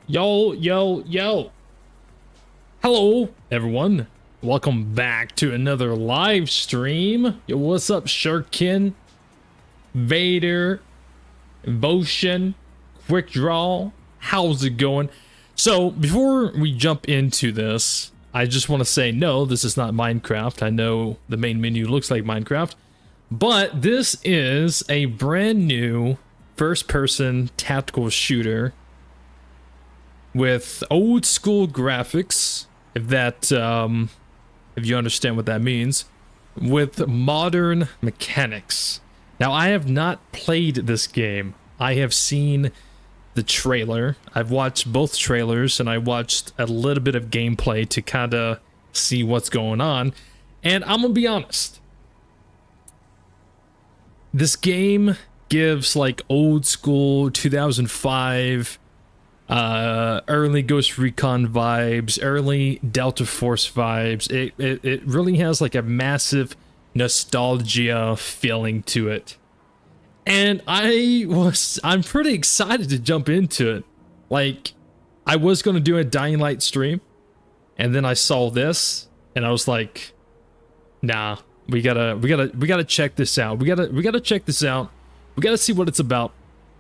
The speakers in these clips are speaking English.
Yo, yo, yo. Hello, everyone. Welcome back to another live stream. Yo, what's up, Shurkin, Vader, Votion, Quick Draw? How's it going? So, before we jump into this, I just want to say, no, this is not Minecraft. I know the main menu looks like Minecraft, but this is a brand new first-person tactical shooter with old school graphics, if you understand what that means, with modern mechanics. Now, I have not played this game. I have seen the trailer. I've watched both trailers, and I watched a little bit of gameplay to kind of see what's going on. And I'm gonna be honest, this game gives like old school 2005 early Ghost Recon vibes, early Delta Force vibes. It really has like a massive nostalgia feeling to it. And I'm pretty excited to jump into it. Like, I was going to do a Dying Light stream, and then I saw this and I was like, nah, we gotta check this out. We gotta check this out. We gotta see what it's about.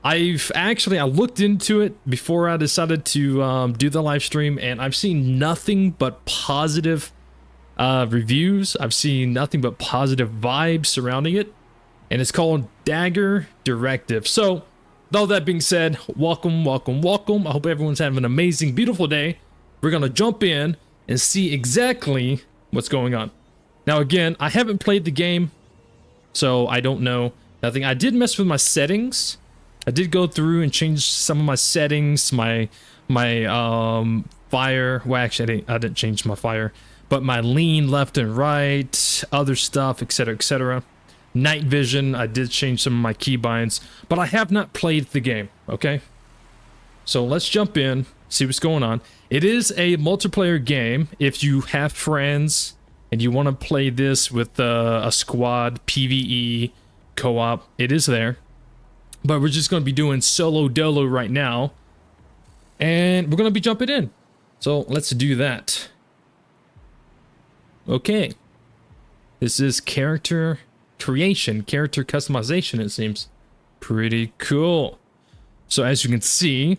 I looked into it before I decided to do the live stream, and I've seen nothing but positive reviews. I've seen nothing but positive vibes surrounding it, and it's called Dagger Directive. So, with all that being said, welcome, welcome, welcome. I hope everyone's having an amazing, beautiful day. We're gonna jump in and see exactly what's going on. Now, again, I haven't played the game, so I don't know nothing. I did mess with my settings. I did go through and change some of my settings, my fire. Well, actually, I didn't change my fire, but my lean left and right, other stuff, etc., etc. Night vision, I did change some of my keybinds, but I have not played the game. Okay, so let's jump in, see what's going on. It is a multiplayer game. If you have friends and you want to play this with a squad, PvE, co-op, it is there. But we're just going to be doing solo dolo right now, and we're going to be jumping in. So let's do that. Okay. This is character creation, character customization, it seems. Pretty cool. So as you can see,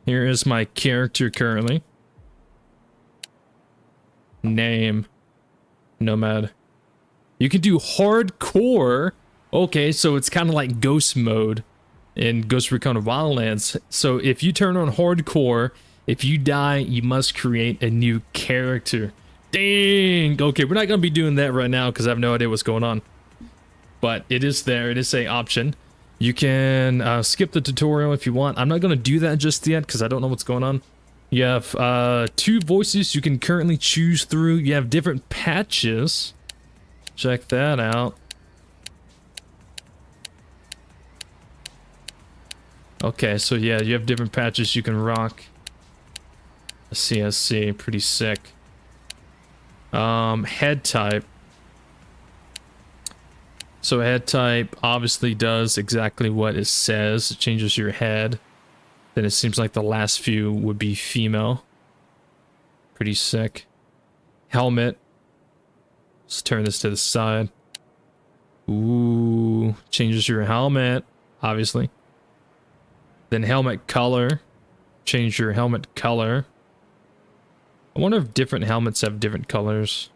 here is my character currently. Name, Nomad. You can do hardcore. Okay, so it's kind of like ghost mode in Ghost Recon Wildlands. So if you turn on hardcore, if you die, you must create a new character. Dang! Okay, we're not going to be doing that right now because I have no idea what's going on. But it is there. It is an option. You can skip the tutorial if you want. I'm not going to do that just yet because I don't know what's going on. You have 2 voices you can currently choose through. You have different patches. Check that out. Okay, so yeah, you have different patches you can rock. I see, pretty sick. Head type. So head type obviously does exactly what it says. It changes your head. Then it seems like the last few would be female. Pretty sick. Helmet. Let's turn this to the side. Ooh, changes your helmet, obviously. Then helmet color. Change your helmet color. I wonder if different helmets have different colors.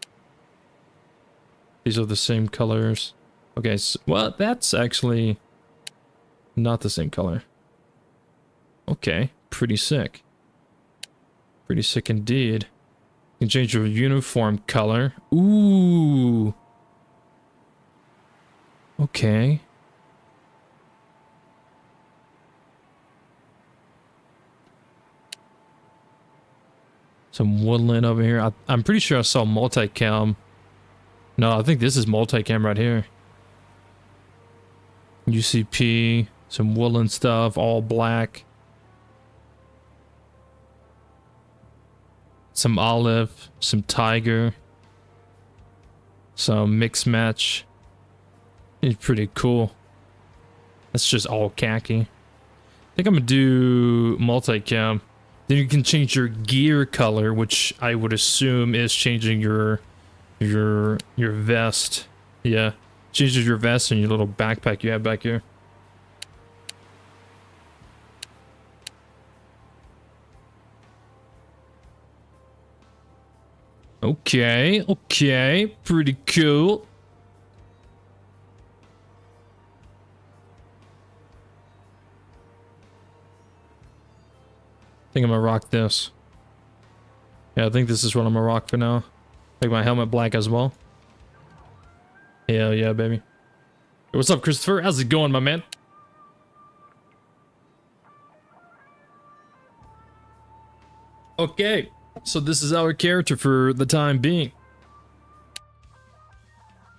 These are the same colors. Okay, so, well, that's actually not the same color. Okay, pretty sick. Pretty sick indeed. You can change your uniform color. Ooh. Okay. Some woodland over here. I'm pretty sure I saw multicam. No, I think this is multicam right here. UCP, some woodland stuff, all black. Some olive, some tiger. Some mix match. It's pretty cool. That's just all khaki. I think I'm gonna do multicam. Then you can change your gear color, which I would assume is changing your vest. Yeah, changes your vest and your little backpack you have back here. Okay, okay, pretty cool. I think I'm gonna rock this. Yeah, I think this is what I'm gonna rock for now. Make my helmet black as well. Hell yeah, baby. Hey, what's up, Christopher? How's it going, my man? Okay, so this is our character for the time being.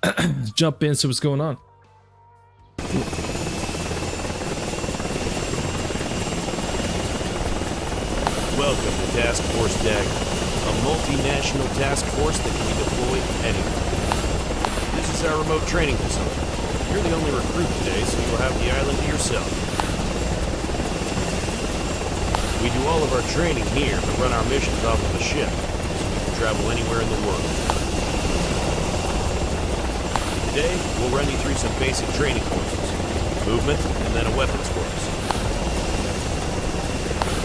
Let's jump in, see what's going on. Welcome to Task Force Dagger, a multinational task force that can be deployed anywhere. This is our remote training facility. You're the only recruit today, so you'll have the island to yourself. We do all of our training here, but run our missions off of a ship, so we can travel anywhere in the world. Today, we'll run you through some basic training courses, movement, and then a weapons course.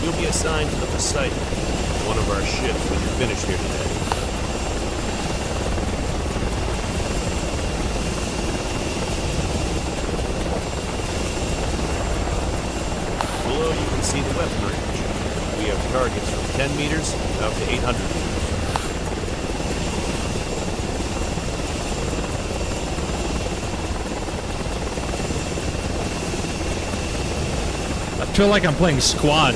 You'll be assigned to the Poseidon, one of our ships when you're finished here today. Below you can see the weapon range. We have targets from 10 meters up to 800 meters. I feel like I'm playing squad.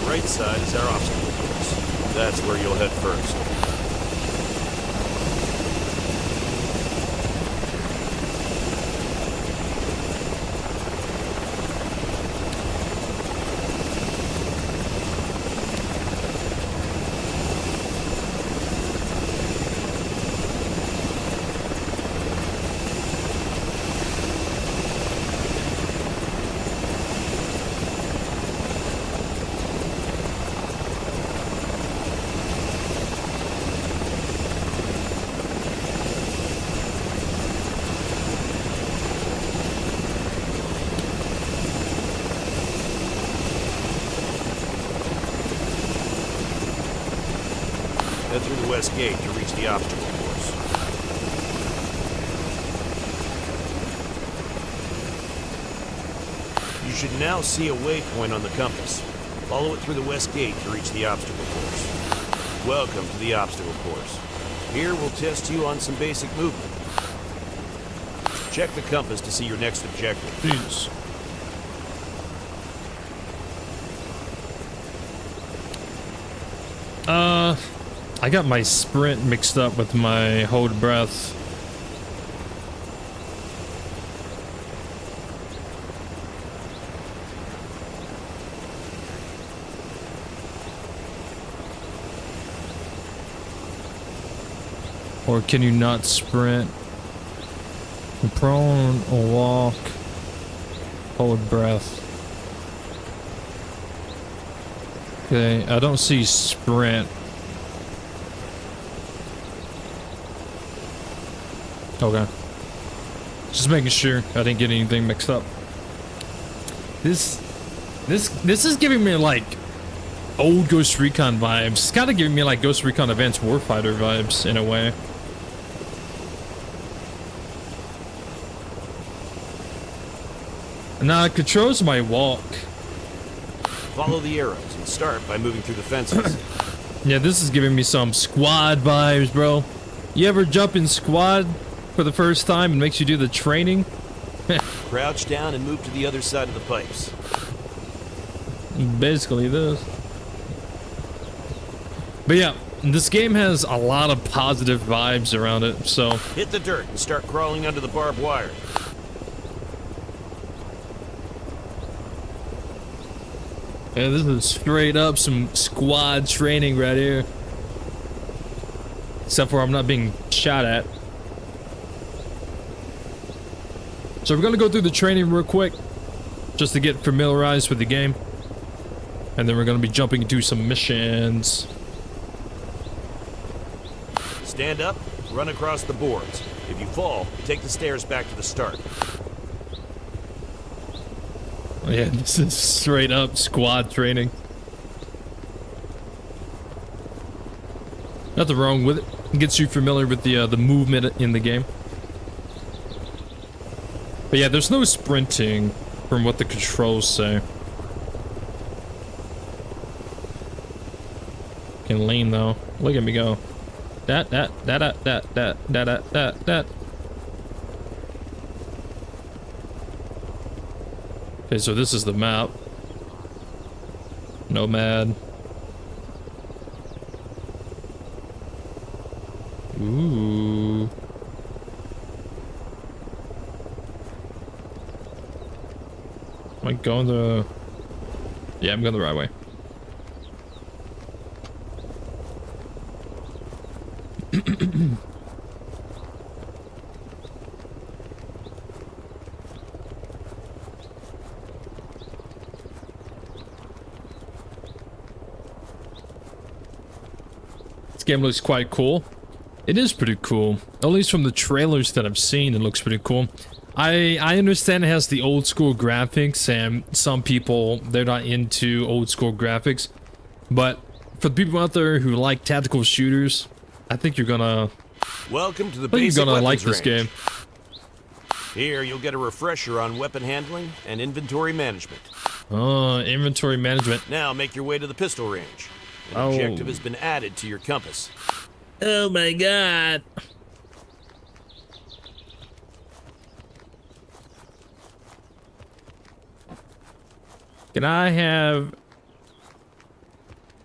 Right side is our obstacle course. That's where you'll head first. Head through the west gate to reach the obstacle course. You should now see a waypoint on the compass. Follow it through the west gate to reach the obstacle course. Welcome to the obstacle course. Here we'll test you on some basic movement. Check the compass to see your next objective. Jeez. I got my sprint mixed up with my hold breath. Or can you not sprint? Prone or walk, hold breath. Okay, I don't see sprint. Okay. Just making sure I didn't get anything mixed up. This is giving me like old Ghost Recon vibes. It's kind of giving me like Ghost Recon Advanced Warfighter vibes in a way. Now it controls my walk. Follow the arrows and start by moving through the fences. Yeah, this is giving me some squad vibes, bro. You ever jump in squad for the first time and makes you do the training? Crouch down and move to the other side of the pipes. Basically this. But yeah, this game has a lot of positive vibes around it, so... Hit the dirt and start crawling under the barbed wire. Yeah, this is straight up some squad training right here. Except for I'm not being shot at. So we're gonna go through the training real quick, just to get familiarized with the game. And then we're gonna be jumping into some missions. Stand up, run across the boards. If you fall, take the stairs back to the start. Yeah, this is straight up squad training. Nothing wrong with it. It gets you familiar with the movement in the game. But yeah, there's no sprinting from what the controls say. Can lean though. Look at me go. That. Okay, so this is the map. Nomad. Ooh. Am I going the... Yeah, I'm going the right way. This game looks quite cool. It is pretty cool. At least from the trailers that I've seen, it looks pretty cool. I understand it has the old school graphics, and some people, they're not into old school graphics. But for the people out there who like tactical shooters, I think you're gonna... Welcome to the I think basic you're gonna like weapons this range. game. Here, you'll get a refresher on weapon handling and inventory management. Inventory management. Now, make your way to the pistol range. An objective has been added to your compass. Oh my god. Can I have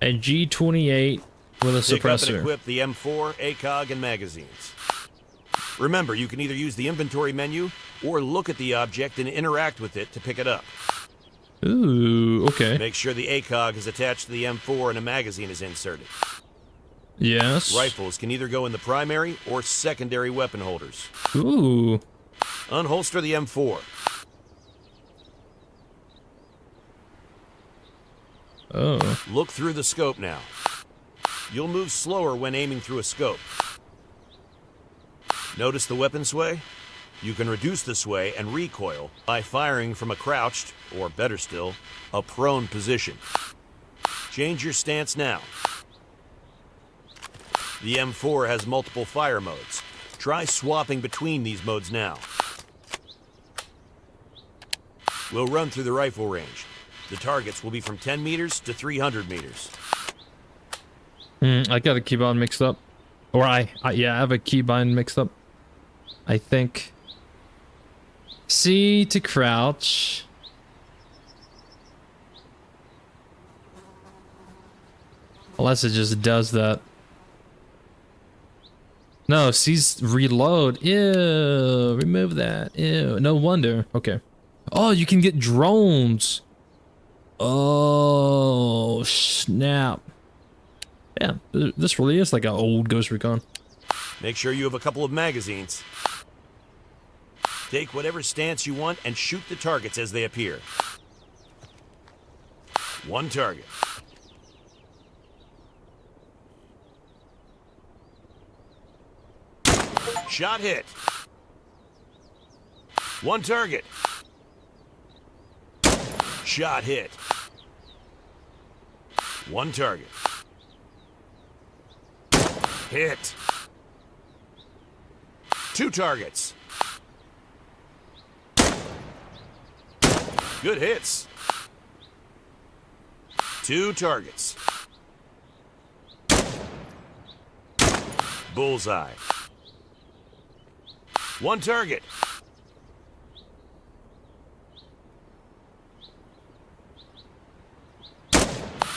a G28 with a Pick up and suppressor? equip the M4, ACOG, and magazines. Remember, you can either use the inventory menu or look at the object and interact with it to pick it up. Ooh, okay. Make sure the ACOG is attached to the M4 and a magazine is inserted. Yes. Rifles can either go in the primary or secondary weapon holders. Ooh. Unholster the M4. Oh. Look through the scope now. You'll move slower when aiming through a scope. Notice the weapon sway? You can reduce the sway and recoil by firing from a crouched, or better still, a prone position. Change your stance now. The M4 has multiple fire modes. Try swapping between these modes now. We'll run through the rifle range. The targets will be from 10 meters to 300 meters. I got a keybind mixed up. Or yeah, I have a keybind mixed up. I think. C to crouch. Unless it just does that. No, C's reload. Ew, remove that. Ew, no wonder. Okay. Oh, you can get drones. Oh, snap. Yeah, this really is like an old Ghost Recon. Make sure you have a couple of magazines. Take whatever stance you want and shoot the targets as they appear. One target. Shot hit. One target. Shot hit. One target. Hit. Two targets. Good hits. Two targets. Bullseye. One target.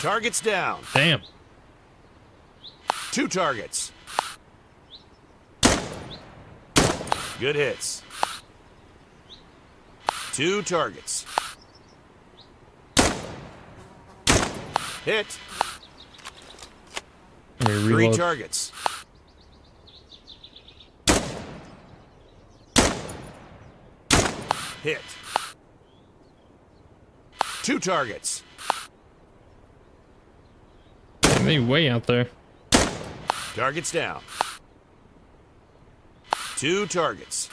Targets down. Damn. Two targets. Good hits. Two targets. Hit. Three targets. Hit. 2 targets. They way out there. Targets down. 2 targets.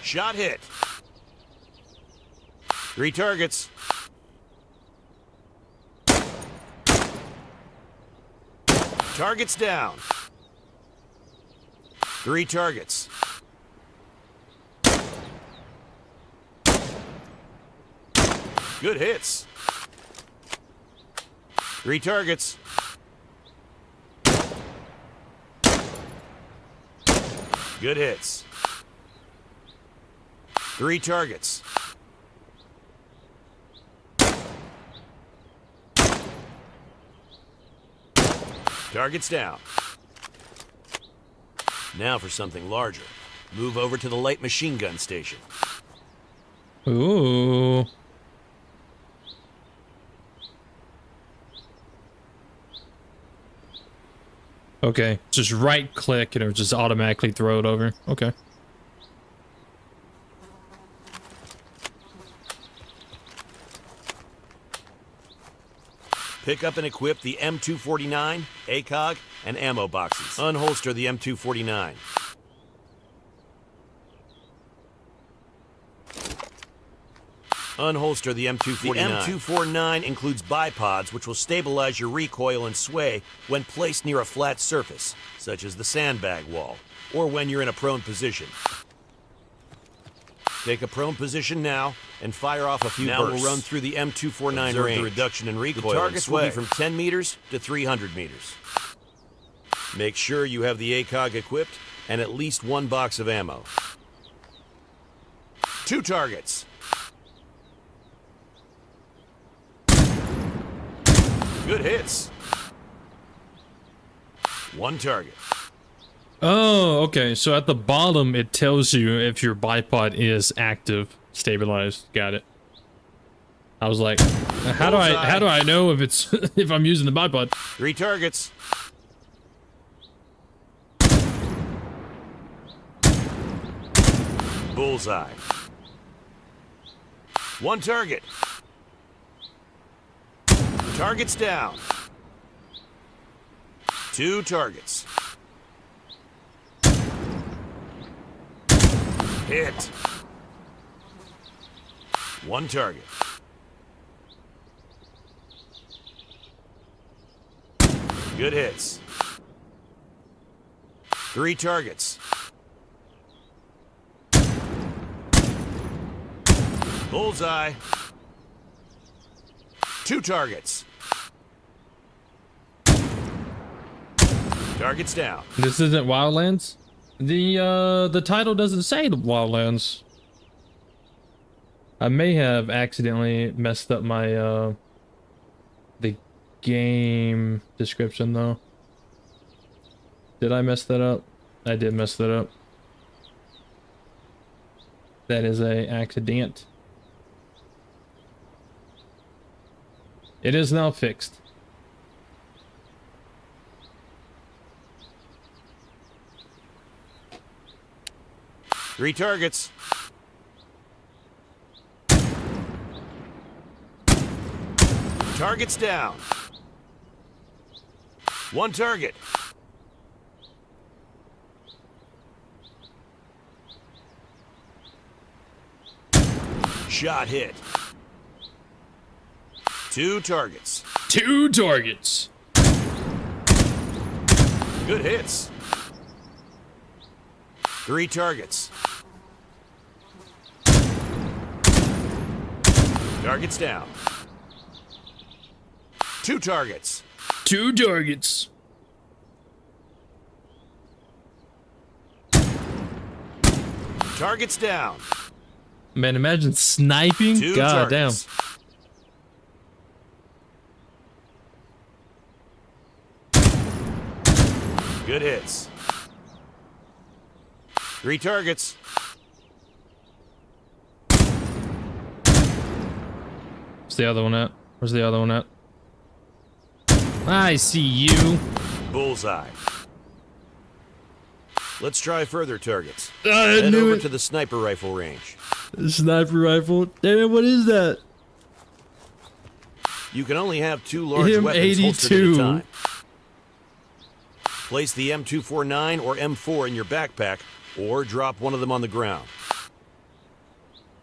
Shot hit. 3 targets. Targets down. 3 targets. Good hits. 3 targets. Good hits. 3 targets. Targets down. Now for something larger. Move over to the light machine gun station. Ooh. Okay, just right click and it'll just automatically throw it over. Okay. Pick up and equip the M249, ACOG, and ammo boxes. Unholster the M249. Unholster the M249. The M249 includes bipods which will stabilize your recoil and sway when placed near a flat surface, such as the sandbag wall, or when you're in a prone position. Take a prone position now and fire off a few bursts. Now we'll run through the M249 range. The reduction in recoil. The targets will be from 10 meters to 300 meters. Make sure you have the ACOG equipped and at least 1 box of ammo. 2 targets. Good hits. 1 target. Oh, okay. So at the bottom, it tells you if your bipod is active, stabilized. Got it. I was like, how do I know if it's if I'm using the bipod? 3 targets. Bullseye. 1 target. Targets down. 2 targets. Hit. 1 target. Good hits. 3 targets. Bullseye. 2 targets. Targets down. This isn't Wildlands? The title doesn't say the Wildlands. I may have accidentally messed up my the game description though. Did I mess that up? I did mess that up. That is a accident. It is now fixed. Three targets. Targets down. 1 target. Shot hit. 2 targets. 2 targets. Good hits. 3 targets. Targets down. 2 targets. 2 targets. Targets down. Man, imagine sniping. 2 God targets. Good hits. 3 targets. Where's the other one at? Where's the other one at? I see you. Bullseye. Let's try further targets. I Head knew over it. to the sniper rifle range. Sniper rifle. Damn it, what is that? You can only have 2 large weapons holstered at a M82. time. Place the M249 or M4 in your backpack, or drop one of them on the ground.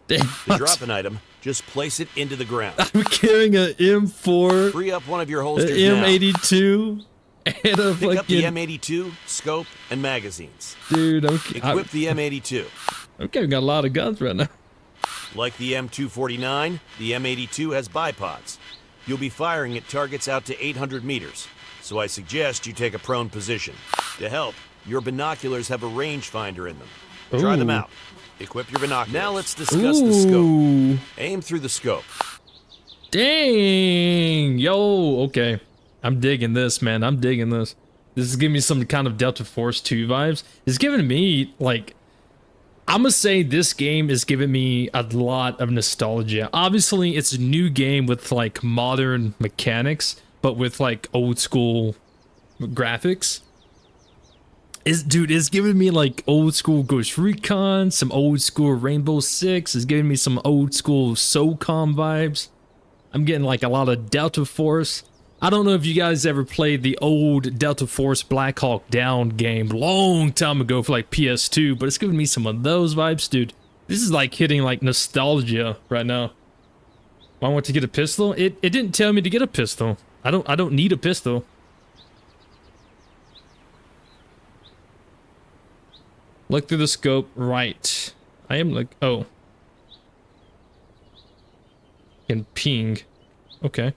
Damn. To drop an item, just place it into the ground. I'm carrying a M4, Free up one of your an holsters now. M82, and a Pick up the fucking... M82, scope, and magazines. Dude, Equip the M82. okay, we got a lot of guns right now. Like the M249, the M82 has bipods. You'll be firing at targets out to 800 meters, so I suggest you take a prone position. To help, your binoculars have a rangefinder in them. Try them Ooh. out. Equip your binoculars. Now let's discuss the scope. Ooh. Aim through the scope. Dang. Yo, okay. I'm digging this, man. I'm digging this. This is giving me some kind of Delta Force 2 vibes. It's giving me, like... I'm gonna say this game is giving me a lot of nostalgia. Obviously, it's a new game with, like, modern mechanics, but with, like, old school graphics. Dude, it's giving me, like, old school Ghost Recon, some old school Rainbow Six. It's giving me some old school SOCOM vibes. I'm getting, like, a lot of Delta Force. I don't know if you guys ever played the old Delta Force Black Hawk Down game long time ago for, like, PS2, but it's giving me some of those vibes, dude. This is, like, hitting, like, nostalgia right now. I want to get a pistol? It didn't tell me to get a pistol. I don't need a pistol. Look through the scope, right. I am like, oh. And ping. Okay.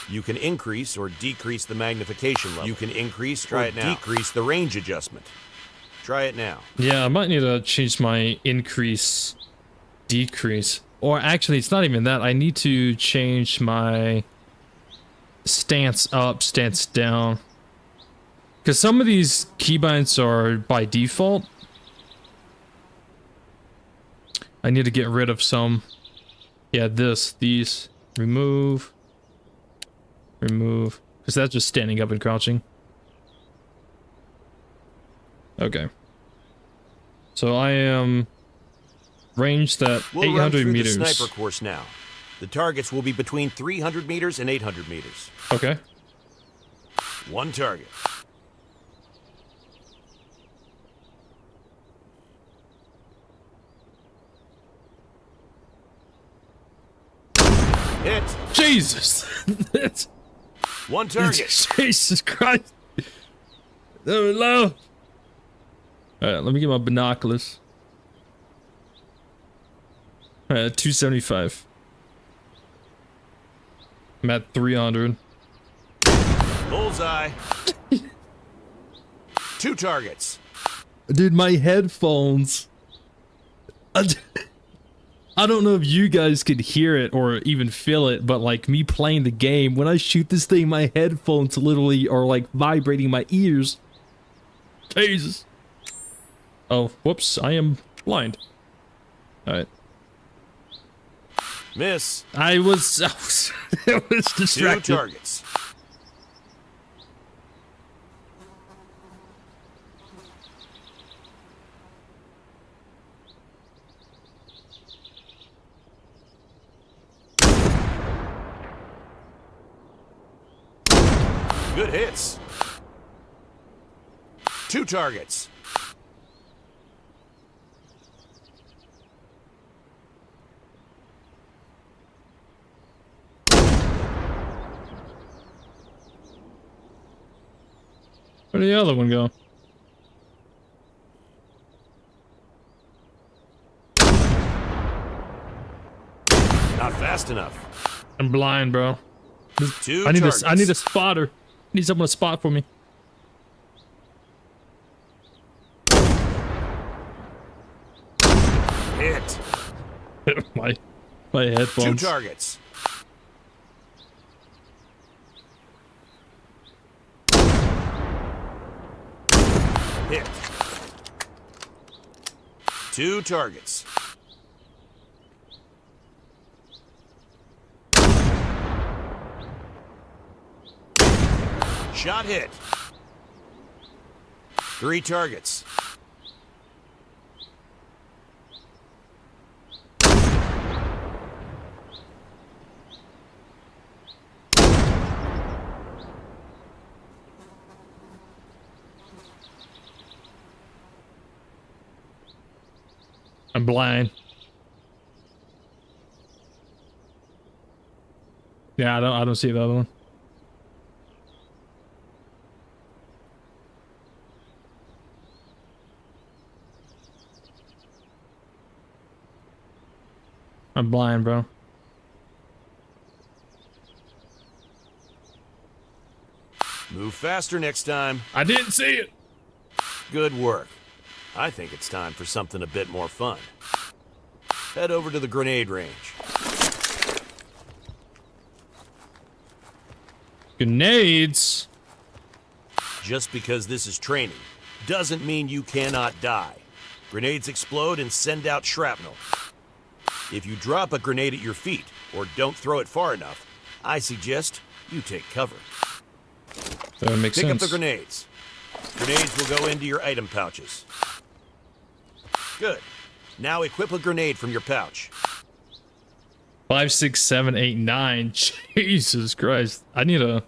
You can increase or decrease the magnification level. You can increase or decrease the range adjustment. Try it now. Yeah, I might need to change my increase, decrease. Or actually, it's not even that. I need to change my stance up, stance down. Because some of these keybinds are by default. I need to get rid of some. Yeah, these. Remove. Remove. Because that's just standing up and crouching. Okay. So I am ranged at We'll 800 run through meters. the sniper course now. The targets will be between 300 meters and 800 meters. Okay. One target. Hit. Jesus! That's... One target. Jesus Christ! That was low. Alright, let me get my binoculars. Alright, 275. I'm at 300. Bullseye. 2 targets. Dude, my headphones. I don't know if you guys could hear it or even feel it, but like me playing the game, when I shoot this thing, my headphones literally are like vibrating my ears. Jesus. Oh, whoops, I am blind. Alright. Miss. I was distracted. 2 targets. Good hits. 2 targets. Where'd the other one go? Not fast enough. I'm blind, bro. 2 I need targets. I need a spotter. I need someone to spot for me. Hit. my Two headphones. targets. Hit. 2 targets. Shot hit. 3 targets. I'm blind. Yeah, I don't see the other one. I'm blind, bro. Move faster next time. I didn't see it. Good work. I think it's time for something a bit more fun. Head over to the grenade range. Grenades? Just because this is training doesn't mean you cannot die. Grenades explode and send out shrapnel. If you drop a grenade at your feet or don't throw it far enough, I suggest you take cover. That makes sense. Pick up the sense. grenades. Grenades will go into your item pouches. Good. Now equip a grenade from your pouch. 5, 6, 7, 8, 9. Jesus Christ! I need to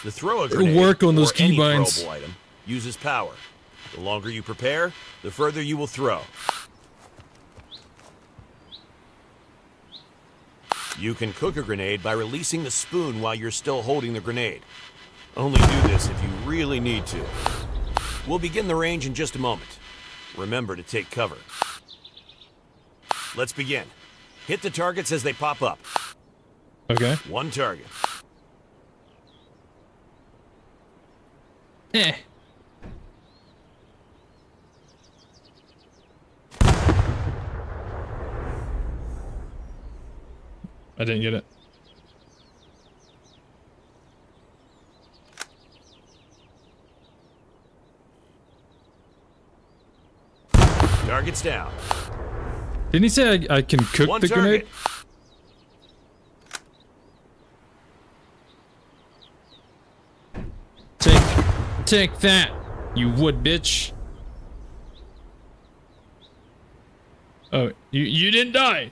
The throw a grenade work on those or any keybinds. throwable item uses power. The longer you prepare, the further you will throw. You can cook a grenade by releasing the spoon while you're still holding the grenade. Only do this if you really need to. We'll begin the range in just a moment. Remember to take cover. Let's begin. Hit the targets as they pop up. Okay. 1 target. Eh. I didn't get it. Target's down. Didn't he say I can cook 1 the target. grenade? Take that, you wood bitch. Oh, you didn't die.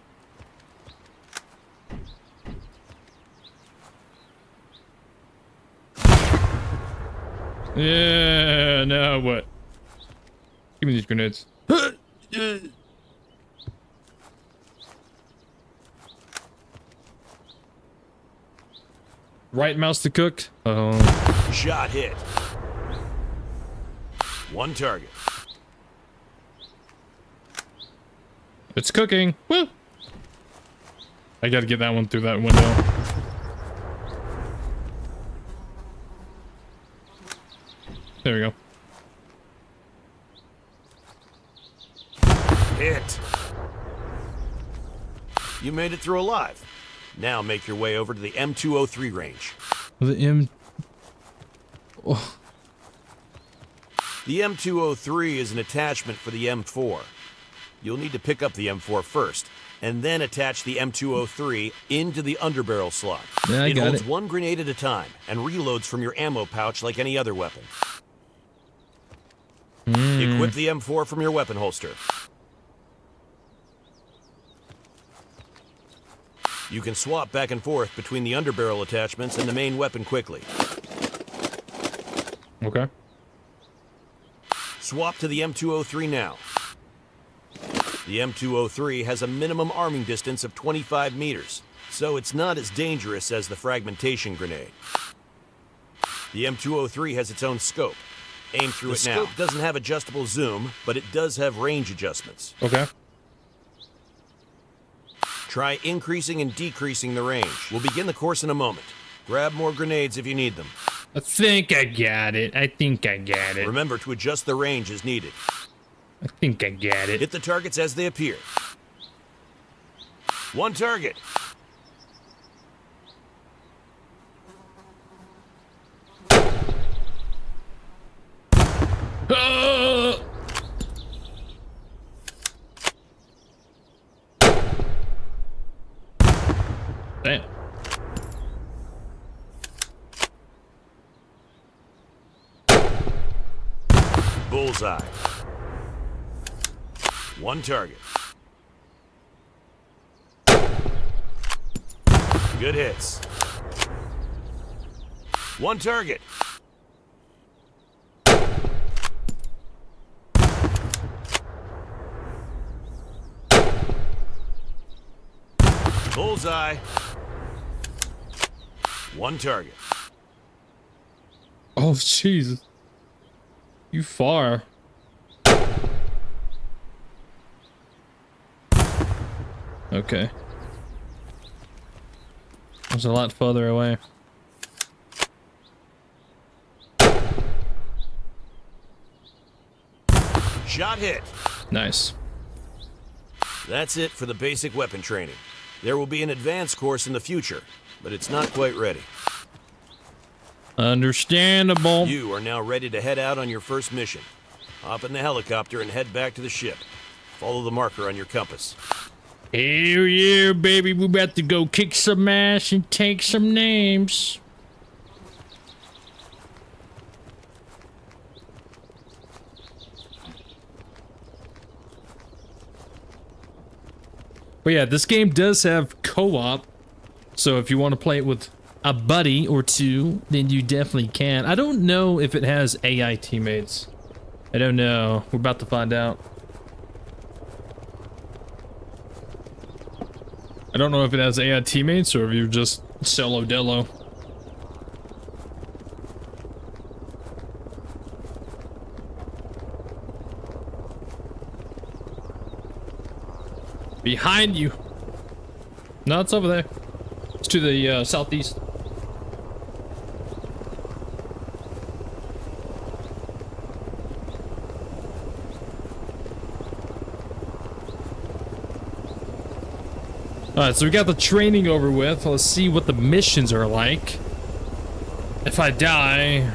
Yeah, now what? Give me these grenades. Right mouse to cook. Oh. Shot hit. 1 target. It's cooking. Woo! I gotta get that one through that window. There we go. Hit. You made it through alive. Now make your way over to the M203 range. The M. Oh. The M203 is an attachment for the M4. You'll need to pick up the M4 first, and then attach the M203 into the underbarrel slot. Yeah, I it got holds it. 1 grenade at a time and reloads from your ammo pouch like any other weapon. Equip the M4 from your weapon holster. You can swap back and forth between the underbarrel attachments and the main weapon quickly. Okay. Swap to the M203 now. The M203 has a minimum arming distance of 25 meters, so it's not as dangerous as the fragmentation grenade. The M203 has its own scope. Aim through it now. The scope doesn't have adjustable zoom, but it does have range adjustments. Okay. Try increasing and decreasing the range. We'll begin the course in a moment. Grab more grenades if you need them. I think I got it. Remember to adjust the range as needed. I think I got it. Hit the targets as they appear. 1 target. Ah! Damn. Bullseye. One target. Good hits. One target. Bullseye. One target. Oh, jeez. You far. Okay. That's a lot further away. Shot hit. Nice. That's it for the basic weapon training. There will be an advanced course in the future, but it's not quite ready. Understandable. You are now ready to head out on your first mission. Hop in the helicopter and head back to the ship. Follow the marker on your compass. Hell yeah, baby. We about to go kick some ass and take some names. But yeah, this game does have co-op. So if you want to play it with a buddy or two, then you definitely can. I don't know if it has AI teammates. I don't know. We're about to find out. I don't know if it has AI teammates or if you're just solo delo. Behind you. No, it's over there. It's to the southeast. Alright, so we got the training over with. Let's see what the missions are like. If I die...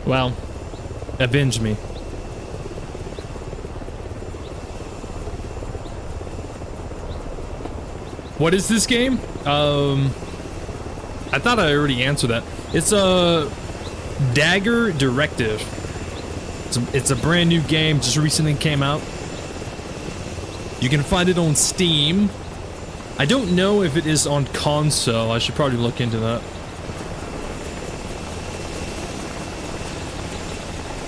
well, avenge me. What is this game? I thought I already answered that. It's a Dagger Directive. It's a brand new game, just recently came out. You can find it on Steam. I don't know if it is on console. I should probably look into that.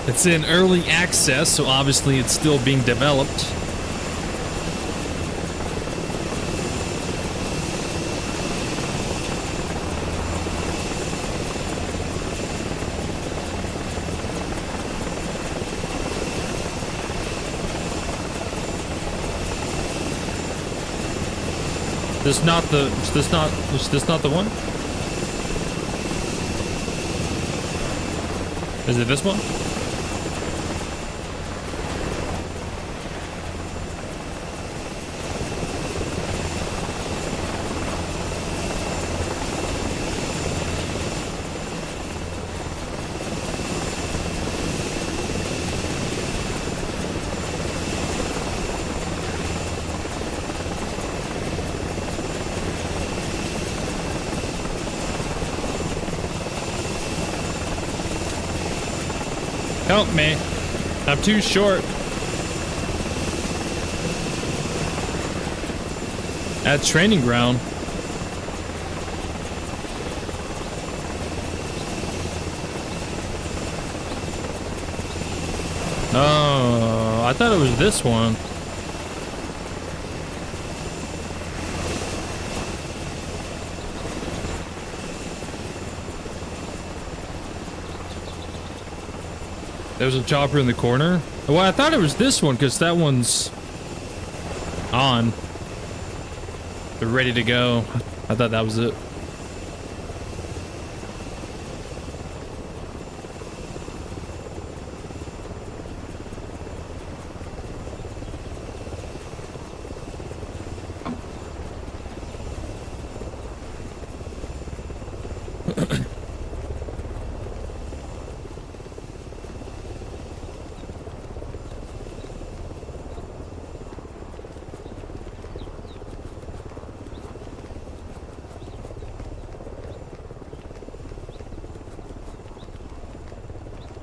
It's in early access, so obviously it's still being developed. Is this not the one? Is it this one? Help me. I'm too short. At training ground. Oh, I thought it was this one. There's a chopper in the corner. Well, I thought it was this one because that one's on. They're ready to go. I thought that was it.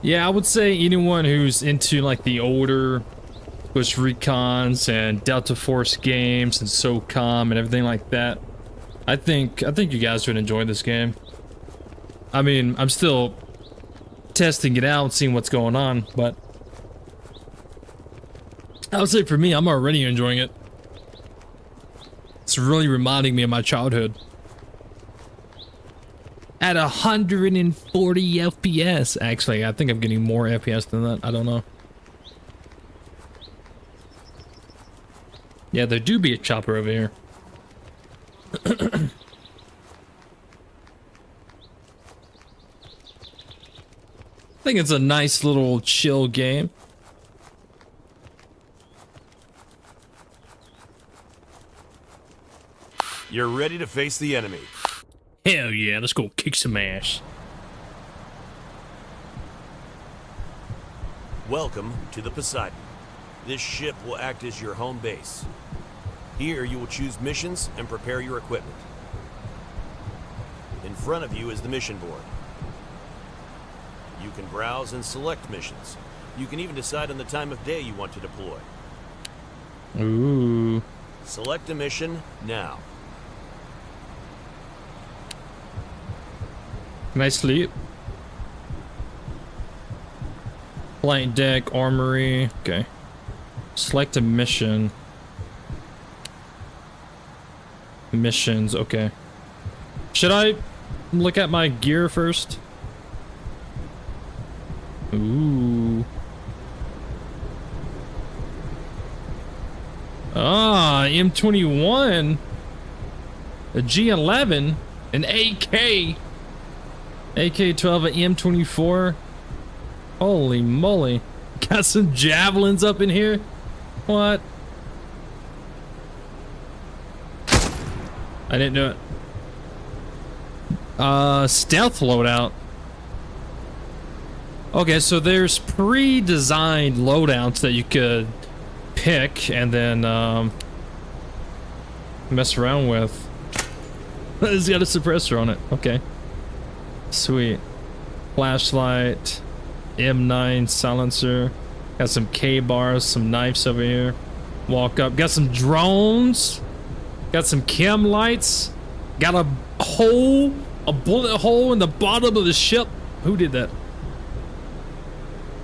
Yeah, I would say anyone who's into like the older Ghost Recons and Delta Force games and SOCOM and everything like that, I think you guys would enjoy this game. I mean, I'm still testing it out, seeing what's going on, but I would say for me, I'm already enjoying it. It's really reminding me of my childhood. At 140 FPS. Actually, I think I'm getting more FPS than that. I don't know. Yeah, there do be a chopper over here. I think it's a nice little chill game. You're ready to face the enemy. Hell yeah, let's go kick some ass. Welcome to the Poseidon. This ship will act as your home base. Here you will choose missions and prepare your equipment. In front of you is the mission board. You can browse and select missions. You can even decide on the time of day you want to deploy. Ooh. Select a mission now. Can I sleep? Flight deck, armory. Okay. Select a mission. Missions, okay. Should I look at my gear first? Ooh. Ah, M21. A G11. An AK. AK-12, an M24. Holy moly. Got some javelins up in here. What? I didn't do it. Stealth loadout. Okay, so there's pre-designed loadouts that you could pick and then mess around with. It's got a suppressor on it. Okay. Sweet. Flashlight. M9 silencer. Got some K-bars, some knives over here. Walk up. Got some drones. Got some chem lights. Got a hole. A bullet hole in the bottom of the ship. Who did that?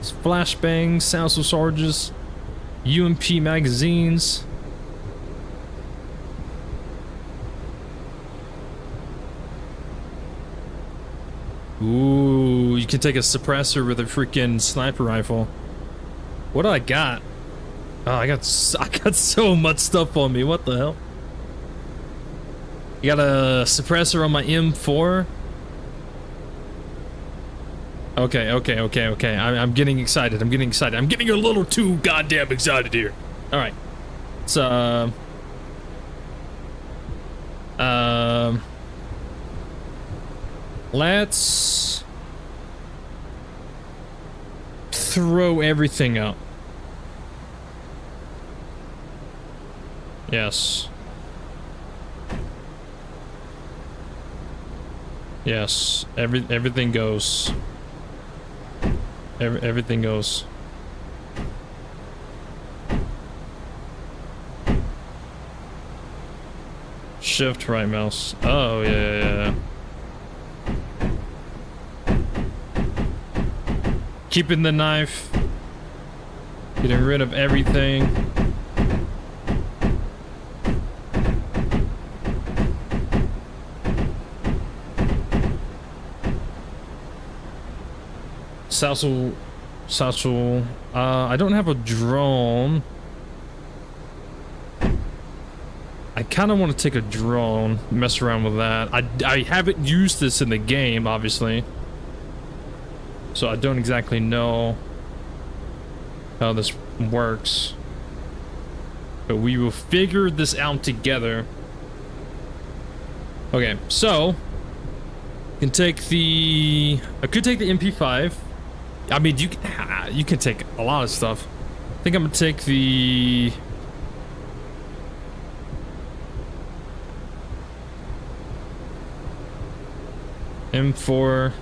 Flashbangs, sound charges, UMP magazines. Ooh, you can take a suppressor with a freaking sniper rifle. What do I got? Oh, I got so much stuff on me. What the hell? You got a suppressor on my M4? Okay. I'm getting excited. I'm getting a little too goddamn excited here. All right. So, let's throw everything out. Yes. Yes. Everything goes. Everything goes. Shift right mouse. Oh yeah. Keeping the knife. Getting rid of everything. Satchel. I don't have a drone. I kind of want to take a drone, mess around with that. I haven't used this in the game, obviously. So I don't exactly know how this works. But we will figure this out together. Okay, so I could take the MP5. I mean, you can take a lot of stuff. I think I'm gonna take the M4.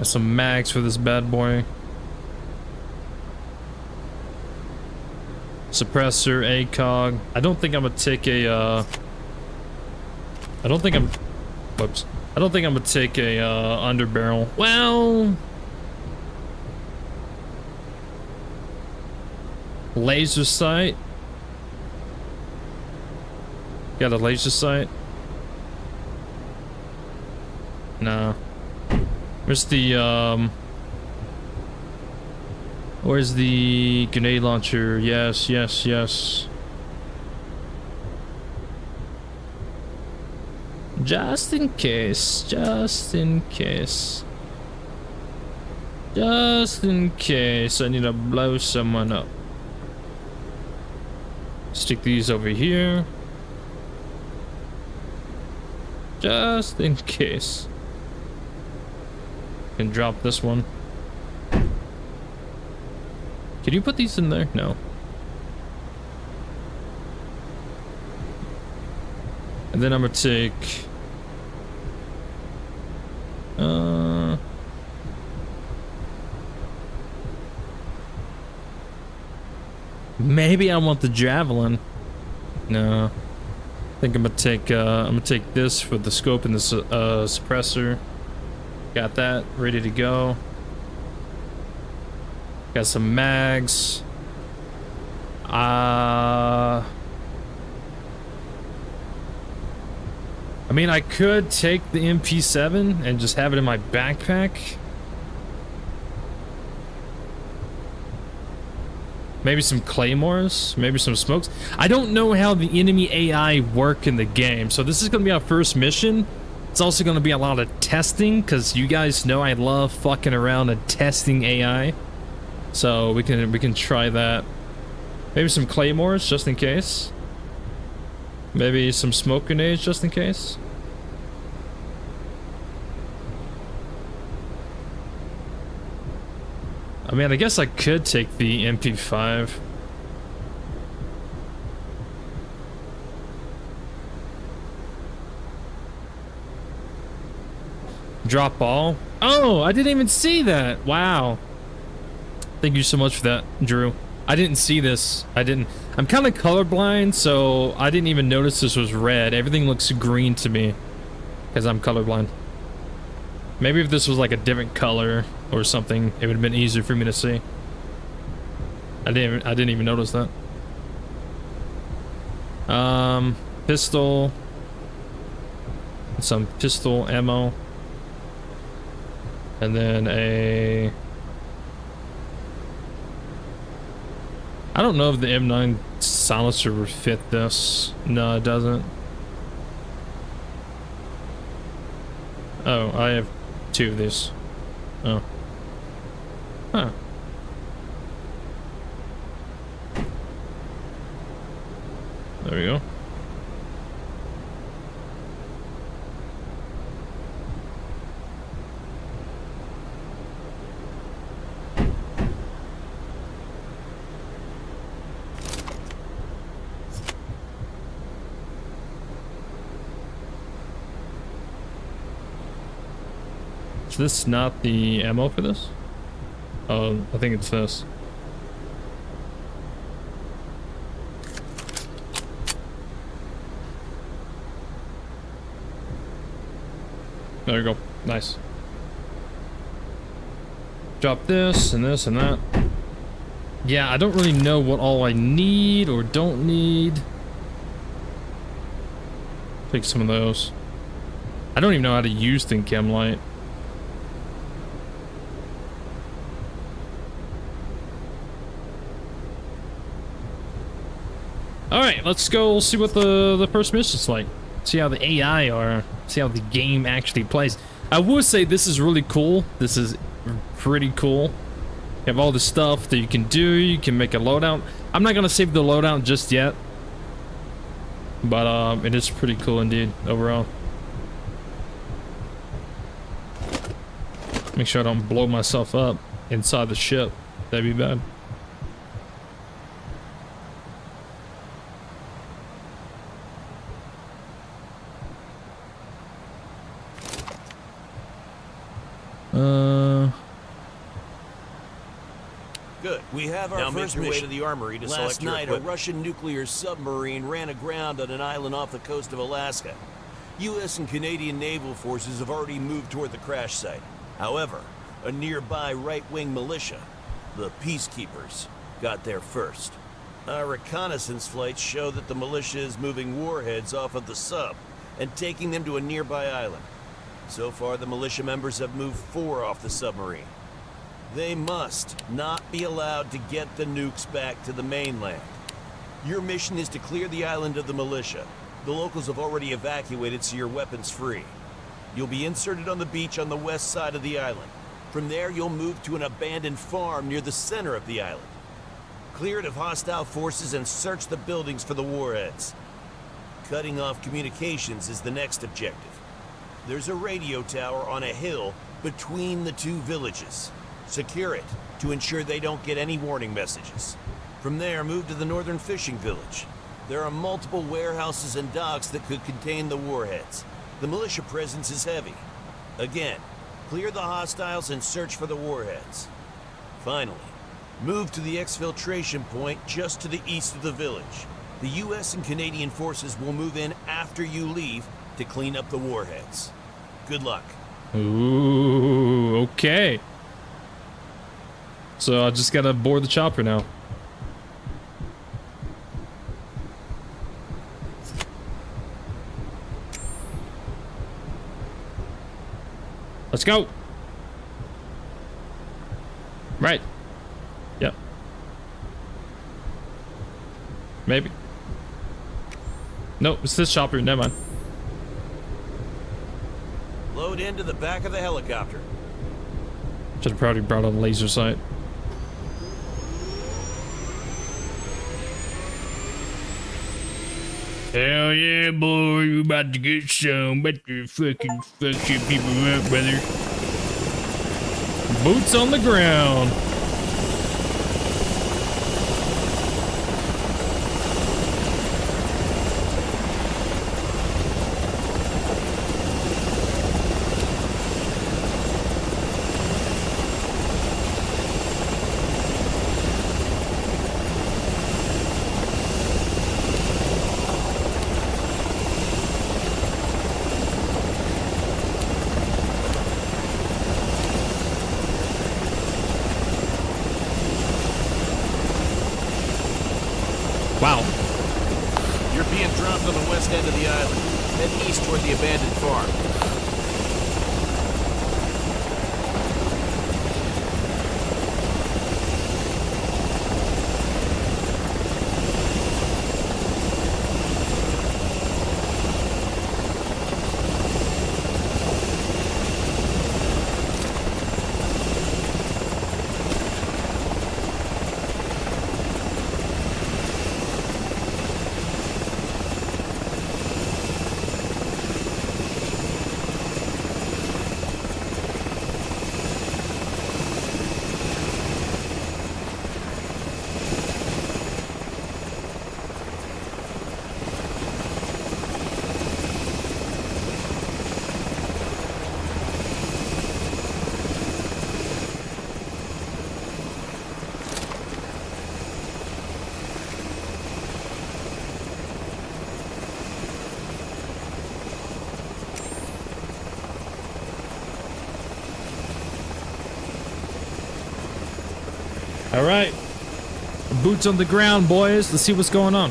Got some mags for this bad boy. Suppressor, ACOG. I don't think I'm gonna take a, I don't think I'm gonna take a, underbarrel. Well... Laser sight. Got a laser sight? No. Where's the, where's the grenade launcher? Yes, yes, yes. Just in case, just in case. Just in case I need to blow someone up. Stick these over here. Just in case. Can drop this one. Can you put these in there? No. And then I'm gonna take... maybe I want the javelin. No. I think I'm gonna take this for the scope and the suppressor. Got that ready to go. Got some mags. I mean, I could take the MP7 and just have it in my backpack. Maybe some claymores, maybe some smokes. I don't know how the enemy AI work in the game, so this is gonna be our first mission. It's also gonna be a lot of testing, because you guys know I love fucking around and testing AI. So we can try that. Maybe some claymores just in case. Maybe some smoke grenades just in case. I mean, I guess I could take the MP5. Drop ball. Oh, I didn't even see that. Wow. Thank you so much for that, Drew. I didn't see this. I'm kind of colorblind, so I didn't even notice this was red. Everything looks green to me because I'm colorblind. Maybe if this was like a different color or something, it would have been easier for me to see. I didn't even notice that. Pistol. Some pistol ammo. And then a... I don't know if the M9 silencer would fit this. No, it doesn't. Oh, I have 2 of these. Oh. Huh. There we go. Is this not the ammo for this? Oh, I think it's this. There you go. Nice. Drop this and this and that. Yeah, I don't really know what all I need or don't need. Take some of those. I don't even know how to use thin chem light. Alright, let's go see what the first mission's like. See how the AI are. See how the game actually plays. I will say this is really cool. This is pretty cool. You have all the stuff that you can do. You can make a loadout. I'm not gonna save the loadout just yet. But it is pretty cool indeed, overall. Make sure I don't blow myself up inside the ship. That'd be bad. We have our first mission. Way to the armory to Last select your night, a equipment. Russian nuclear submarine ran aground on an island off the coast of Alaska. U.S. and Canadian naval forces have already moved toward the crash site. However, a nearby right-wing militia, the Peacekeepers, got there first. Our reconnaissance flights show that the militia is moving warheads off of the sub and taking them to a nearby island. So far, the militia members have moved 4 off the submarine. They must not be allowed to get the nukes back to the mainland. Your mission is to clear the island of the militia. The locals have already evacuated, so you're weapons free. You'll be inserted on the beach on the west side of the island. From there, you'll move to an abandoned farm near the center of the island. Clear it of hostile forces and search the buildings for the warheads. Cutting off communications is the next objective. There's a radio tower on a hill between the 2 villages. Secure it to ensure they don't get any warning messages. From there, move to the northern fishing village. There are multiple warehouses and docks that could contain the warheads. The militia presence is heavy. Again, clear the hostiles and search for the warheads. Finally, move to the exfiltration point just to the east of the village. The U.S. and Canadian forces will move in after you leave to clean up the warheads. Good luck. Ooh, okay. So I just gotta board the chopper now. Let's go. Right. Yep. Maybe. Nope, it's this chopper. Never mind. Load into the back of the helicopter. Should have probably brought on laser sight. Hell yeah, boy, you about to get some. Bet you fucking fuck some people up, brother. Boots on the ground. Wow. You're being dropped on the west end of the island. Head east toward the abandoned farm. All right. Boots on the ground, boys. Let's see what's going on.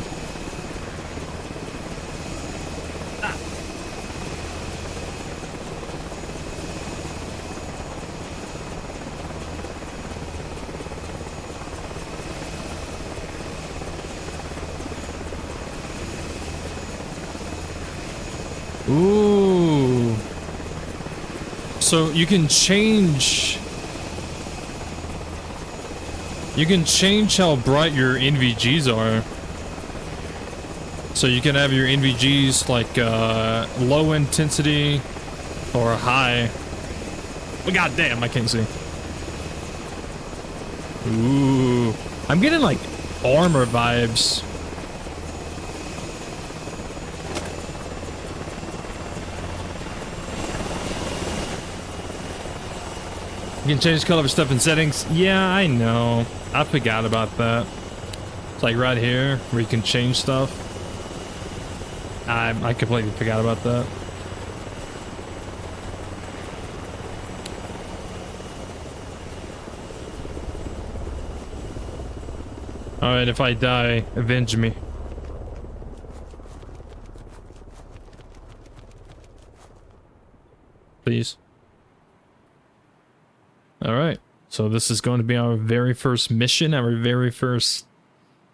Ooh. So you can change how bright your NVGs are. So you can have your NVGs like low intensity or high. But goddamn, I can't see. Ooh. I'm getting like armor vibes. You can change color for stuff in settings. Yeah, I know. I forgot about that. It's like right here where you can change stuff. I completely forgot about that. Alright, if I die, avenge me. Please. Alright, so this is going to be our very first mission, our very first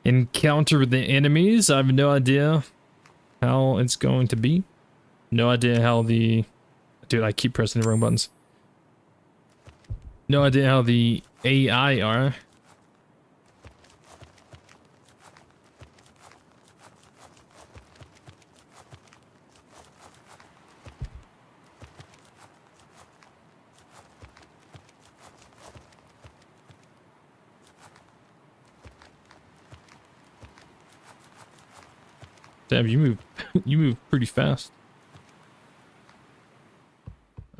encounter with the enemies. I have no idea how it's going to be. No idea how the... Dude, I keep pressing the wrong buttons. No idea how the AI are. Damn, you move you move pretty fast.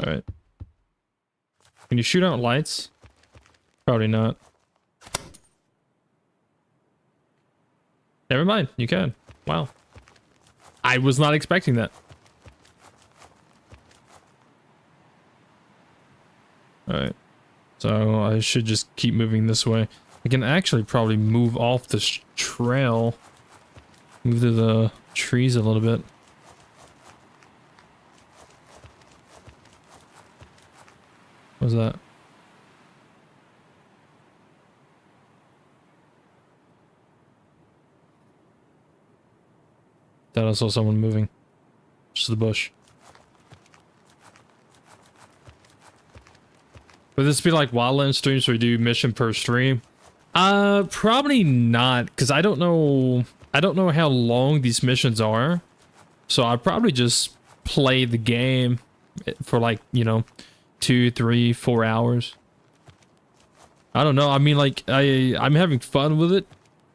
Alright. Can you shoot out lights? Probably not. Never mind, you can. Wow. I was not expecting that. Alright. So I should just keep moving this way. I can actually probably move off this trail. Move to the trees a little bit. What was that? Thought I saw someone moving. Just the bush. Would this be like Wildland streams where we do mission per stream? Probably not, because I don't know how long these missions are. So I'd probably just play the game for like, you know, 2, 3, 4 hours. I don't know. I mean, like, I'm having fun with it.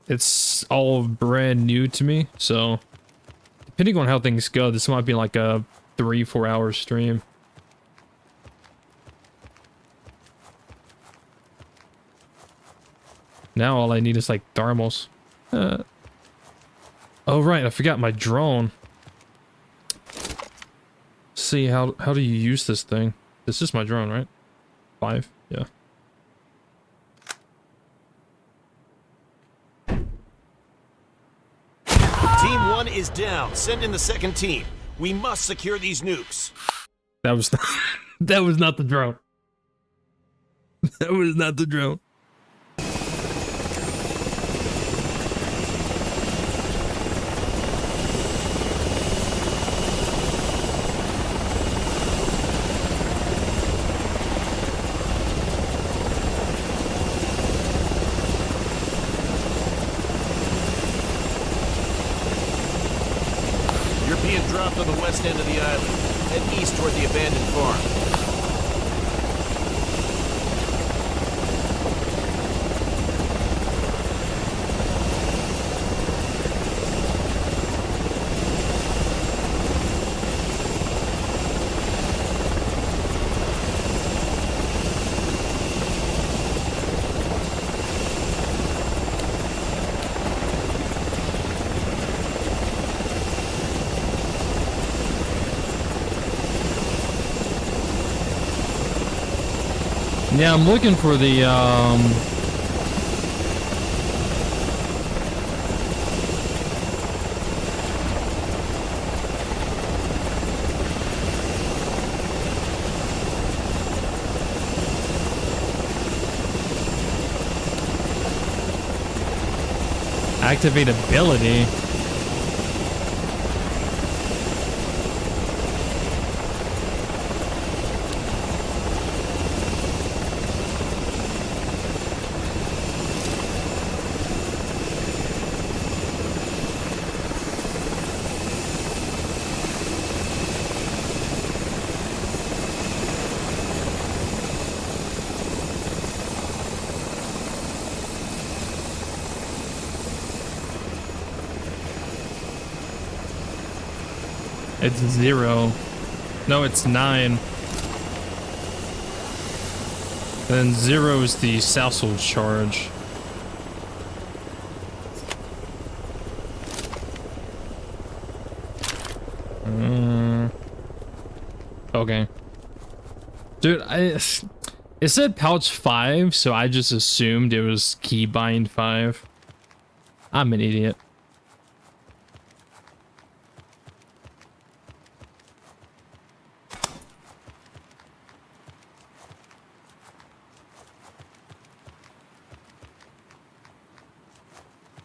It's all brand new to me, so depending on how things go, this might be like a 3-4 hour stream. Now all I need is like thermals. Oh right, I forgot my drone. See, how do you use this thing? This is my drone, right? 5, yeah. Team 1 is down. Send in the second team. We must secure these nukes. That was not, that was not the drone. That was not the drone. Dropped on the west end of the island. Head east toward the abandoned farm. Yeah, I'm looking for the activate ability. It's 0. No, it's 9. Then 0 is the Southwell charge. Okay. Dude, it said pouch 5, so I just assumed it was keybind 5. I'm an idiot.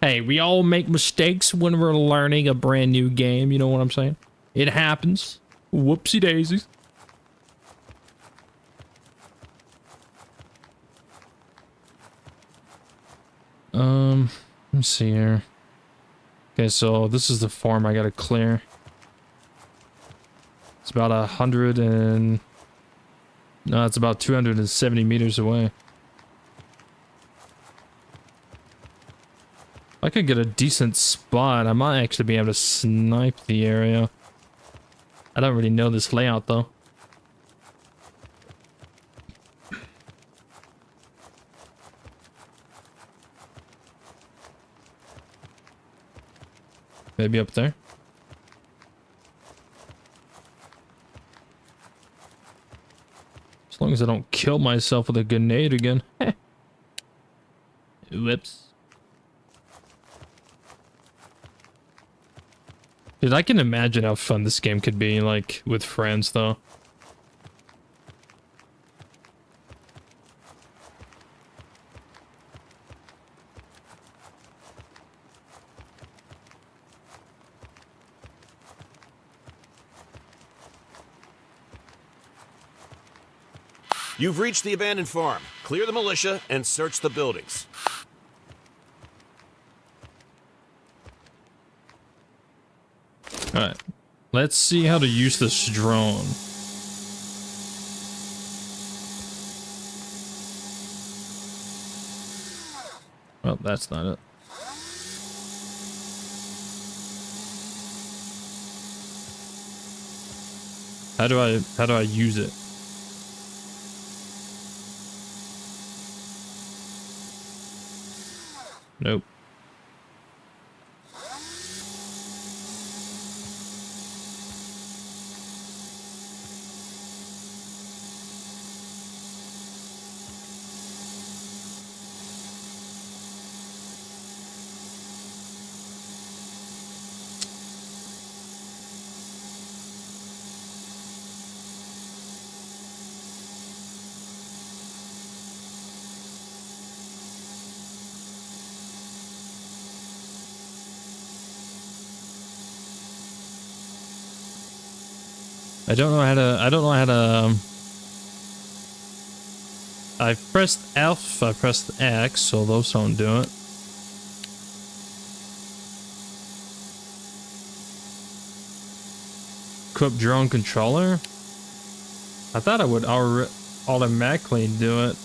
Hey, we all make mistakes when we're learning a brand new game, you know what I'm saying? It happens. Whoopsie daisies. Let me see here. Okay, so this is the farm I gotta clear. It's about 100 and... No, it's about 270 meters away. I could get a decent spot. I might actually be able to snipe the area. I don't really know this layout though. Maybe up there. As long as I don't kill myself with a grenade again. Whoops. Dude, I can imagine how fun this game could be, like, with friends, though. You've reached the abandoned farm. Clear the militia and search the buildings. Alright. Let's see how to use this drone. Well, that's not it. How do I use it? Nope. I don't know how to, I pressed F, I pressed X, so those don't do it. Equip drone controller? I thought I would automatically do it.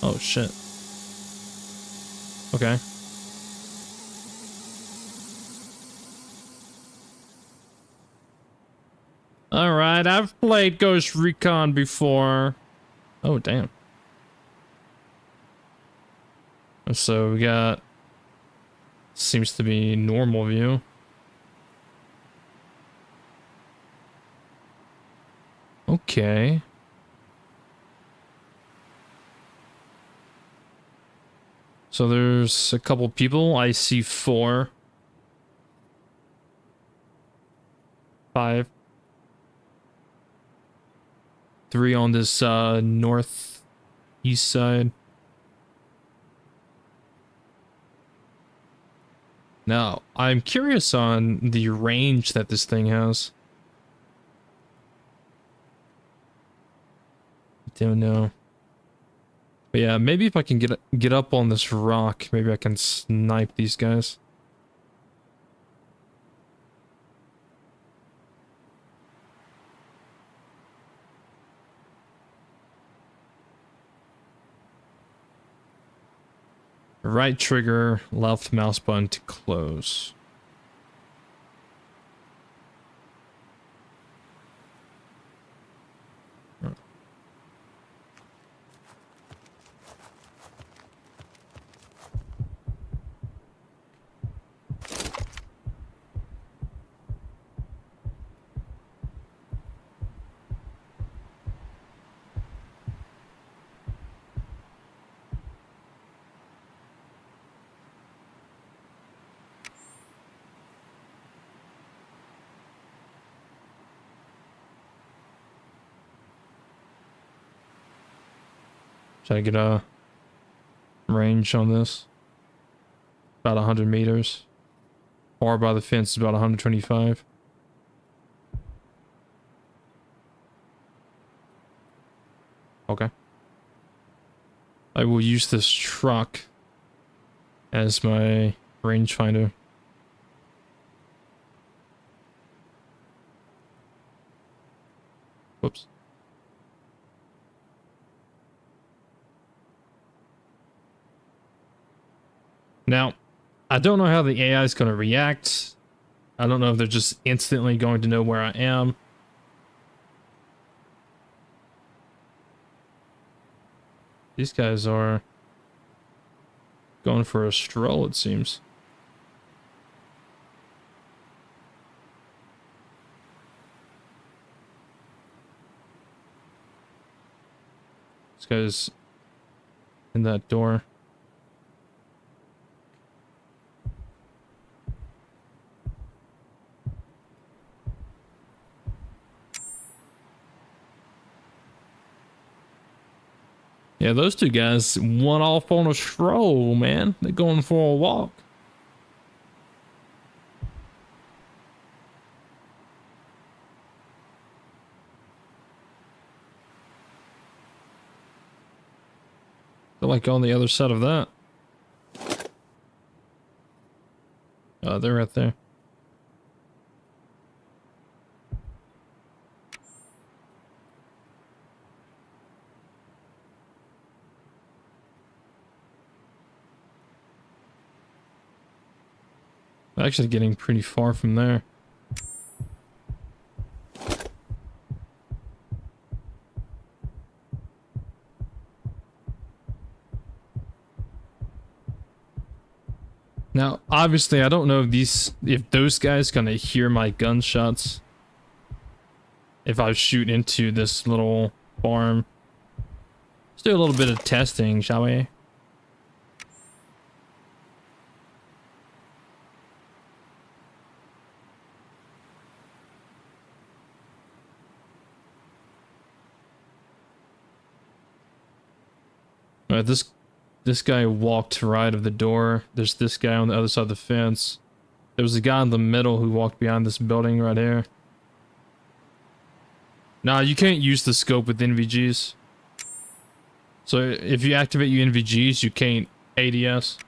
Oh shit. Okay. Alright, I've played Ghost Recon before. Oh, damn. So we got... Seems to be normal view. Okay. So there's a couple people. I see 4. 5. 3 on this northeast side. Now, I'm curious on the range that this thing has. Don't know. But yeah, maybe if I can get up on this rock, maybe I can snipe these guys. Right trigger, left mouse button to close. Try to get a range on this. About 100 meters. Far by the fence is about 125. Okay. I will use this truck as my rangefinder. Whoops. Now, I don't know how the AI is going to react. I don't know if they're just instantly going to know where I am. These guys are going for a stroll, it seems. This guy's in that door. Yeah, those two guys went off on a stroll, man. They're going for a walk. They're like on the other side of that. Oh, they're right there. Actually getting pretty far from there. Now, obviously, I don't know if those guys gonna hear my gunshots if I shoot into this little farm. Let's do a little bit of testing, shall we? Alright, this guy walked right of the door. There's this guy on the other side of the fence. There was a guy in the middle who walked behind this building right here. Nah, you can't use the scope with NVGs. So if you activate your NVGs, you can't ADS.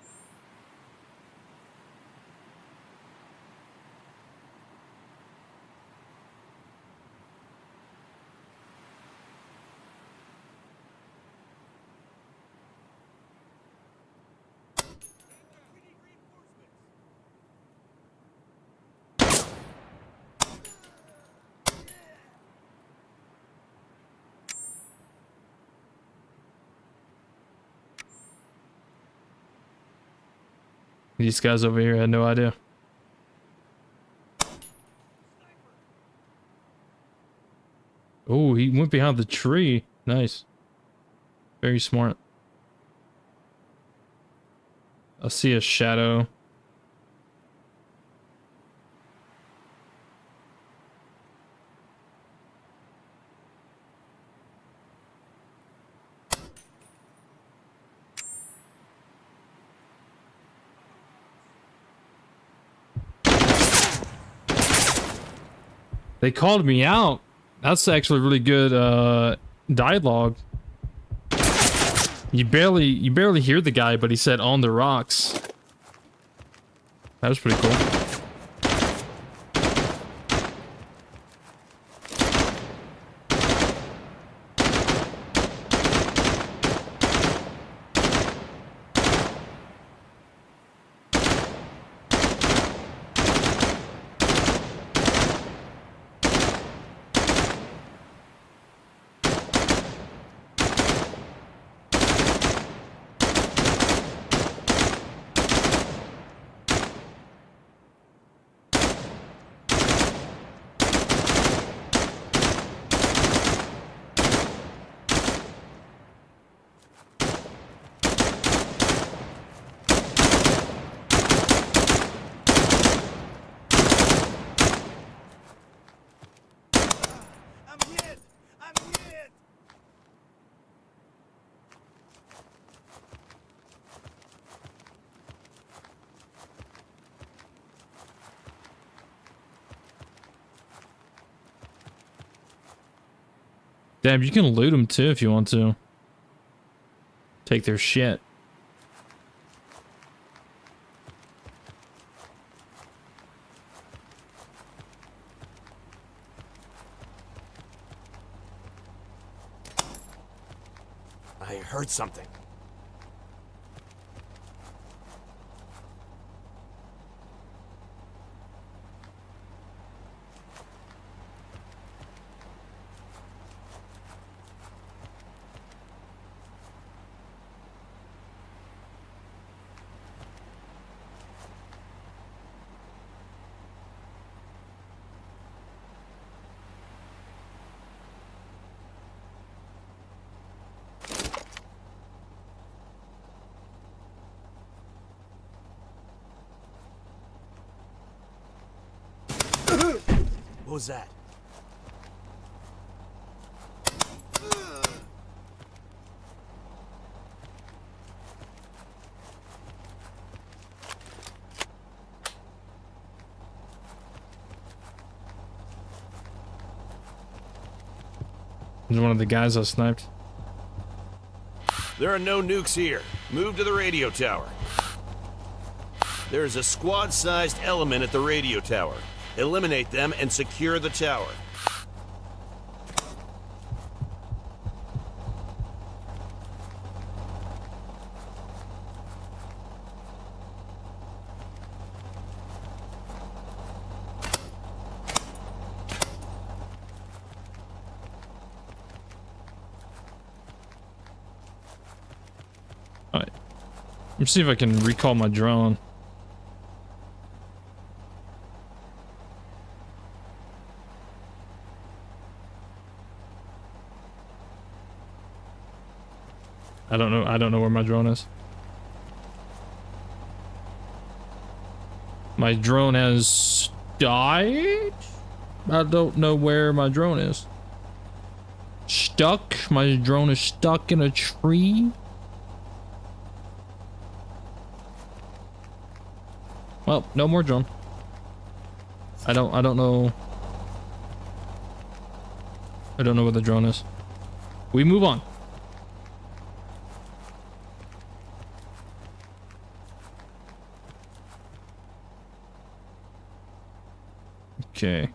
These guys over here had no idea. Oh, he went behind the tree. Nice. Very smart. I see a shadow. They called me out. That's actually really good dialogue. You barely hear the guy, but he said on the rocks. That was pretty cool. Dab, you can loot them too if you want to. Take their shit. I heard something. What was that? This is one of the guys I sniped. There are no nukes here. Move to the radio tower. There is a squad-sized element at the radio tower. Eliminate them and secure the tower. Alright. Let me see if I can recall my drone. I don't know where my drone is. My drone has died? I don't know where my drone is. Stuck? My drone is stuck in a tree? Well, no more drone. I don't know. I don't know where the drone is. We move on. Okay.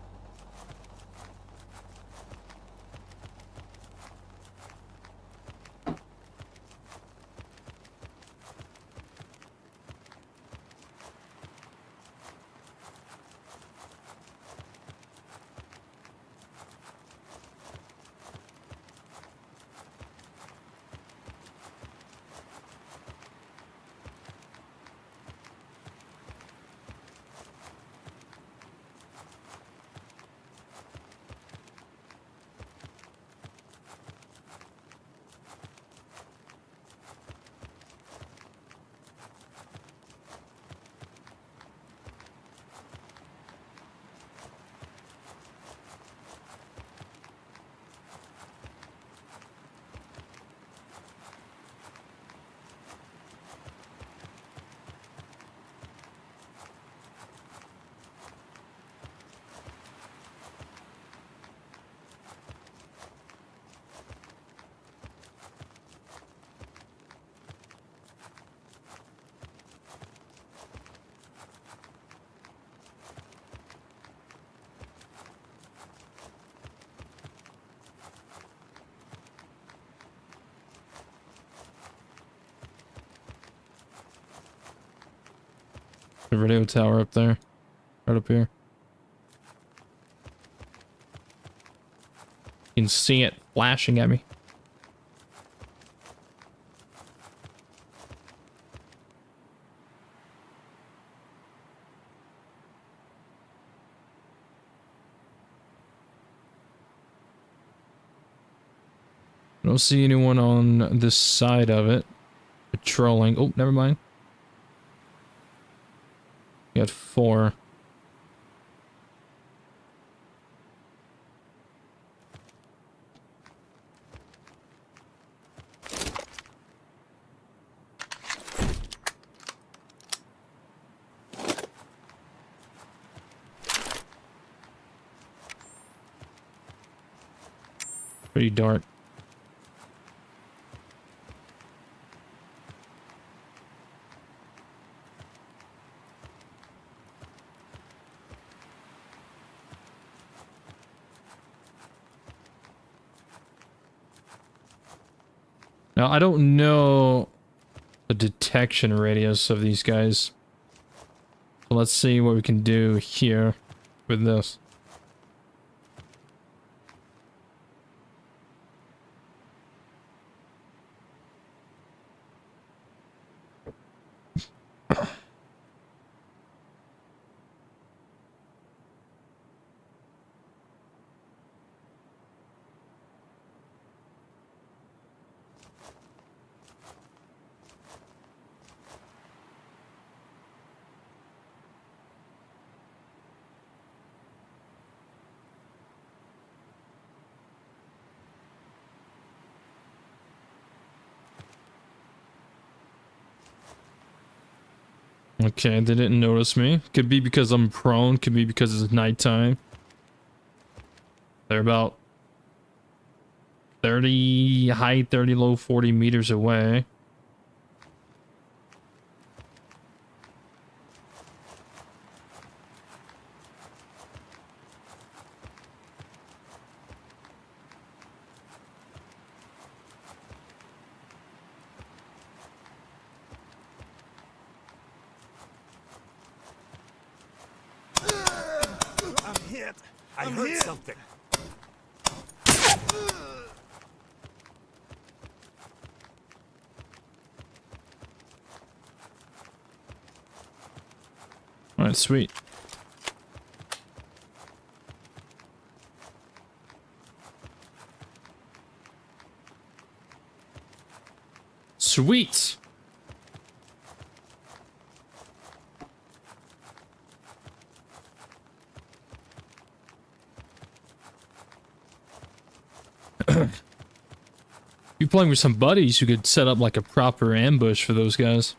The radio tower up there. Right up here. You can see it flashing at me. I don't see anyone on this side of it patrolling. Oh, never mind. You got 4. Pretty dark. Now, I don't know the detection radius of these guys. So let's see what we can do here with this. Okay, they didn't notice me. Could be because I'm prone, could be because it's nighttime. They're about 30, high 30, low 40 meters away. I heard something. Alright, sweet. Sweet! You're playing with some buddies who could set up like a proper ambush for those guys.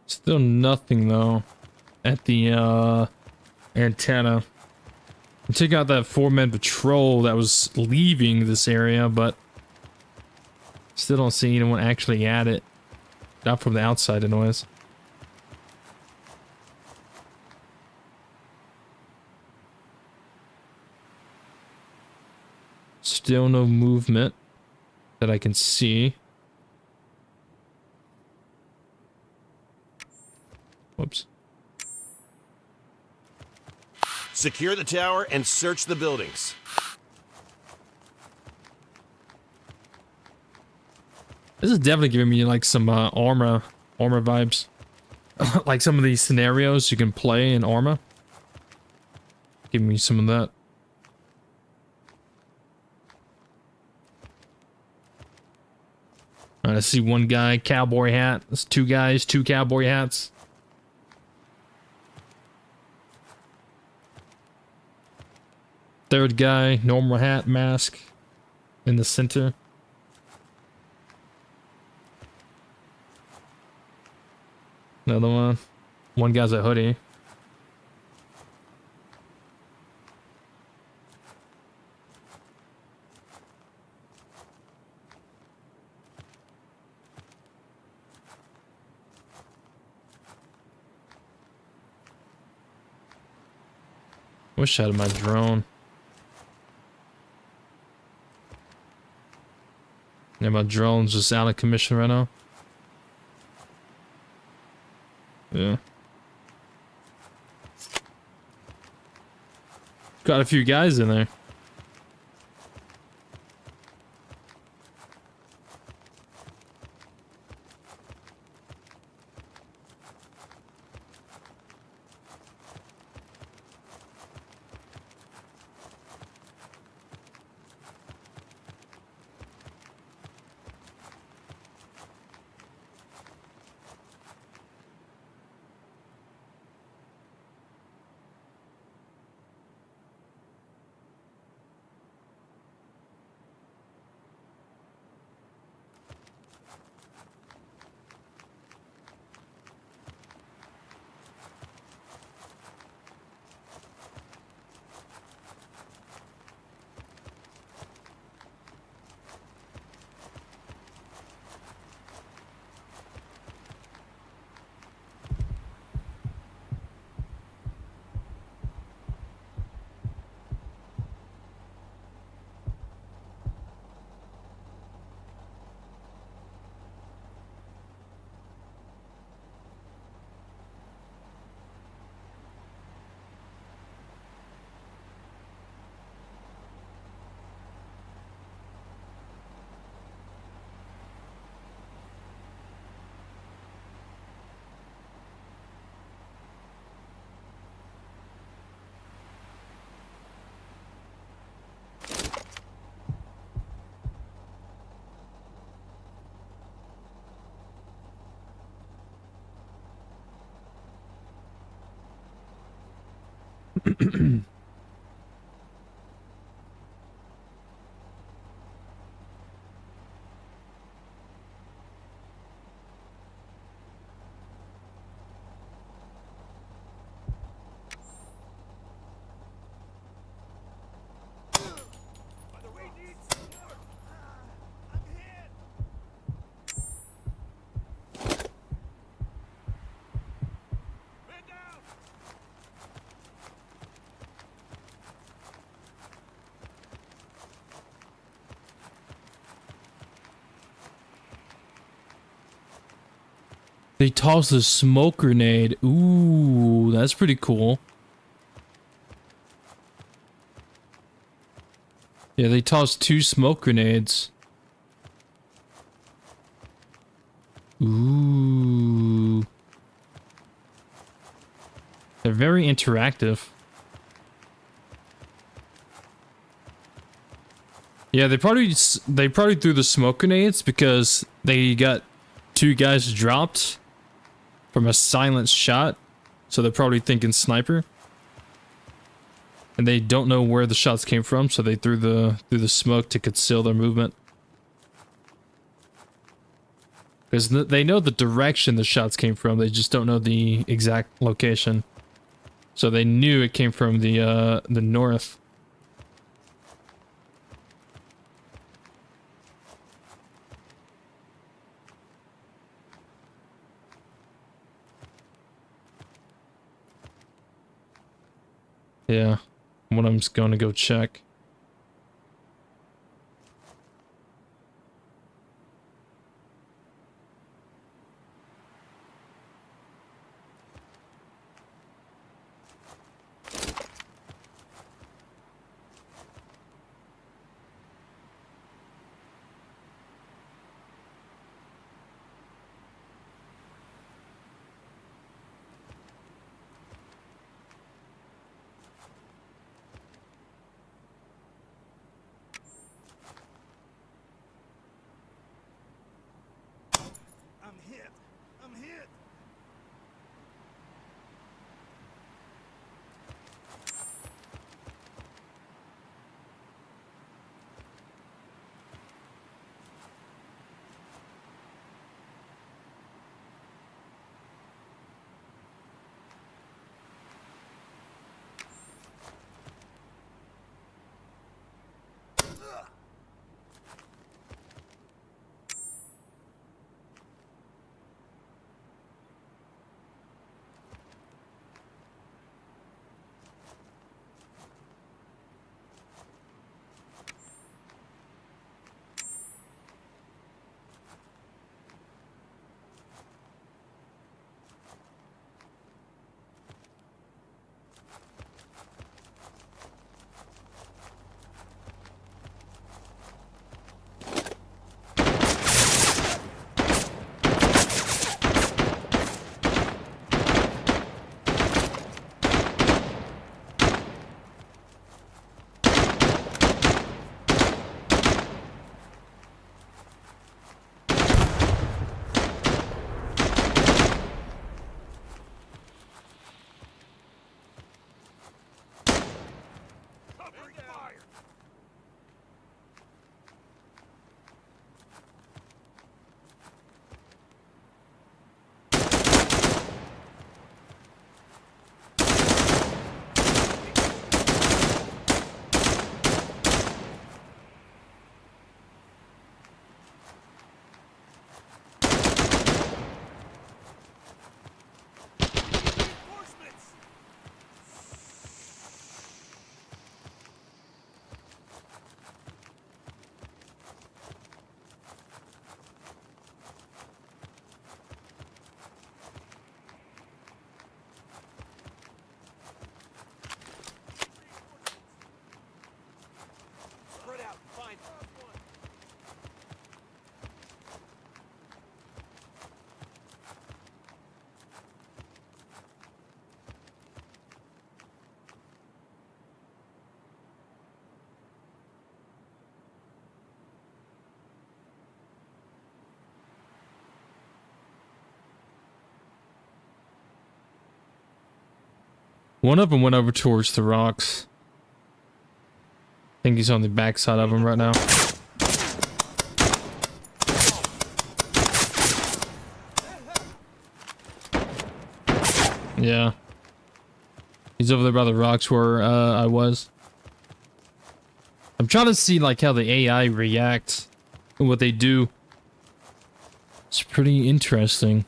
Still nothing though at the antenna. I took out that 4-man patrol that was leaving this area, but still don't see anyone actually at it. Not from the outside anyways. Still no movement that I can see. Whoops. Secure the tower and search the buildings. This is definitely giving me like some armor vibes. Like some of these scenarios you can play in armor. Give me some of that. Alright, I see one guy, cowboy hat. That's two guys, two cowboy hats. Third guy, normal hat, mask in the center. Another one. One guy's a hoodie. Wish I had my drone. Yeah, my drone's just out of commission right now. Yeah. Got a few guys in there. They toss a smoke grenade. Ooh, that's pretty cool. Yeah, they tossed 2 smoke grenades. Ooh. They're very interactive. Yeah, they probably threw the smoke grenades because they got 2 guys dropped from a silenced shot, so they're probably thinking sniper. And they don't know where the shots came from, so they threw the smoke to conceal their movement. Because they know the direction the shots came from, they just don't know the exact location. So they knew it came from the north. Yeah, one of them's going to go check. One of them went over towards the rocks. I think he's on the backside of them right now. Yeah. He's over there by the rocks where I was. I'm trying to see like how the AI reacts and what they do. It's pretty interesting.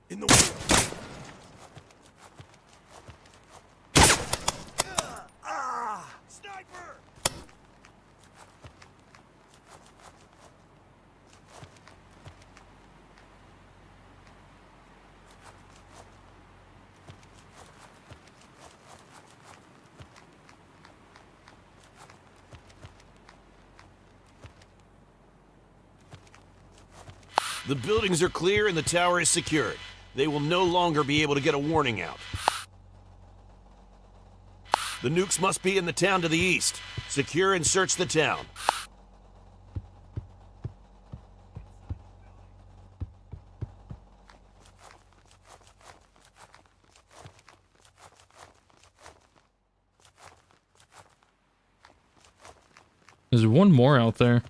In the way. Sniper! The buildings are clear and the tower is secured. They will no longer be able to get a warning out. The nukes must be in the town to the east. Secure and search the town. There's one more out there.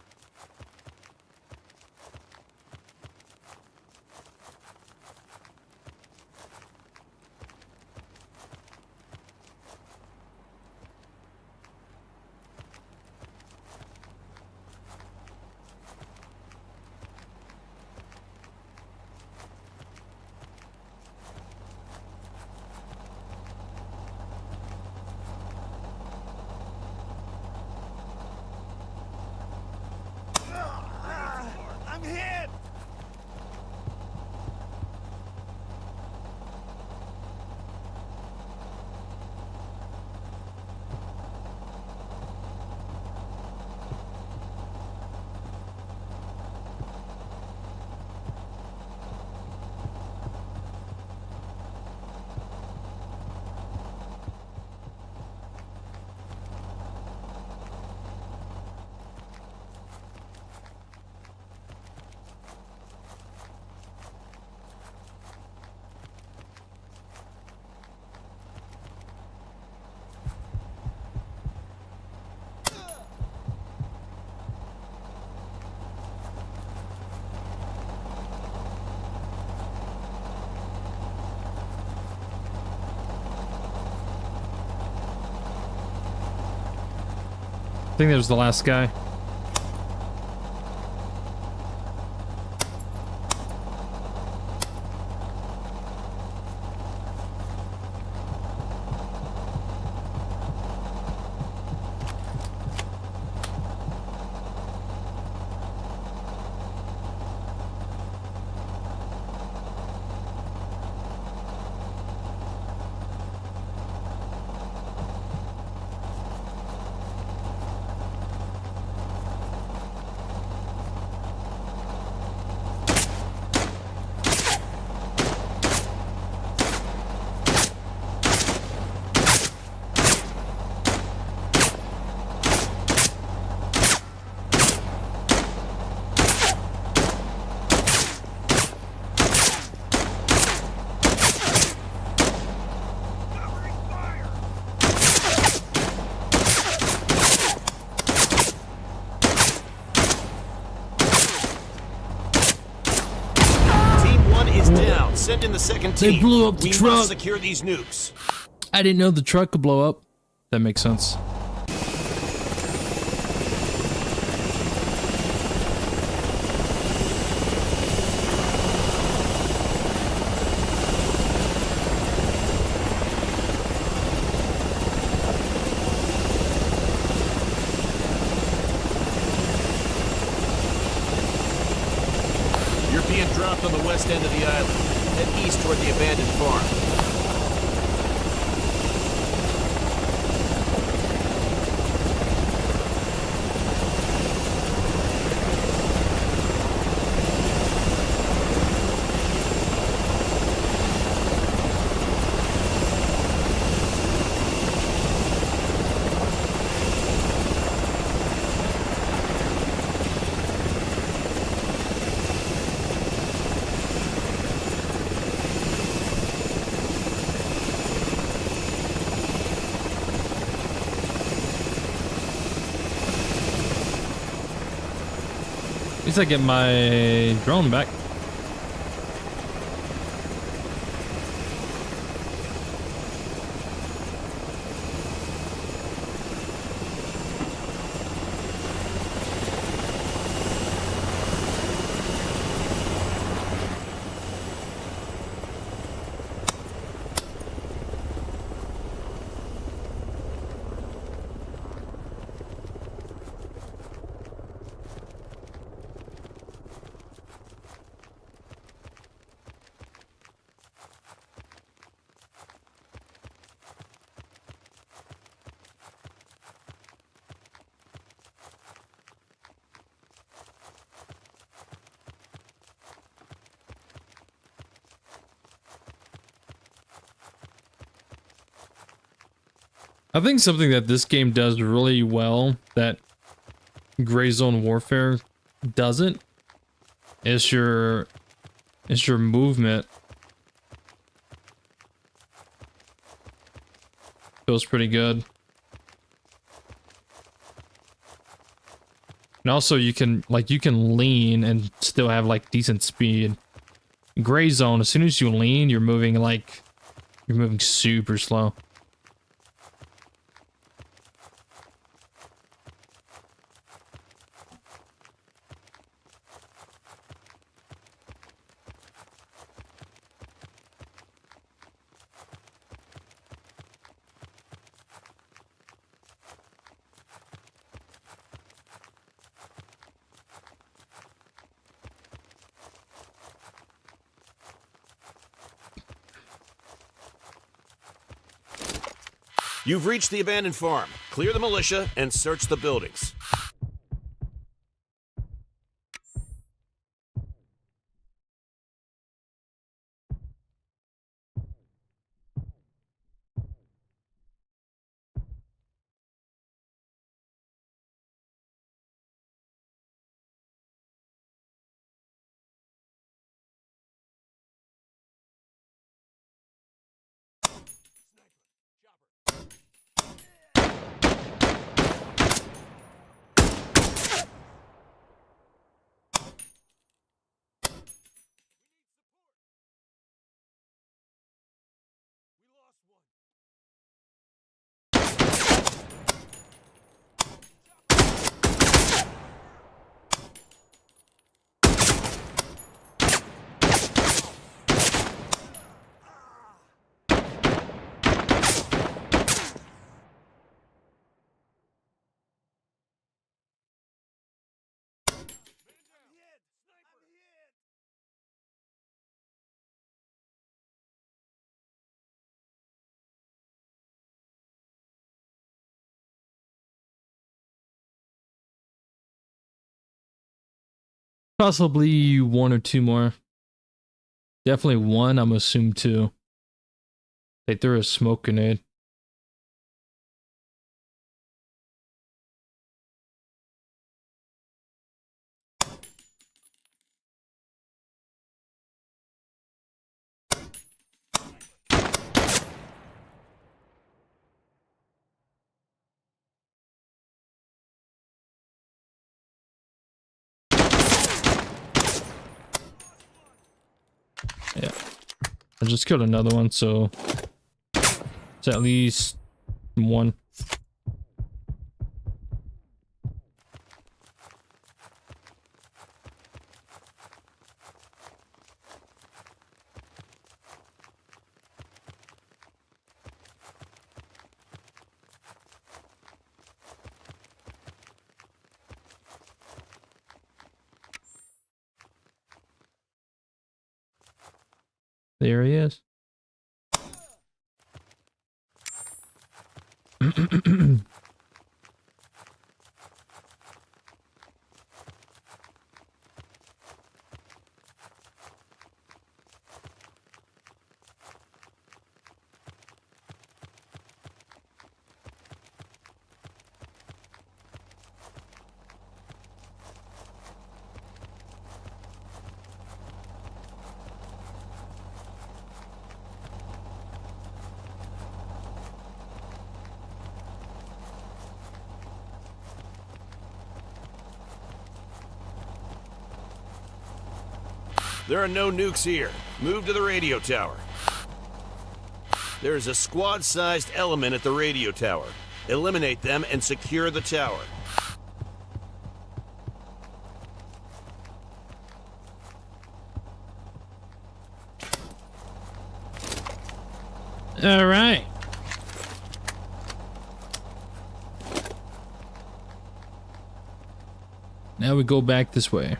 I'm hit! I think that was the last guy. Send in the second team. They blew up the we truck. Must secure these nukes. I didn't know the truck could blow up. That makes sense. You're being dropped on the west end of the island. Head east toward the abandoned farm. At least I get my drone back. I think something that this game does really well that Gray Zone Warfare doesn't is your movement. Feels pretty good. And also you can lean and still have like decent speed. Gray Zone, as soon as you lean, you're moving super slow. You've reached the abandoned farm. Clear the militia and search the buildings. Possibly one or two more. Definitely one, I'm assume two. They threw a smoke grenade. Yeah. I just killed another one, so it's at least one. There he is. There are no nukes here. Move to the radio tower. There is a squad-sized element at the radio tower. Eliminate them and secure the tower. All right. Now we go back this way.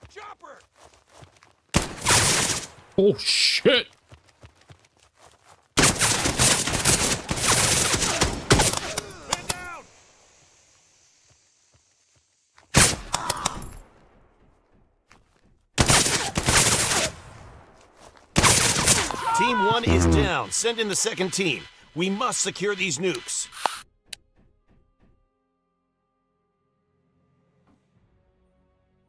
Chopper! Oh shit! Man down! Team 1 is down. Send in the second team. We must secure these nukes.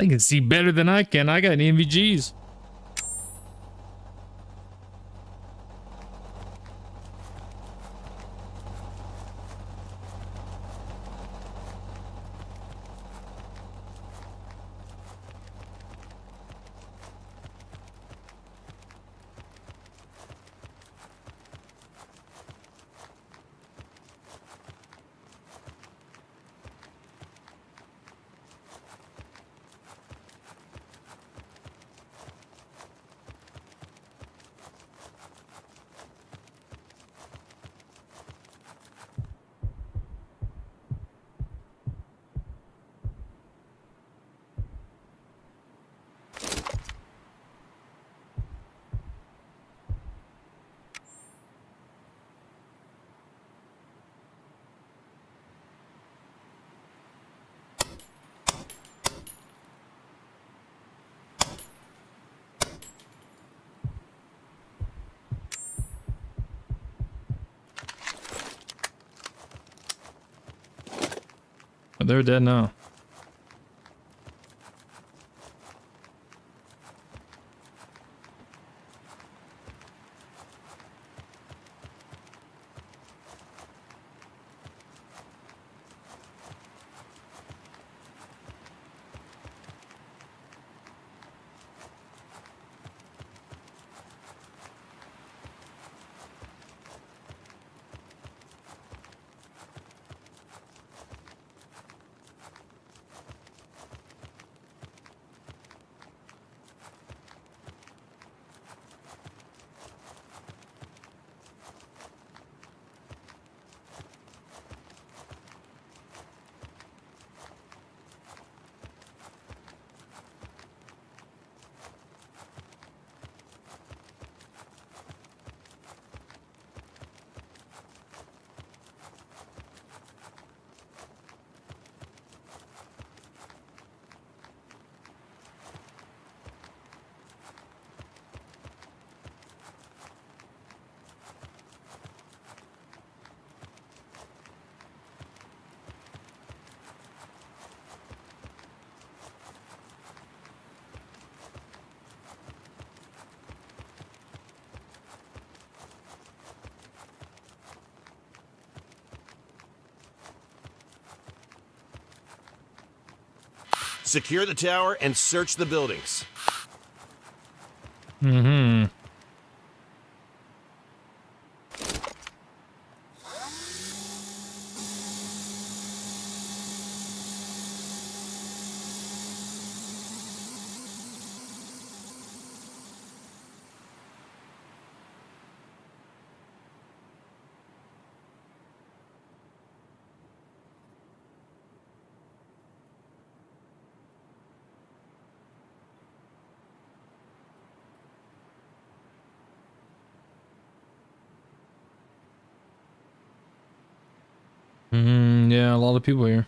I can see better than I can. I got NVGs. Oh, they're dead now. Secure the tower and search the buildings. Mm-hmm. a lot of people here.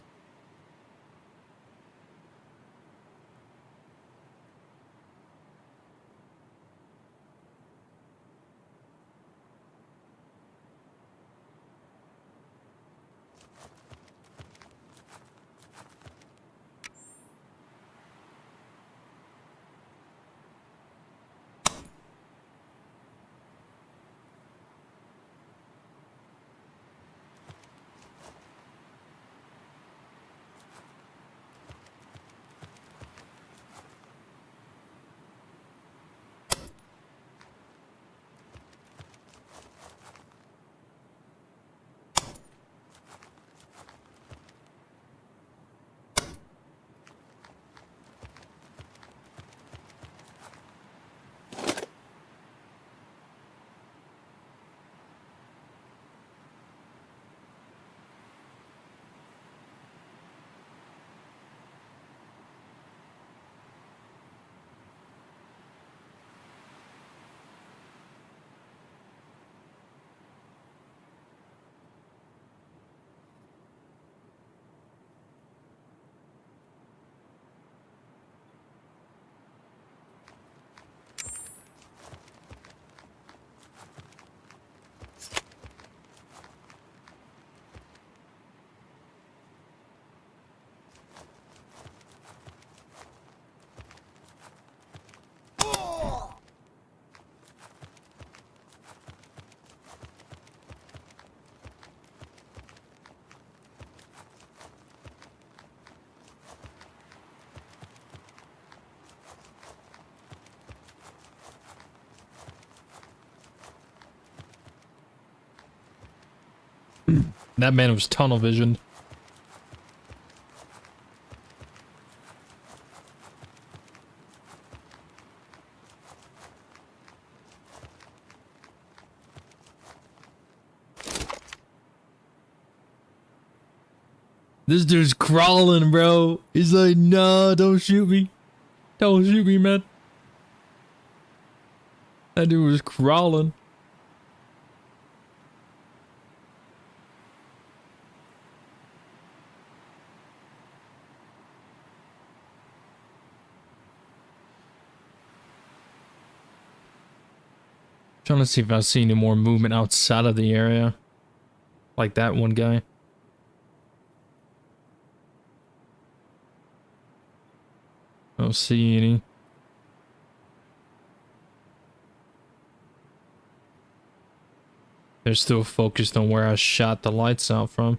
That man was tunnel visioned. This dude's crawling, bro. He's like, nah, don't shoot me. Don't shoot me, man. That dude was crawling. Trying to see if I see any more movement outside of the area. Like that one guy. I don't see any. They're still focused on where I shot the lights out from.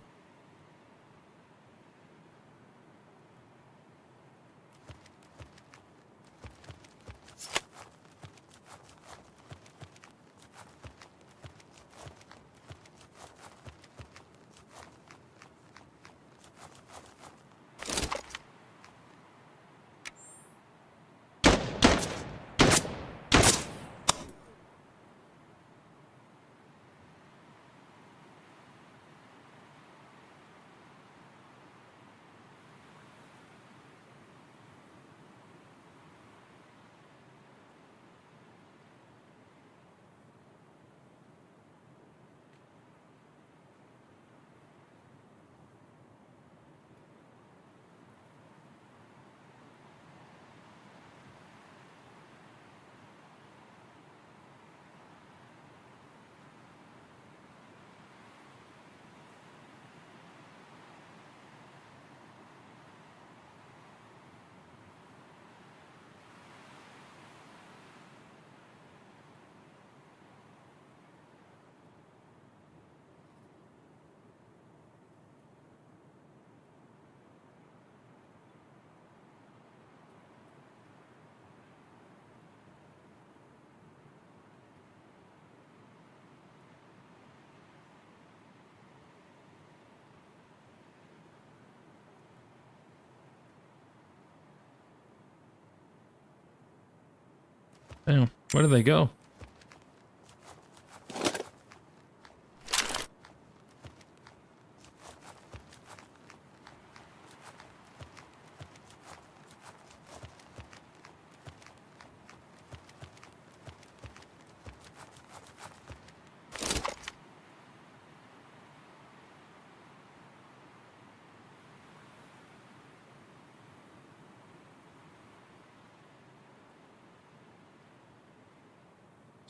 Damn, where do they go?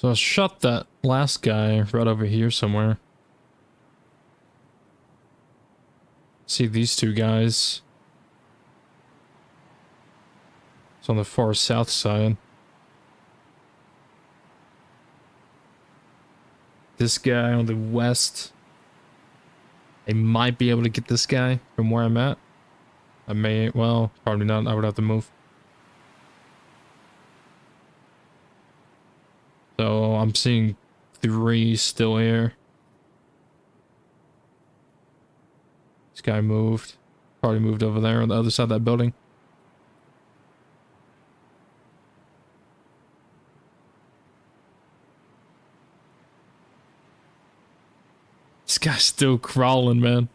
So I shot that last guy right over here somewhere. See these two guys. It's on the far south side. This guy on the west. I might be able to get this guy from where I'm at. I may, well, probably not. I would have to move. So I'm seeing 3 still here. This guy moved. Probably moved over there on the other side of that building. This guy's still crawling, man.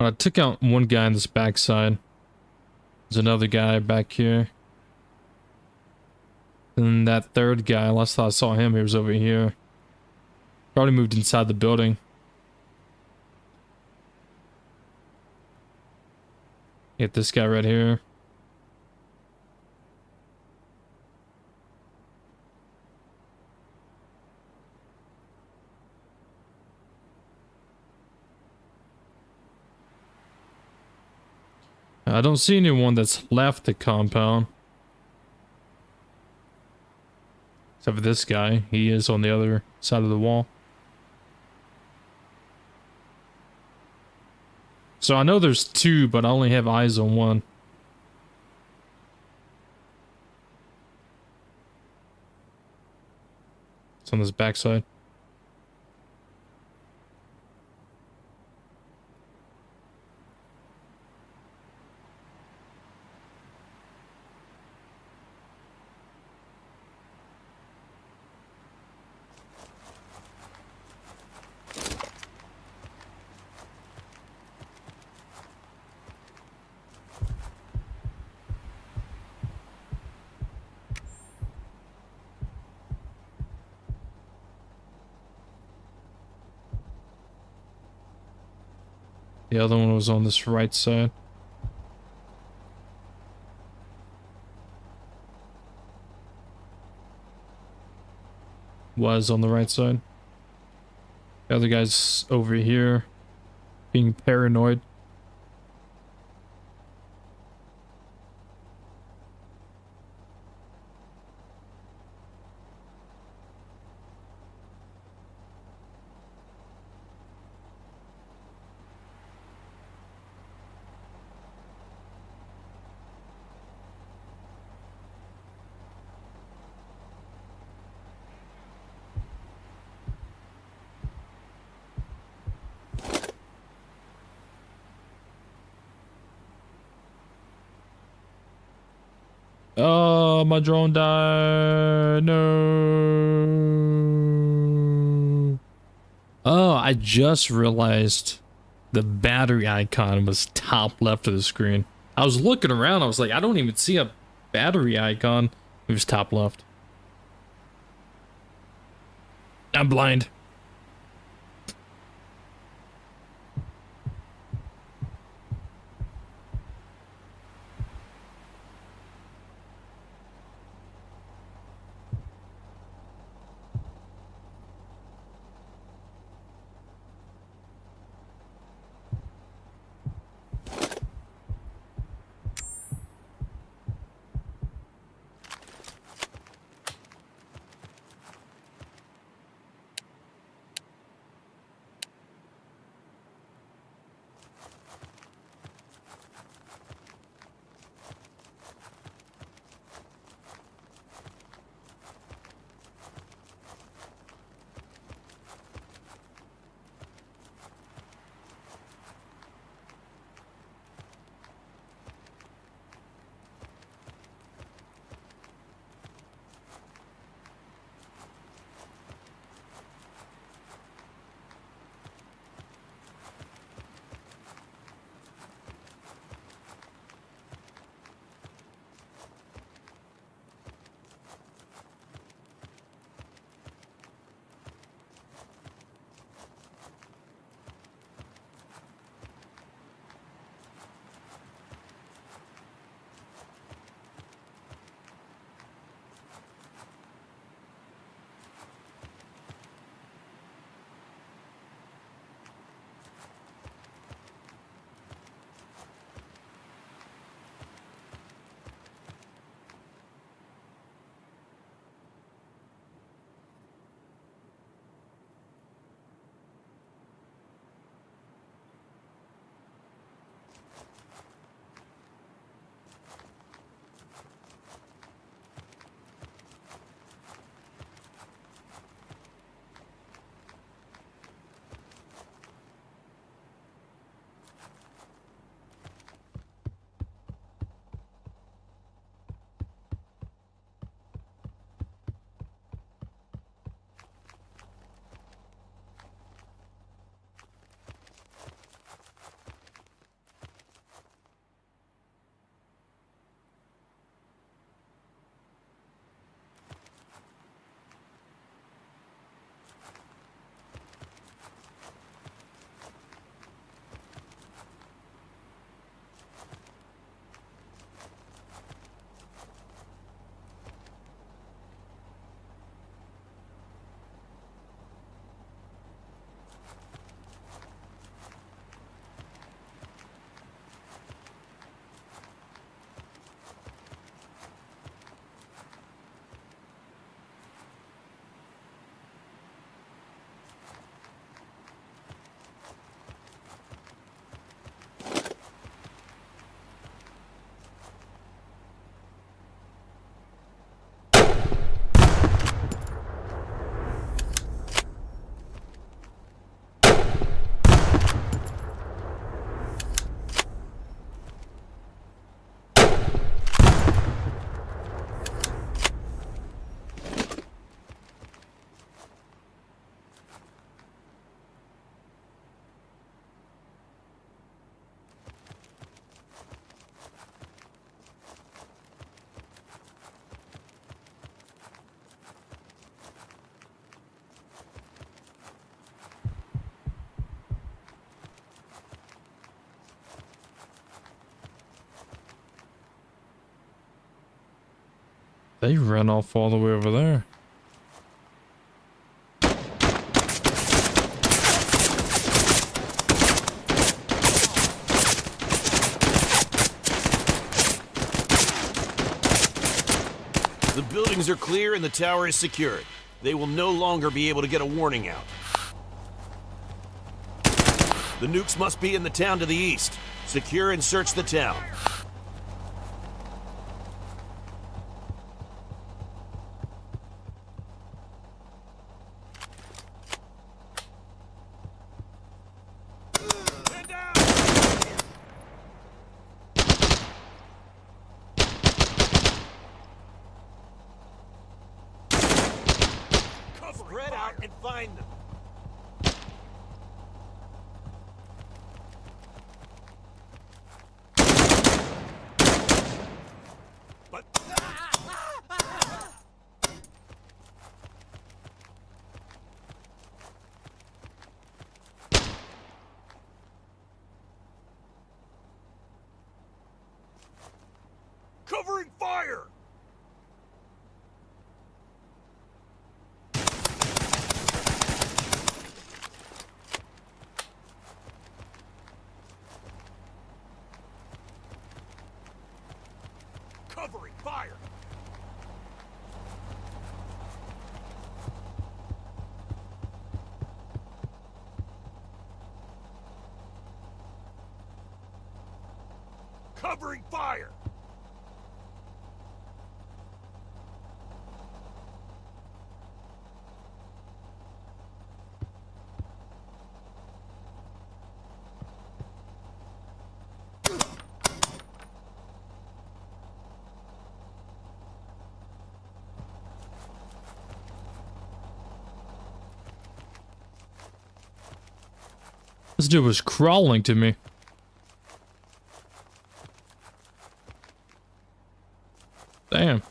I took out one guy on this backside. There's another guy back here. And that third guy, last time I saw him, he was over here. Probably moved inside the building. Hit this guy right here. I don't see anyone that's left the compound. Except for this guy. He is on the other side of the wall. So I know there's 2, but I only have eyes on 1. It's on this backside. The other one was on this right side. Was on the right side. The other guy's over here, being paranoid. Oh, my drone died. No. Oh, I just realized the battery icon was top left of the screen. I was looking around. I was like, I don't even see a battery icon. It was top left. I'm blind. They ran off all the way over there. The buildings are clear and the tower is secured. They will no longer be able to get a warning out. The nukes must be in the town to the east. Secure and search the town. Spread out and find them. But covering fire. Covering fire! Covering fire! This dude was crawling to me. Damn.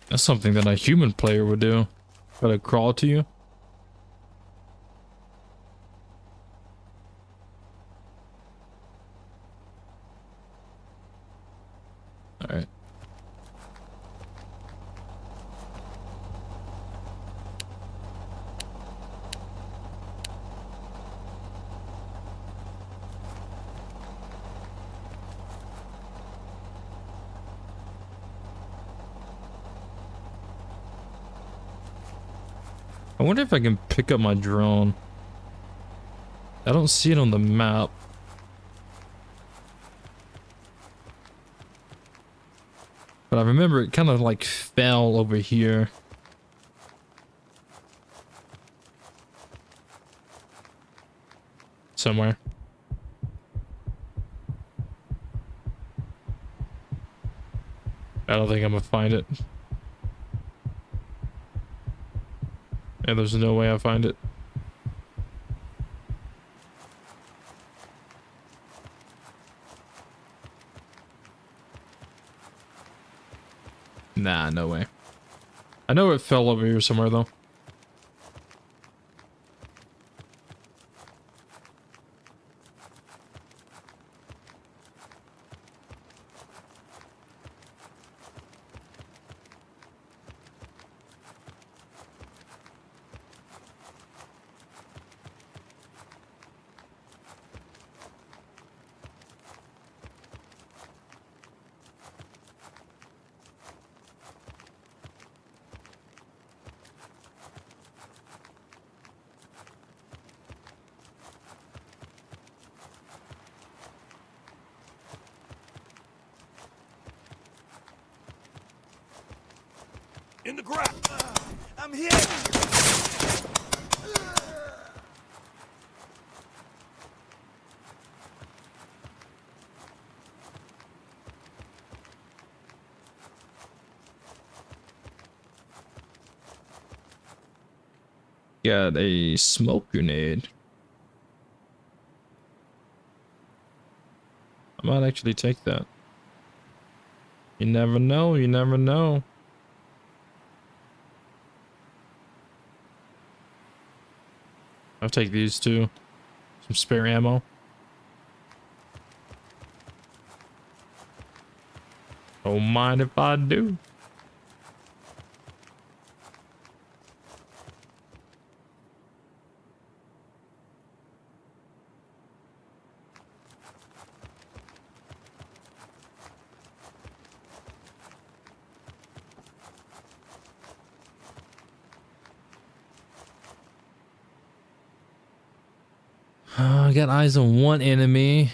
That's something that a human player would do. Gotta crawl to you. Alright. I wonder if I can pick up my drone. I don't see it on the map. But I remember it kind of like fell over here. Somewhere. I don't think I'm gonna find it. Yeah, there's no way I find it. Nah, no way. I know it fell over here somewhere though. In the ground! I'm hit! Got a smoke grenade. I might actually take that. You never know, you never know. I'll take these two. Some spare ammo. Don't mind if I do. I got eyes on one enemy.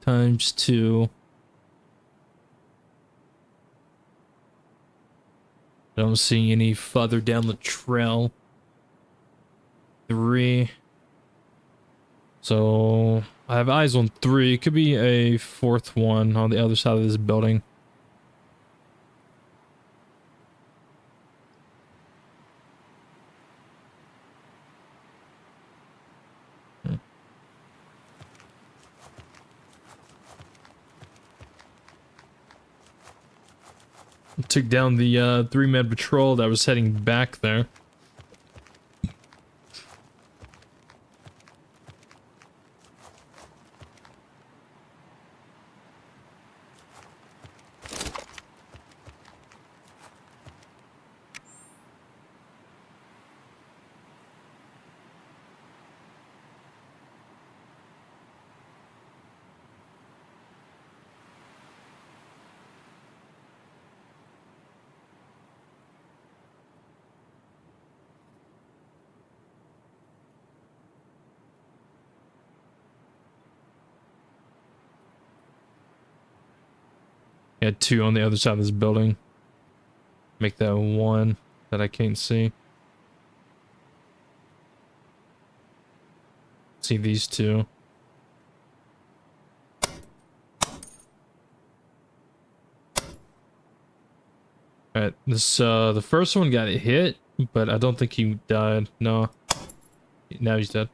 Times 2. I don't see any further down the trail. 3. So I have eyes on 3. Could be a 4th one on the other side of this building. Took down the 3-man patrol that was heading back there. Got 2 on the other side of this building. Make that 1 that I can't see. See these 2. Alright, this the first one got hit, but I don't think he died. No. Now he's dead.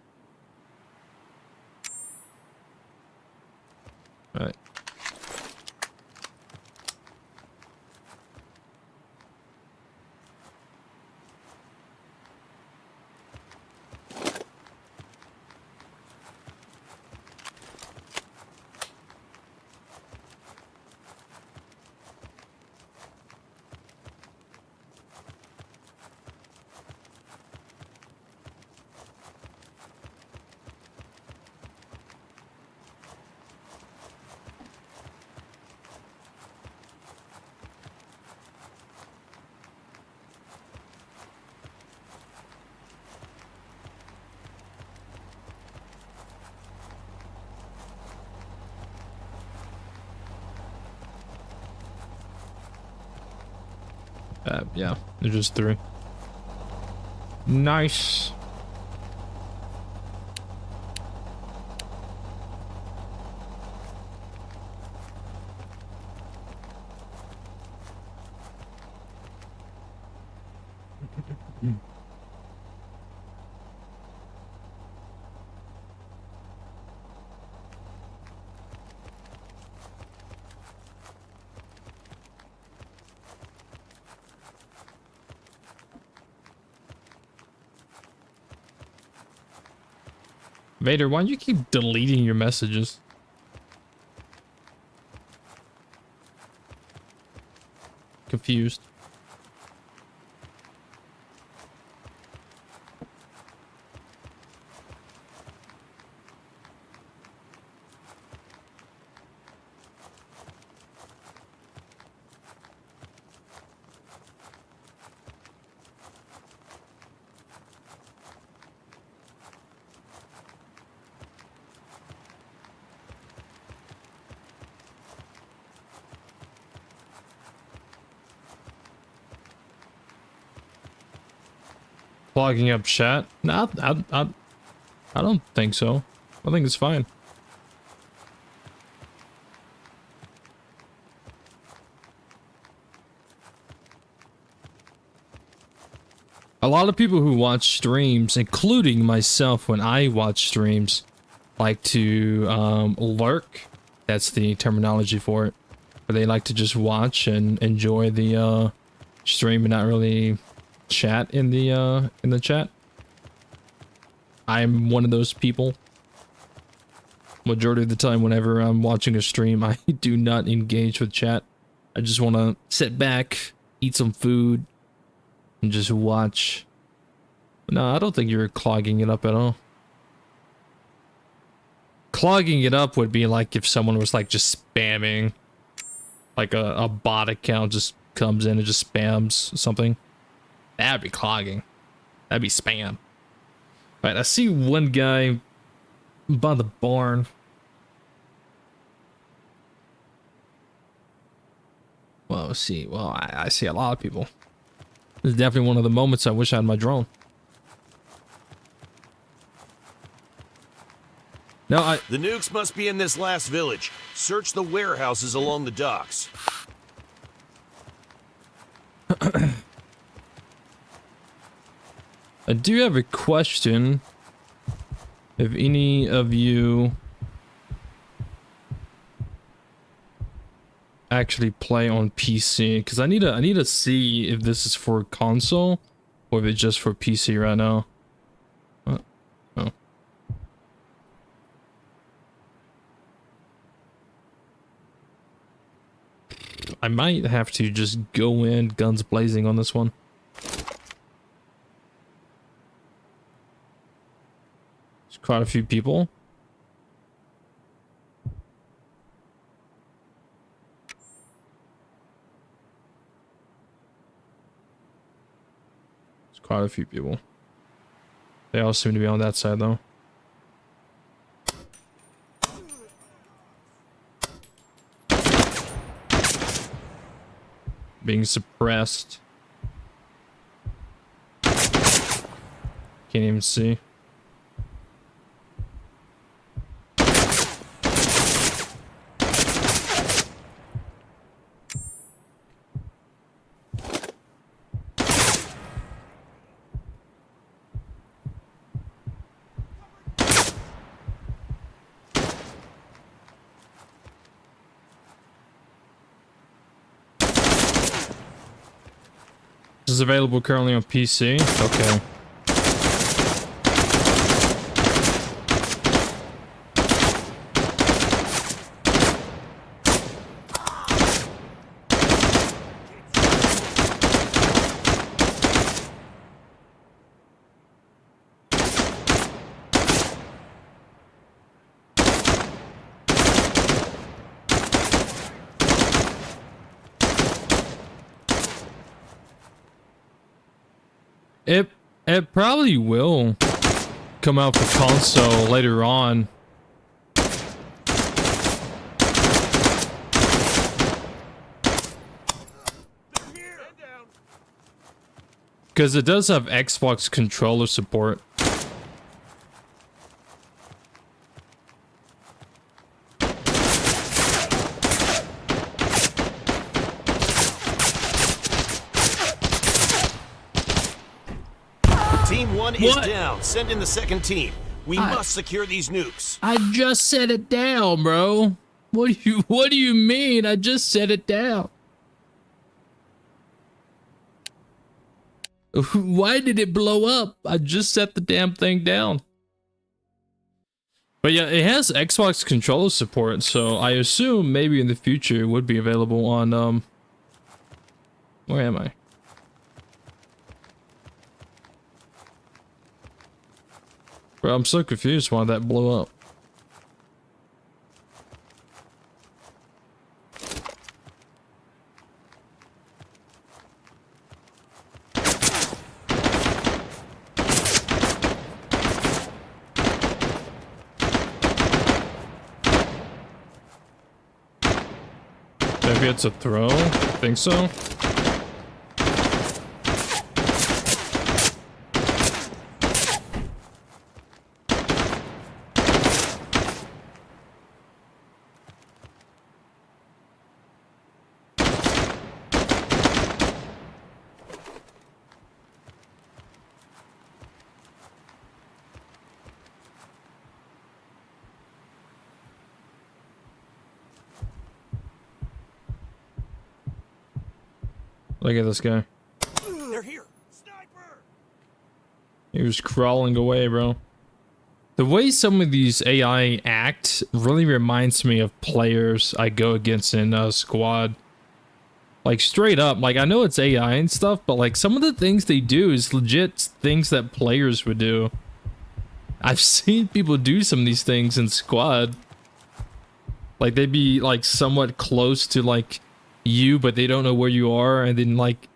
Alright. Yeah, there's just 3. Nice. Vader, why do you keep deleting your messages? Confused. Clogging up chat? Nah, I don't think so. I think it's fine. A lot of people who watch streams, including myself when I watch streams, like to lurk. That's the terminology for it. Where they like to just watch and enjoy the stream and not really chat in the chat. I'm one of those people. Majority of the time, whenever I'm watching a stream, I do not engage with chat. I just want to sit back, eat some food, and just watch. No, I don't think you're clogging it up at all. Clogging it up would be like if someone was like just spamming, like a bot account just comes in and just spams something. That'd be clogging. That'd be spam. Right, I see one guy by the barn. Well, let's see. Well, I see a lot of people. This is definitely one of the moments I wish I had my drone. No, The nukes must be in this last village. Search the warehouses along the docks. I do have a question. If any of you actually play on PC, because I need to see if this is for console or if it's just for PC right now. Oh. I might have to just go in guns blazing on this one. There's quite a few people. There's quite a few people. They all seem to be on that side though. Being suppressed. Can't even see. This is available currently on PC. Okay. It probably will come out for console later on. Because it does have Xbox controller support. Team 1 is down. Send in the second team. We must secure these nukes. I just set it down, bro. What do you mean? I just set it down. Why did it blow up? I just set the damn thing down. But yeah, it has Xbox controller support, so I assume maybe in the future it would be available on where am I? Bro, I'm so confused why that blew up. Maybe it's a throw? I think so. Look at this guy. They're here. Sniper! He was crawling away, bro. The way some of these AI act really reminds me of players I go against in squad. Like straight up, like I know it's AI and stuff, but like some of the things they do is legit things that players would do. I've seen people do some of these things in squad. Like they'd be like somewhat close to like you, but they don't know where you are, and then like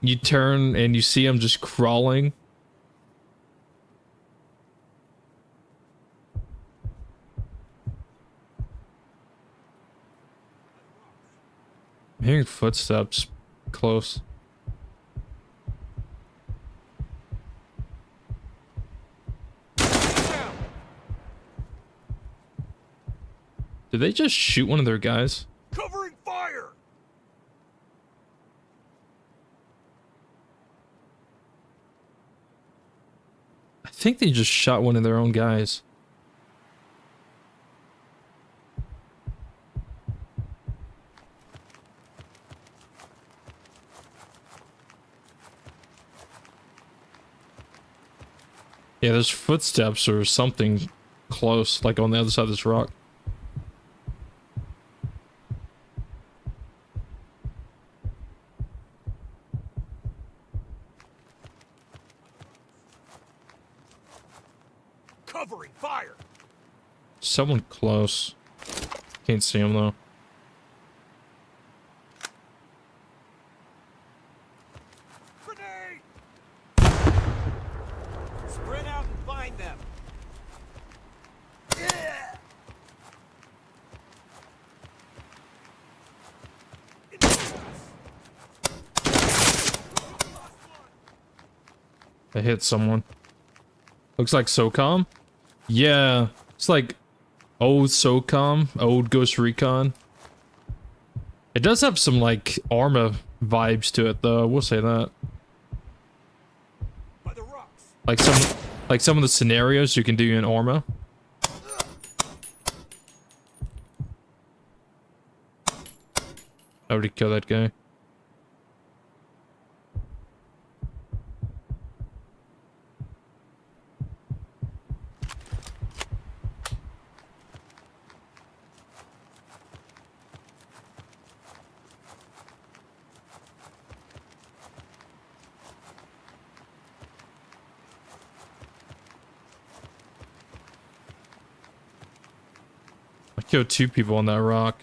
you turn and you see them just crawling. I'm hearing footsteps close. Did they just shoot one of their guys? Covering fire! I think they just shot one of their own guys. Yeah, there's footsteps or something close, like on the other side of this rock. Covering fire! Someone close. Can't see him though. Grenade! Spread out and find them. I hit someone. Looks like SOCOM. Yeah, it's like old SOCOM, old Ghost Recon. It does have some like Arma vibes to it though, I will say that. By the rocks. Like some of the scenarios you can do in Arma. I already killed that guy. I killed 2 people on that rock.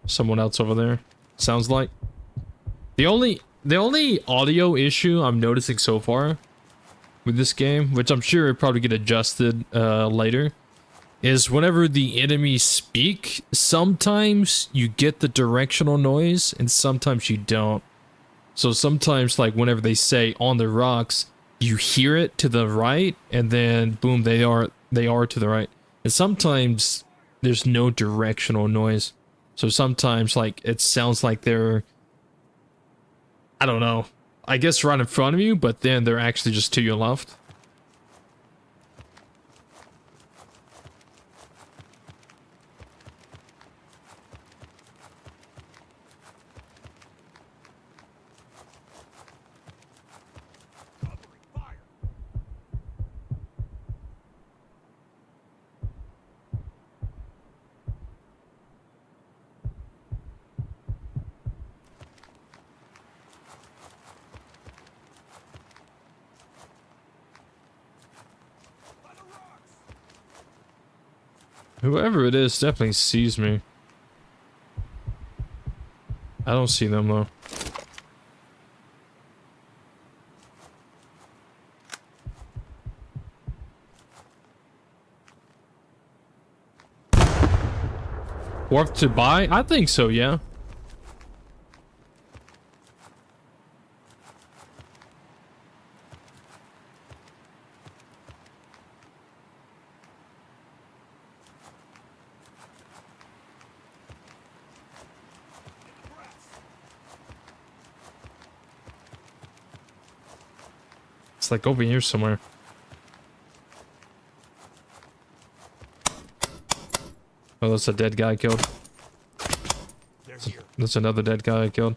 Someone else over there, sounds like. The only audio issue I'm noticing so far with this game, which I'm sure it'll probably get adjusted later, is whenever the enemies speak, sometimes you get the directional noise and sometimes you don't. So sometimes, like whenever they say on the rocks, you hear it to the right, and then boom, they are to the right. And sometimes there's no directional noise. So sometimes like it sounds like they're, I don't know, I guess right in front of you, but then they're actually just to your left. Whoever it is definitely sees me. I don't see them though. Worth to buy? I think so, yeah. It's like over here somewhere. Oh, that's a dead guy I killed. That's another dead guy I killed.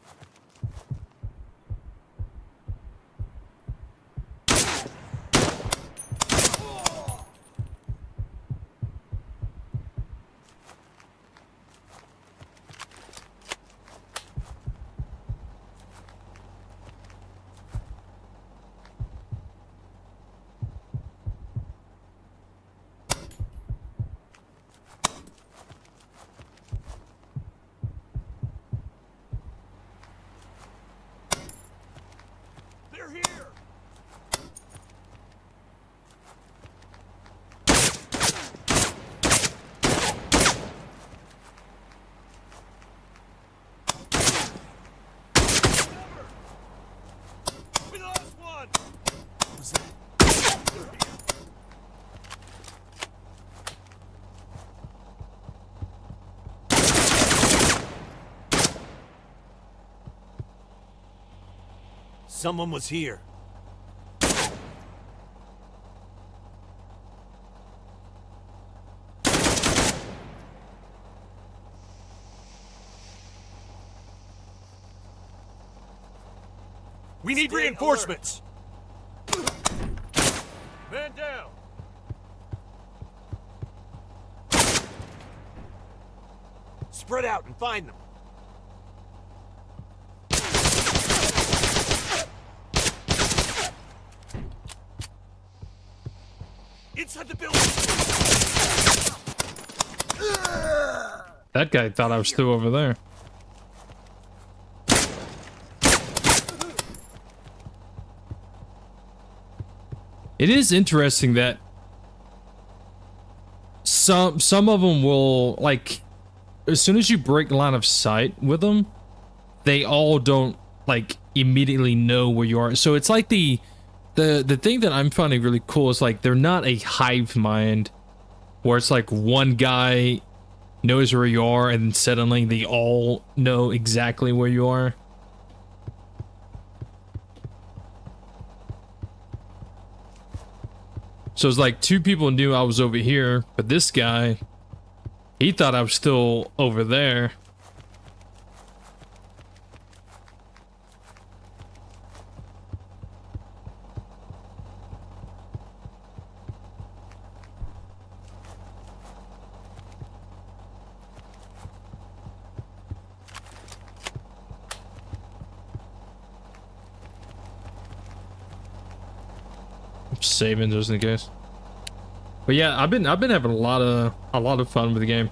Someone was here. We need reinforcements! Man down! Spread out and find them. Inside the building! That guy thought I was still over there. It is interesting that some of them will, like, as soon as you break line of sight with them, they all don't like immediately know where you are. So it's like the thing that I'm finding really cool is like they're not a hive mind where it's like one guy knows where you are and suddenly they all know exactly where you are. So it's like two people knew I was over here, but this guy, he thought I was still over there. Saving just in case. But yeah, I've been having a lot of fun with the game.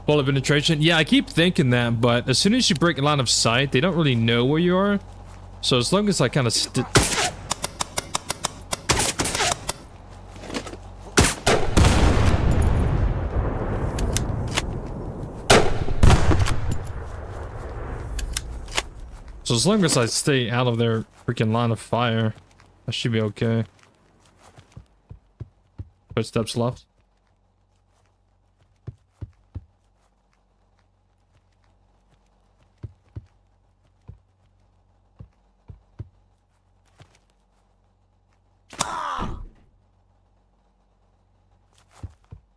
Bullet penetration. Yeah, I keep thinking that, but as soon as you break a line of sight, they don't really know where you are. So as long as I kind of so as long as I stay out of their freaking line of fire, I should be okay. Footsteps left.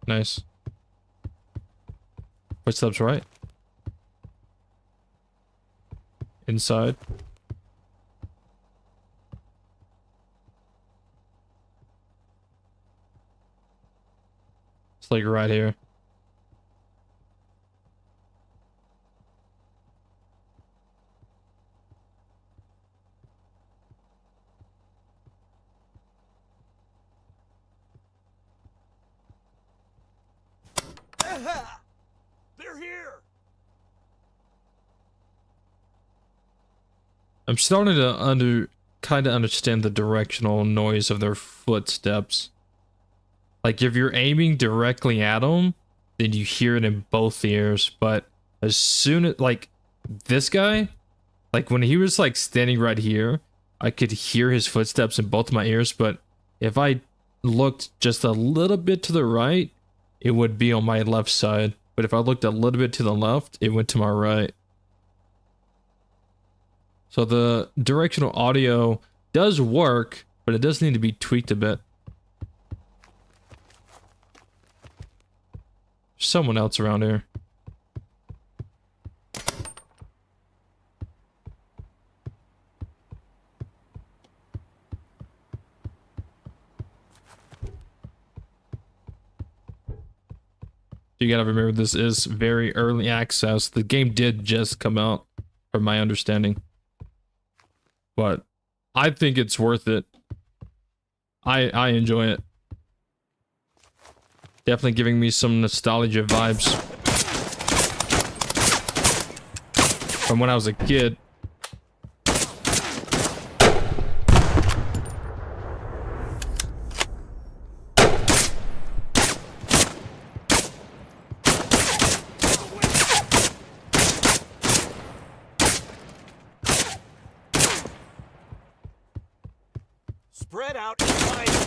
Nice. Footsteps right. Inside. It's like right here. They're here. I'm starting to kind of understand the directional noise of their footsteps. Like if you're aiming directly at them, then you hear it in both ears. But as soon as like this guy, like when he was like standing right here, I could hear his footsteps in both my ears. But if I looked just a little bit to the right, it would be on my left side. But if I looked a little bit to the left, it went to my right. So the directional audio does work, but it does need to be tweaked a bit. There's someone else around here. You gotta remember, this is very early access. The game did just come out, from my understanding. But I think it's worth it. I enjoy it. Definitely giving me some nostalgia vibes from when I was a kid. Spread out and find them.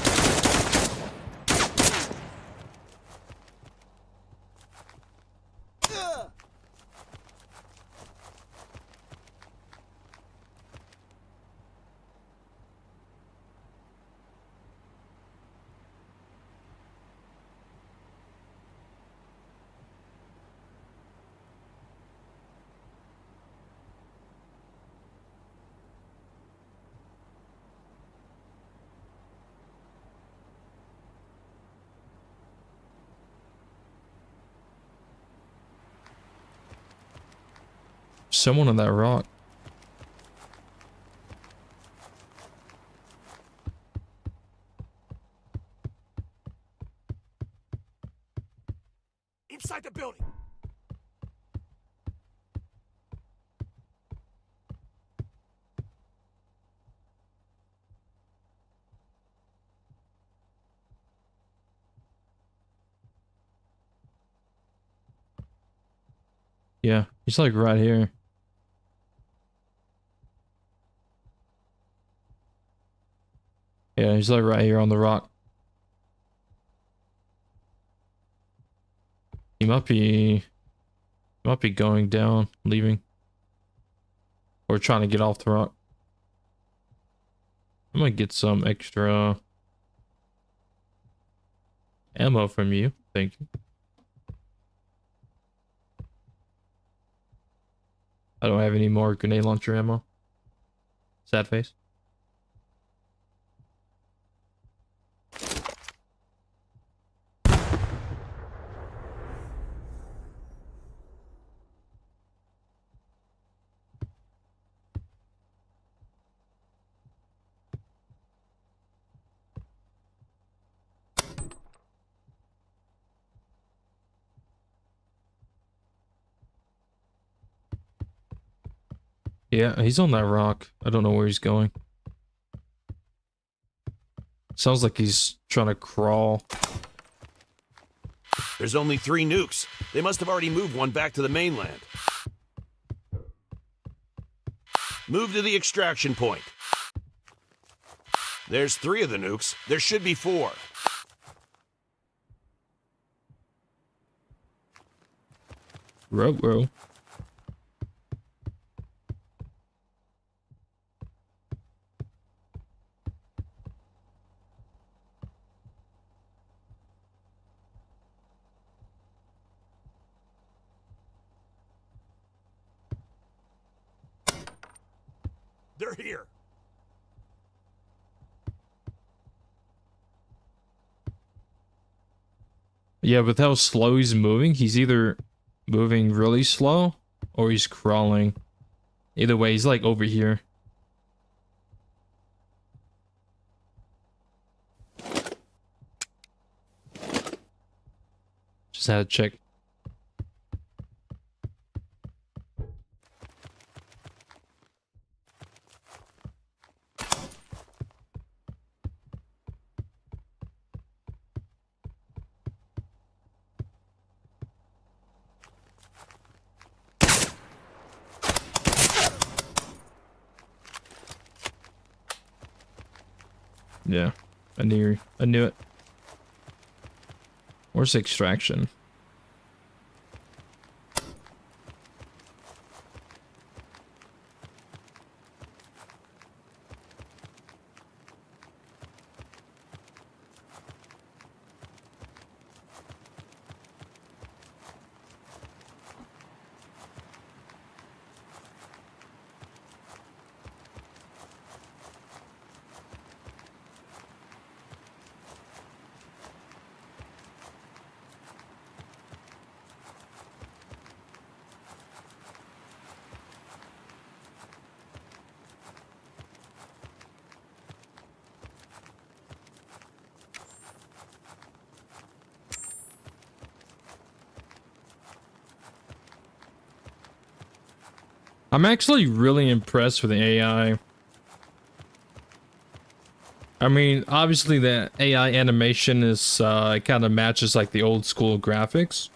Someone on that rock. Inside the building. Yeah, he's like right here. Yeah, he's like right here on the rock. He might be going down, leaving. Or trying to get off the rock. I might get some extra ammo from you. Thank you. I don't have any more grenade launcher ammo. Sad face. Yeah, he's on that rock. I don't know where he's going. Sounds like he's trying to crawl. There's only 3 nukes. They must have already moved one back to the mainland. Move to the extraction point. There's 3 of the nukes. There should be 4. Row. They're here. Yeah, with how slow he's moving, he's either moving really slow or he's crawling. Either way, he's like over here. Just had to check. Yeah, I knew it. Where's extraction? I'm actually really impressed with the AI. I mean, obviously the AI animation is kind of matches like the old school graphics.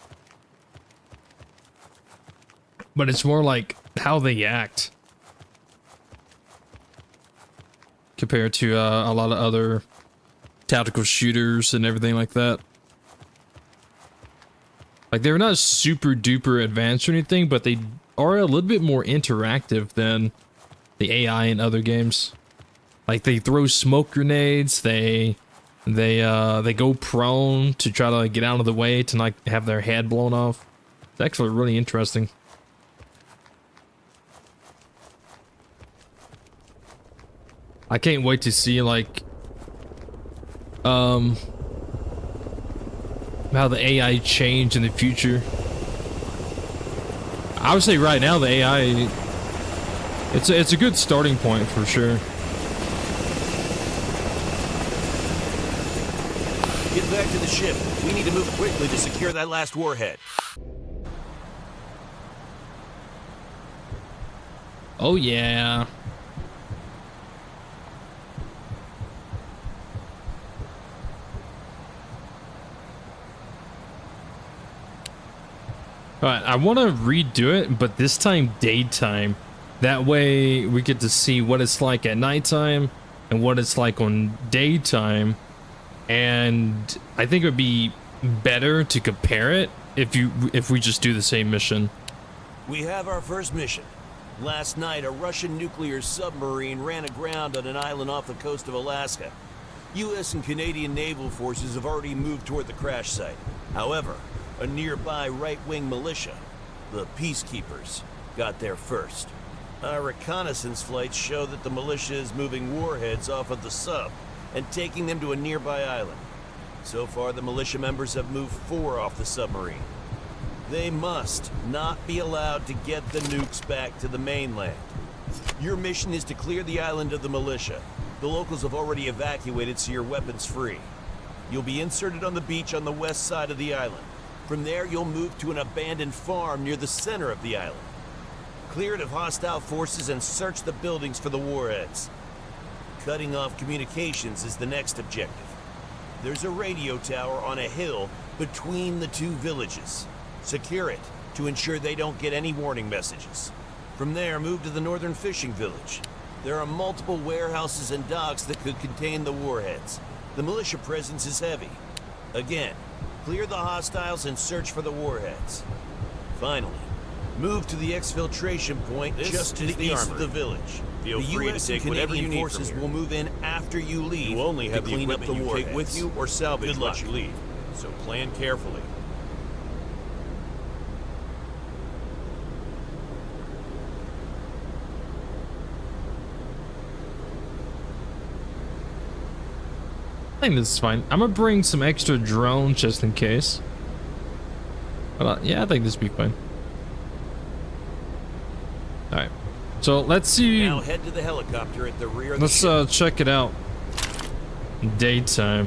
But it's more like how they act compared to a lot of other tactical shooters and everything like that. Like, they're not super duper advanced or anything, but they are a little bit more interactive than the AI in other games. Like, they throw smoke grenades, they go prone to try to like, get out of the way to not have their head blown off. It's actually really interesting. I can't wait to see like how the AI change in the future. I would say right now the AI, it's a good starting point for sure. Get back to the ship. We need to move quickly to secure that last warhead. Oh yeah. Alright, I want to redo it, but this time daytime. That way we get to see what it's like at nighttime and what it's like on daytime. And I think it would be better to compare it if we just do the same mission. We have our first mission. Last night, a Russian nuclear submarine ran aground on an island off the coast of Alaska. U.S. and Canadian naval forces have already moved toward the crash site. However, a nearby right-wing militia, the Peacekeepers, got there first. Our reconnaissance flights show that the militia is moving warheads off of the sub and taking them to a nearby island. So far, the militia members have moved 4 off the submarine. They must not be allowed to get the nukes back to the mainland. Your mission is to clear the island of the militia. The locals have already evacuated, so you're weapons free. You'll be inserted on the beach on the west side of the island. From there, you'll move to an abandoned farm near the center of the island. Clear it of hostile forces and search the buildings for the warheads. Cutting off communications is the next objective. There's a radio tower on a hill between the 2 villages. Secure it to ensure they don't get any warning messages. From there, move to the northern fishing village. There are multiple warehouses and docks that could contain the warheads. The militia presence is heavy. Again, clear the hostiles and search for the warheads. Finally, move to the exfiltration point just to the east of the village. Feel the free US to and take whatever Canadian you need forces from here. will move in after you leave. You only have to the clean up the equipment you warheads. take with you or salvage Good luck. what you leave. So plan carefully. I think this is fine. I'm gonna bring some extra drones just in case. But yeah, I think this will be fine. Alright. So let's see. Now head to the helicopter at the rear of the Let's ship. check it out. Daytime.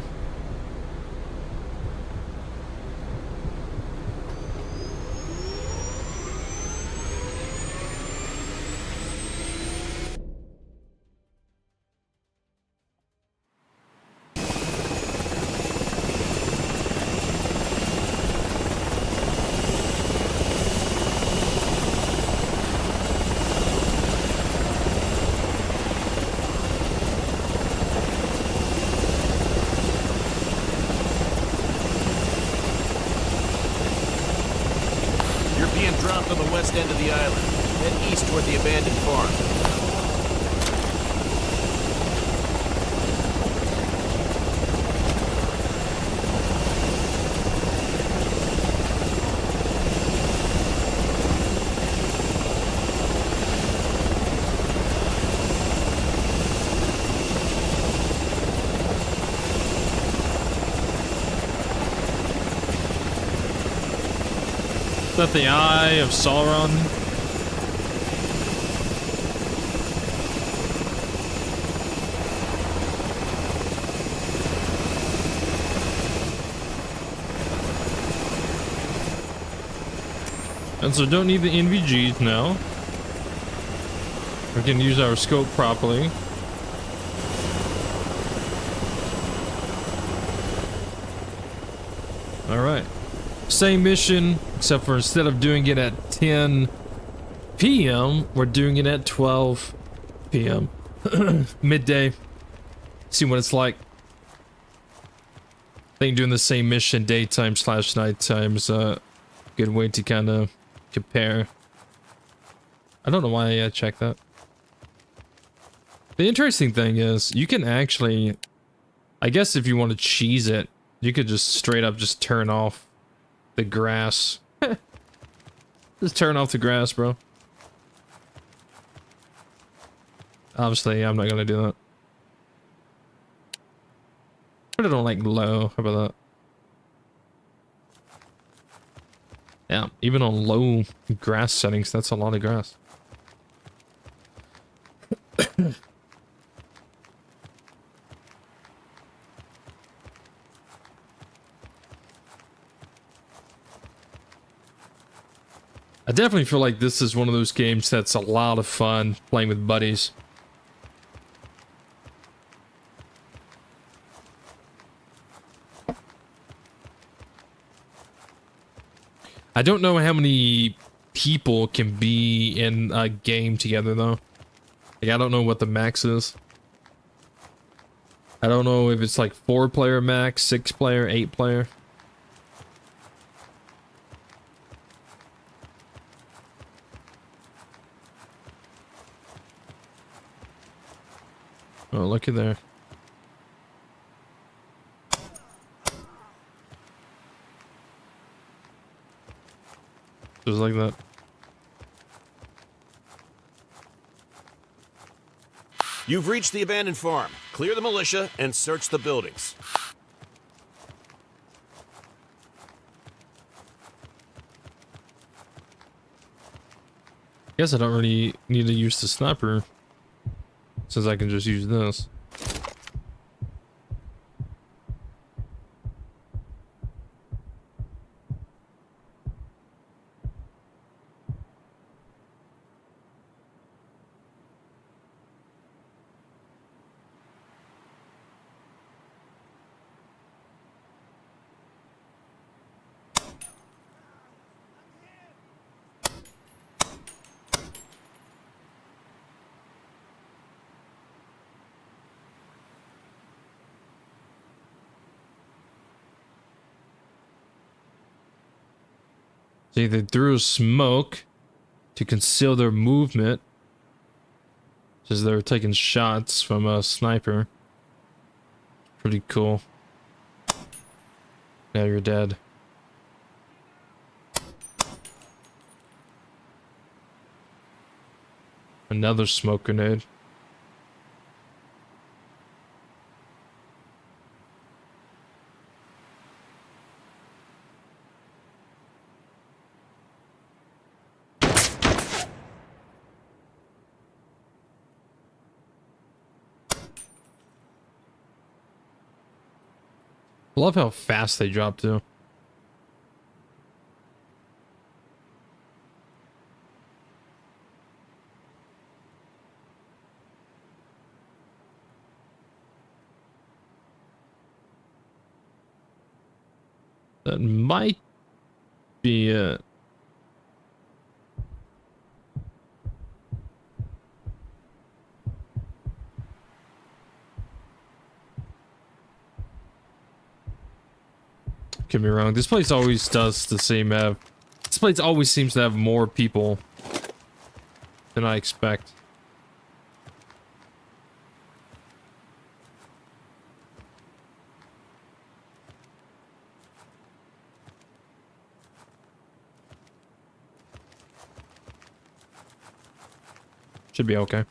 You're being dropped on the west end of the island. Head east toward the abandoned farm. Is that the Eye of Sauron? And so don't need the NVGs now. We can use our scope properly. All right. Same mission, except for instead of doing it at 10 p.m., we're doing it at 12 p.m. Midday. See what it's like. I think doing the same mission daytime / nighttime is a good way to kind of compare. I don't know why I checked that. The interesting thing is you can actually, I guess if you want to cheese it, you could just straight up just turn off the grass. Just turn off the grass, bro. Obviously, I'm not gonna do that. Put it on like low. How about that? Yeah, even on low grass settings, that's a lot of grass. I definitely feel like this is one of those games that's a lot of fun playing with buddies. I don't know how many people can be in a game together though. Like, I don't know what the max is. I don't know if it's like 4-player max, 6-player, 8-player. Oh, looky there. Just like that. You've reached the abandoned farm. Clear the militia and search the buildings. Guess I don't really need to use the sniper, since I can just use this. See, they threw smoke to conceal their movement, because they were taking shots from a sniper. Pretty cool. Now you're dead. Another smoke grenade. I love how fast they drop too. That might be it. Get me wrong. This place always does the same. This place always seems to have more people than I expect. Should be okay,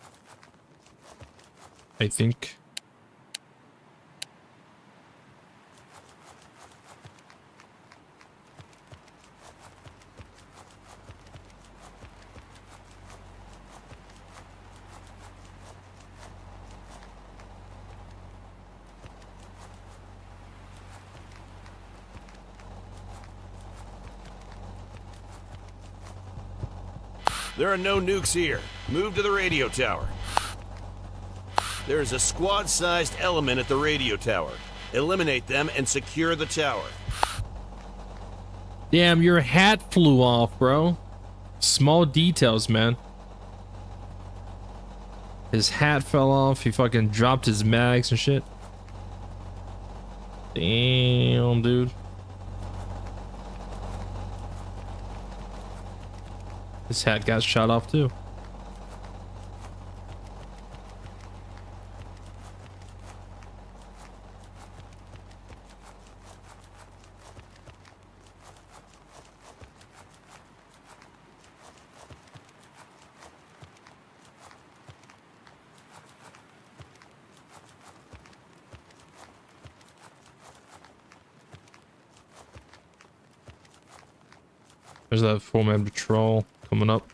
I think. There are no nukes here. Move to the radio tower. There is a squad-sized element at the radio tower. Eliminate them and secure the tower. Damn, your hat flew off, bro. Small details, man. His hat fell off. He fucking dropped his mags and shit. Damn, dude. His hat got shot off too. There's that 4-man patrol coming up.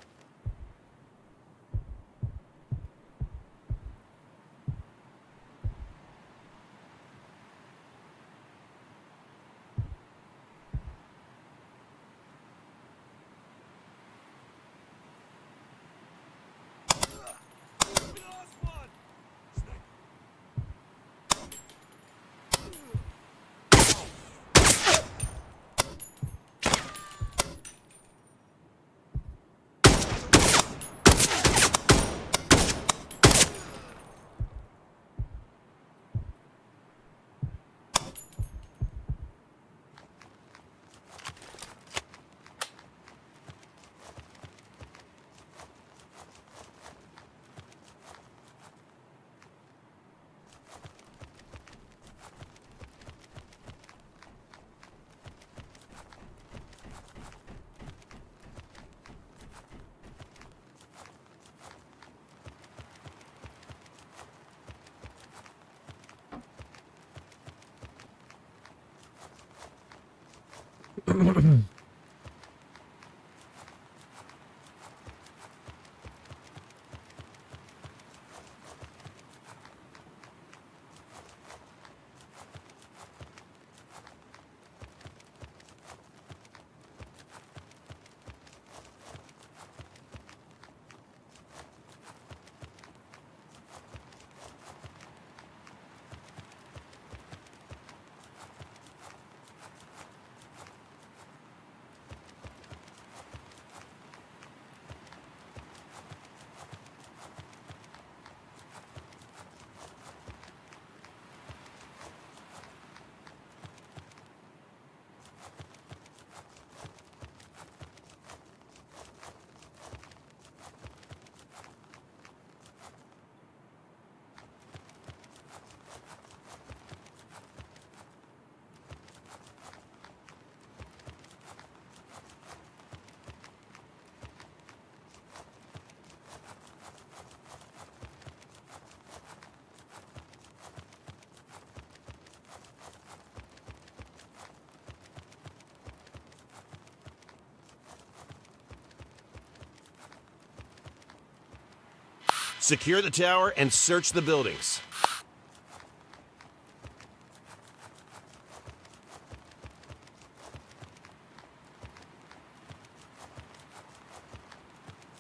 Secure the tower and search the buildings.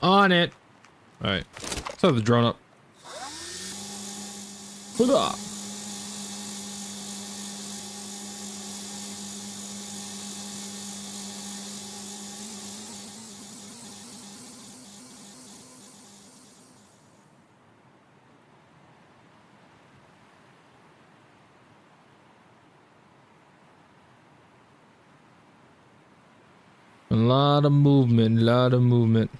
On it. All right. Let's have the drone up. Hoorah. A lot of movement, a lot of movement.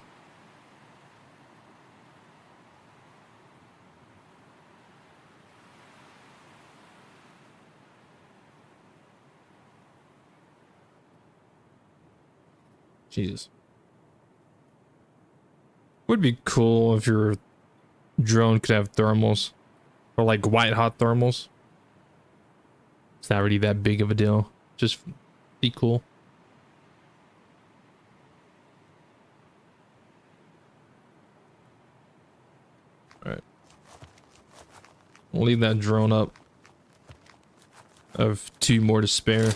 Jesus. Would be cool if your drone could have thermals. Or like white hot thermals. It's not really that big of a deal. Just be cool. Alright. We'll leave that drone up. I have 2 more to spare.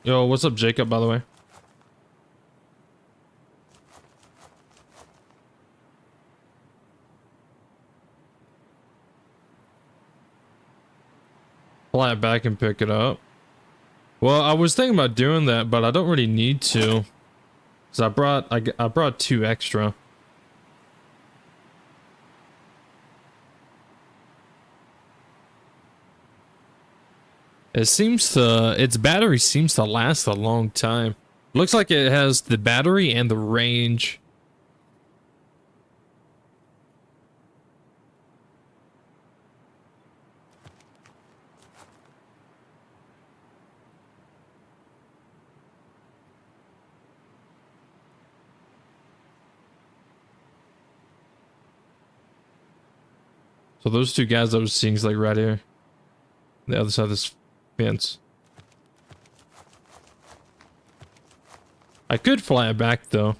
Yo, what's up, Jacob, by the way? Fly it back and pick it up. Well, I was thinking about doing that, but I don't really need to. Cause I brought 2 extra. Its battery seems to last a long time. Looks like it has the battery and the range. So those two guys I was seeing is like right here. The other side of this fence. I could fly it back though.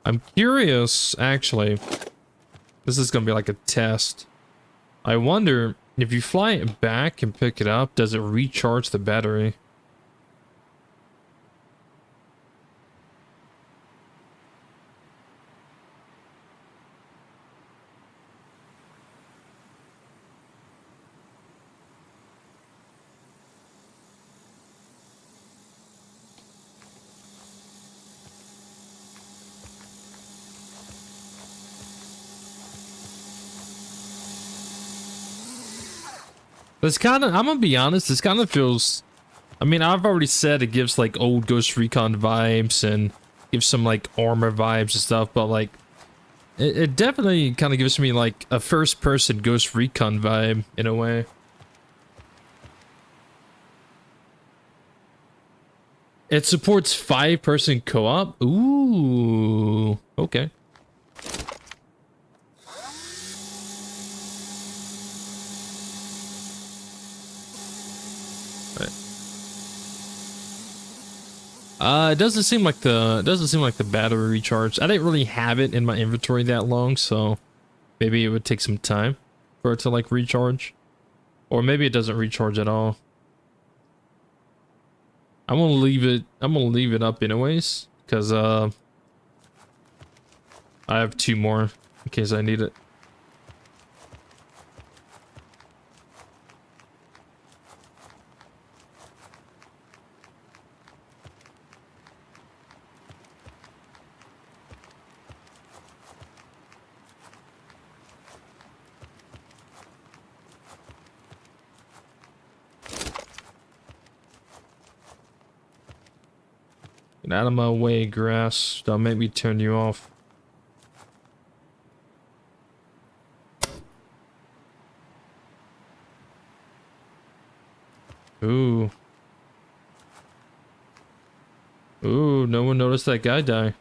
I'm curious, actually. This is gonna be like a test. I wonder if you fly it back and pick it up, does it recharge the battery? This kind of, I'm gonna be honest, this kind of feels, I mean, I've already said it gives like old Ghost Recon vibes and gives some like armor vibes and stuff, but like, it definitely kind of gives me like a first person Ghost Recon vibe in a way. It supports 5-person co-op? Ooh, okay. It doesn't seem like the battery recharge. I didn't really have it in my inventory that long, so maybe it would take some time for it to like recharge, or maybe it doesn't recharge at all. I'm gonna leave it up anyways, because I have 2 more in case I need it. Get out of my way, grass. Don't make me turn you off. Ooh. Ooh, no one noticed that guy die.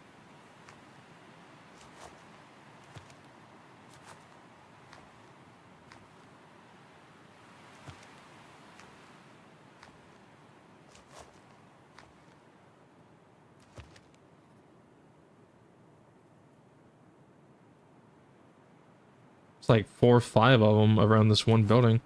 It's like 4 or 5 of them around this one building.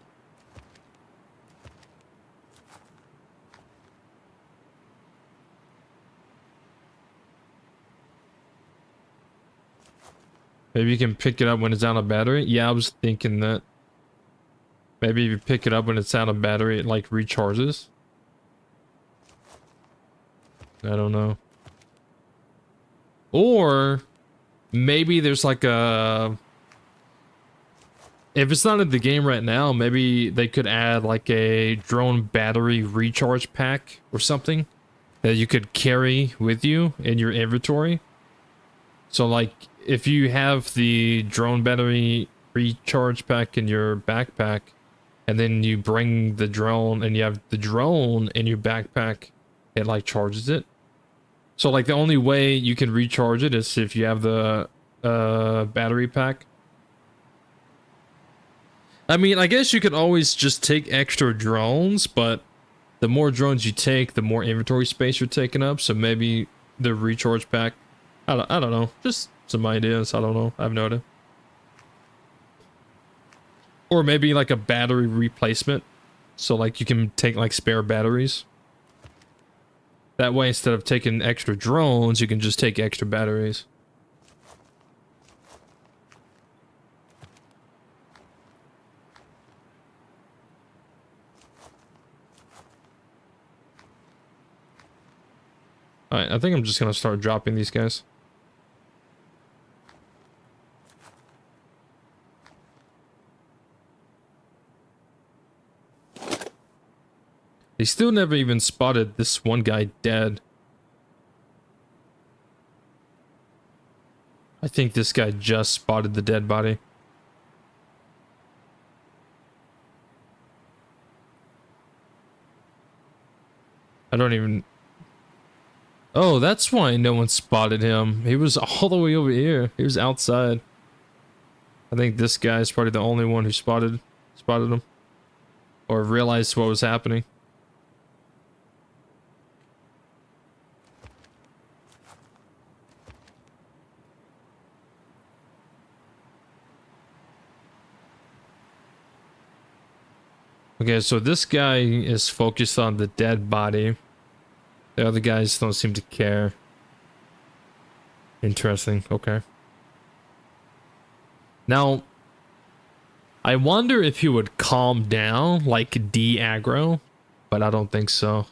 Maybe you can pick it up when it's out of battery? Yeah, I was thinking that. Maybe if you pick it up when it's out of battery, it like recharges. I don't know. Or maybe there's like a... If it's not in the game right now, maybe they could add like a drone battery recharge pack or something that you could carry with you in your inventory. So like if you have the drone battery recharge pack in your backpack and then you bring the drone and you have the drone in your backpack, it like charges it. So like the only way you can recharge it is if you have the battery pack. I mean, I guess you could always just take extra drones, but the more drones you take, the more inventory space you're taking up. So maybe the recharge pack, I don't know, just some ideas. I don't know. I have no idea. Or maybe like a battery replacement. So like you can take like spare batteries. That way, instead of taking extra drones, you can just take extra batteries. Alright, I think I'm just gonna start dropping these guys. They still never even spotted this one guy dead. I think this guy just spotted the dead body. I don't even... Oh, that's why no one spotted him. He was all the way over here. He was outside. I think this guy is probably the only one who spotted him or realized what was happening. Okay, so this guy is focused on the dead body. The other guys don't seem to care. Interesting, okay. Now, I wonder if he would calm down, like de-aggro, but I don't think so.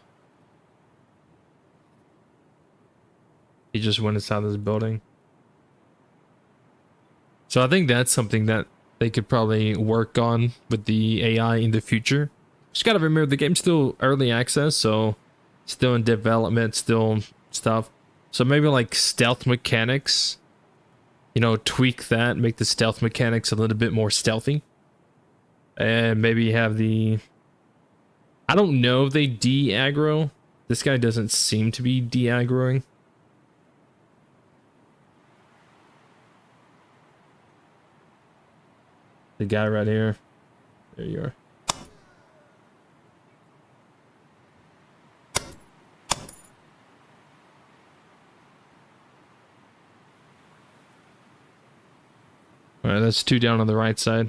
He just went inside this building. So I think that's something that they could probably work on with the AI in the future. Just gotta remember the game's still early access, so still in development, still stuff. So maybe like stealth mechanics, you know, tweak that, make the stealth mechanics a little bit more stealthy. And maybe have the... I don't know if they de-aggro. This guy doesn't seem to be de-aggroing. The guy right here. There you are. Alright, that's 2 down on the right side.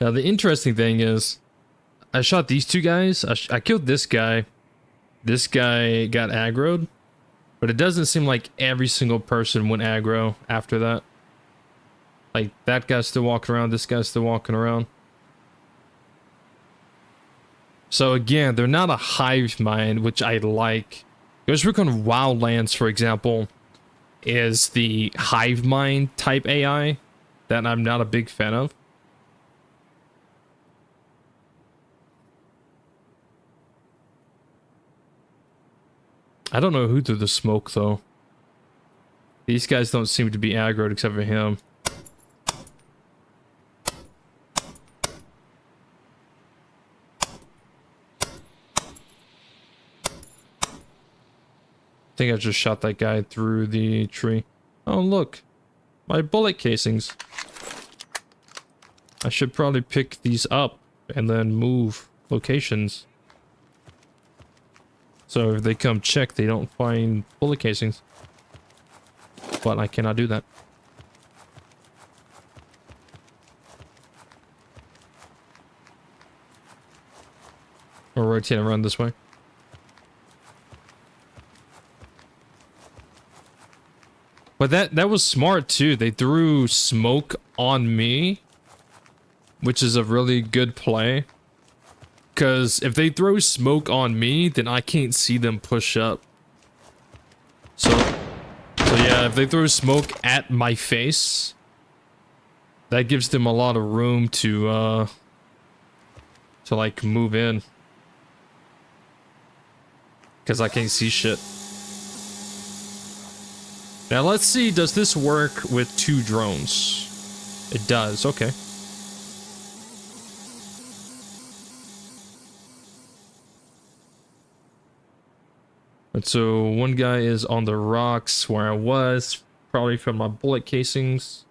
Now the interesting thing is, I shot these 2 guys. I killed this guy. This guy got aggroed. But it doesn't seem like every single person went aggro after that. Like, that guy's still walking around, this guy's still walking around. So again, they're not a hive mind, which I like. Ghost Recon Wildlands, for example, is the hive mind type AI that I'm not a big fan of. I don't know who threw the smoke, though. These guys don't seem to be aggroed except for him. I think I just shot that guy through the tree. Oh, look. My bullet casings. I should probably pick these up and then move locations. So if they come check, they don't find bullet casings. But I cannot do that. Or rotate around this way. But that was smart too. They threw smoke on me, which is a really good play. Because if they throw smoke on me, then I can't see them push up. So yeah, if they throw smoke at my face, that gives them a lot of room to like move in. Because I can't see shit. Now let's see, does this work with 2 drones? It does, okay. And so one guy is on the rocks where I was, probably from my bullet casings.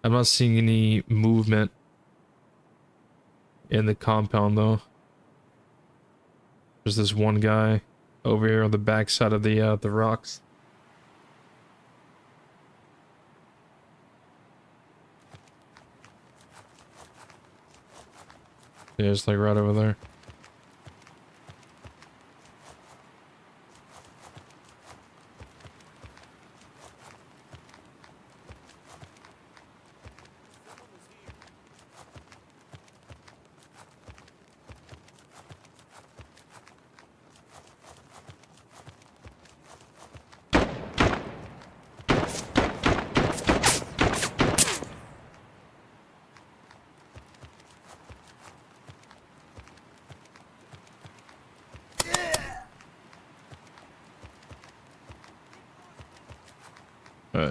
I'm not seeing any movement in the compound though. There's this one guy over here on the back side of the rocks. Yeah, it's like right over there.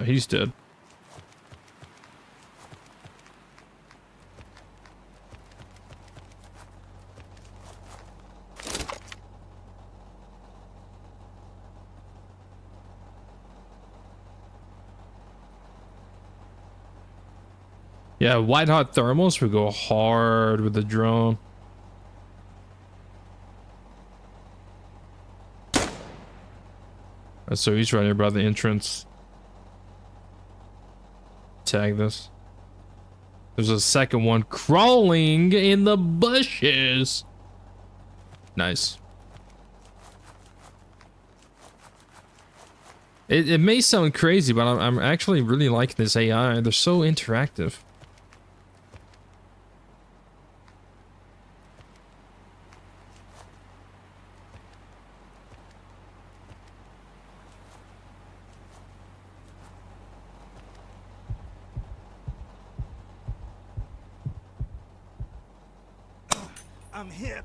He's dead. Yeah, white hot thermals would go hard with the drone. So he's right here by the entrance. Tag this. There's a second one crawling in the bushes. Nice. It may sound crazy, but I'm actually really liking this AI. They're so interactive. I'm hit.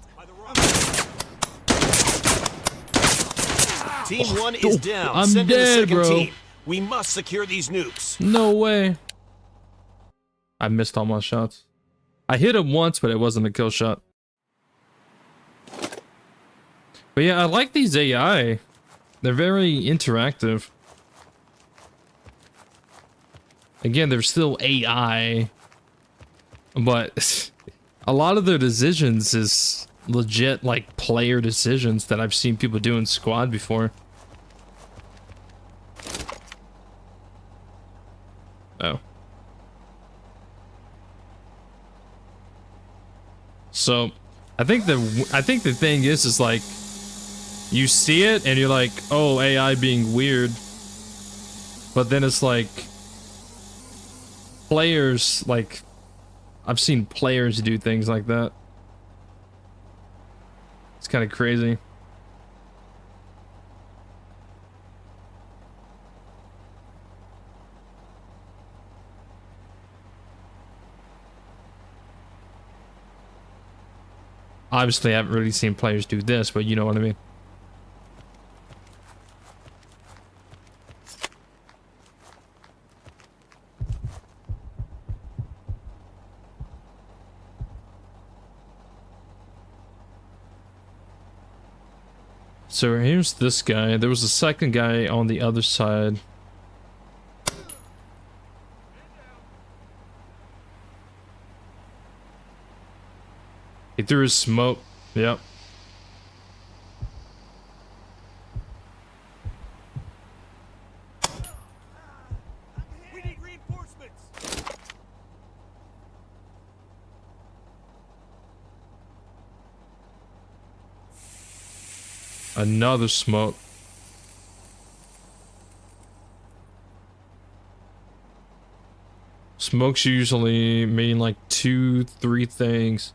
Team 1 is down. I'm Send in the dead, second bro. team. We must secure these nukes. No way. I missed all my shots. I hit him once, but it wasn't a kill shot. But yeah, I like these AI. They're very interactive. Again, they're still AI. But a lot of their decisions is legit, like, player decisions that I've seen people do in squad before. Oh. So, I think the thing is like, you see it and you're like, oh, AI being weird. But then it's like, players, like, I've seen players do things like that. It's kind of crazy. Obviously, I haven't really seen players do this, but you know what I mean. So here's this guy. There was a second guy on the other side. He threw his smoke. Yep. We need reinforcements. Another smoke. Smokes usually mean like 2-3 things.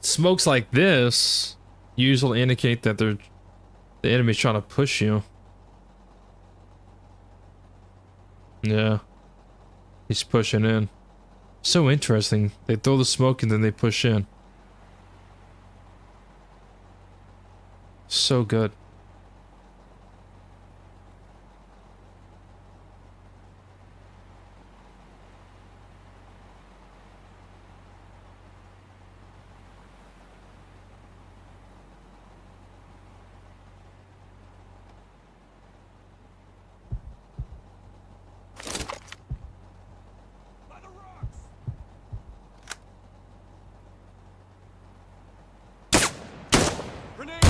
Smokes like this usually indicate that the enemy's trying to push you. Yeah. He's pushing in. So interesting. They throw the smoke and then they push in. So good. By the rocks. Grenade.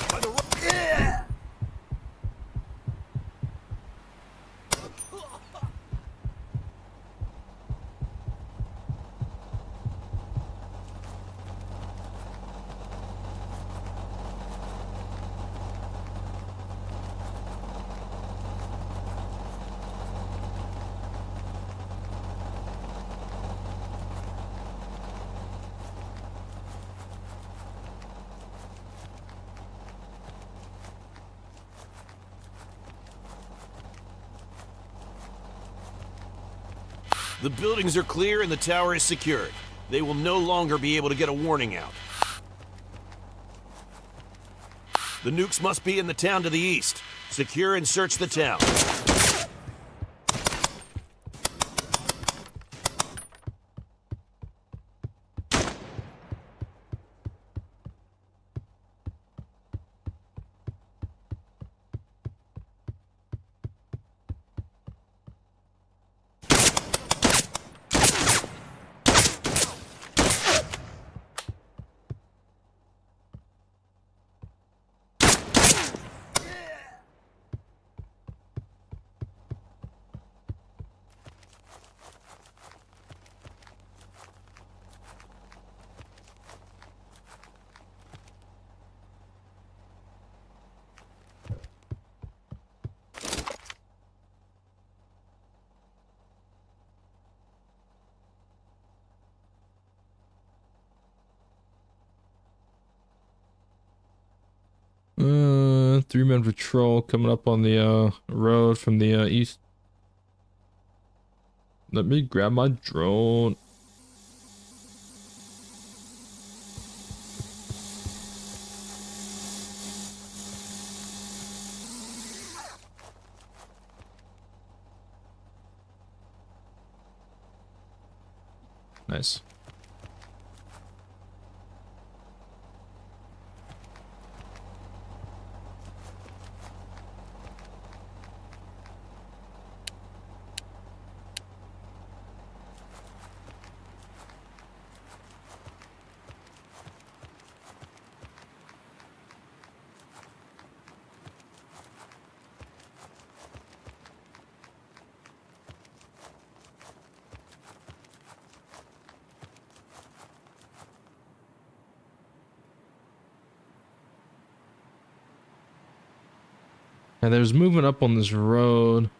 By the rock. Yeah. The buildings are clear and the tower is secured. They will no longer be able to get a warning out. The nukes must be in the town to the east. Secure and search the town. 3-man patrol coming up on the road from the east. Let me grab my drone. Nice. And there's movement up on this road.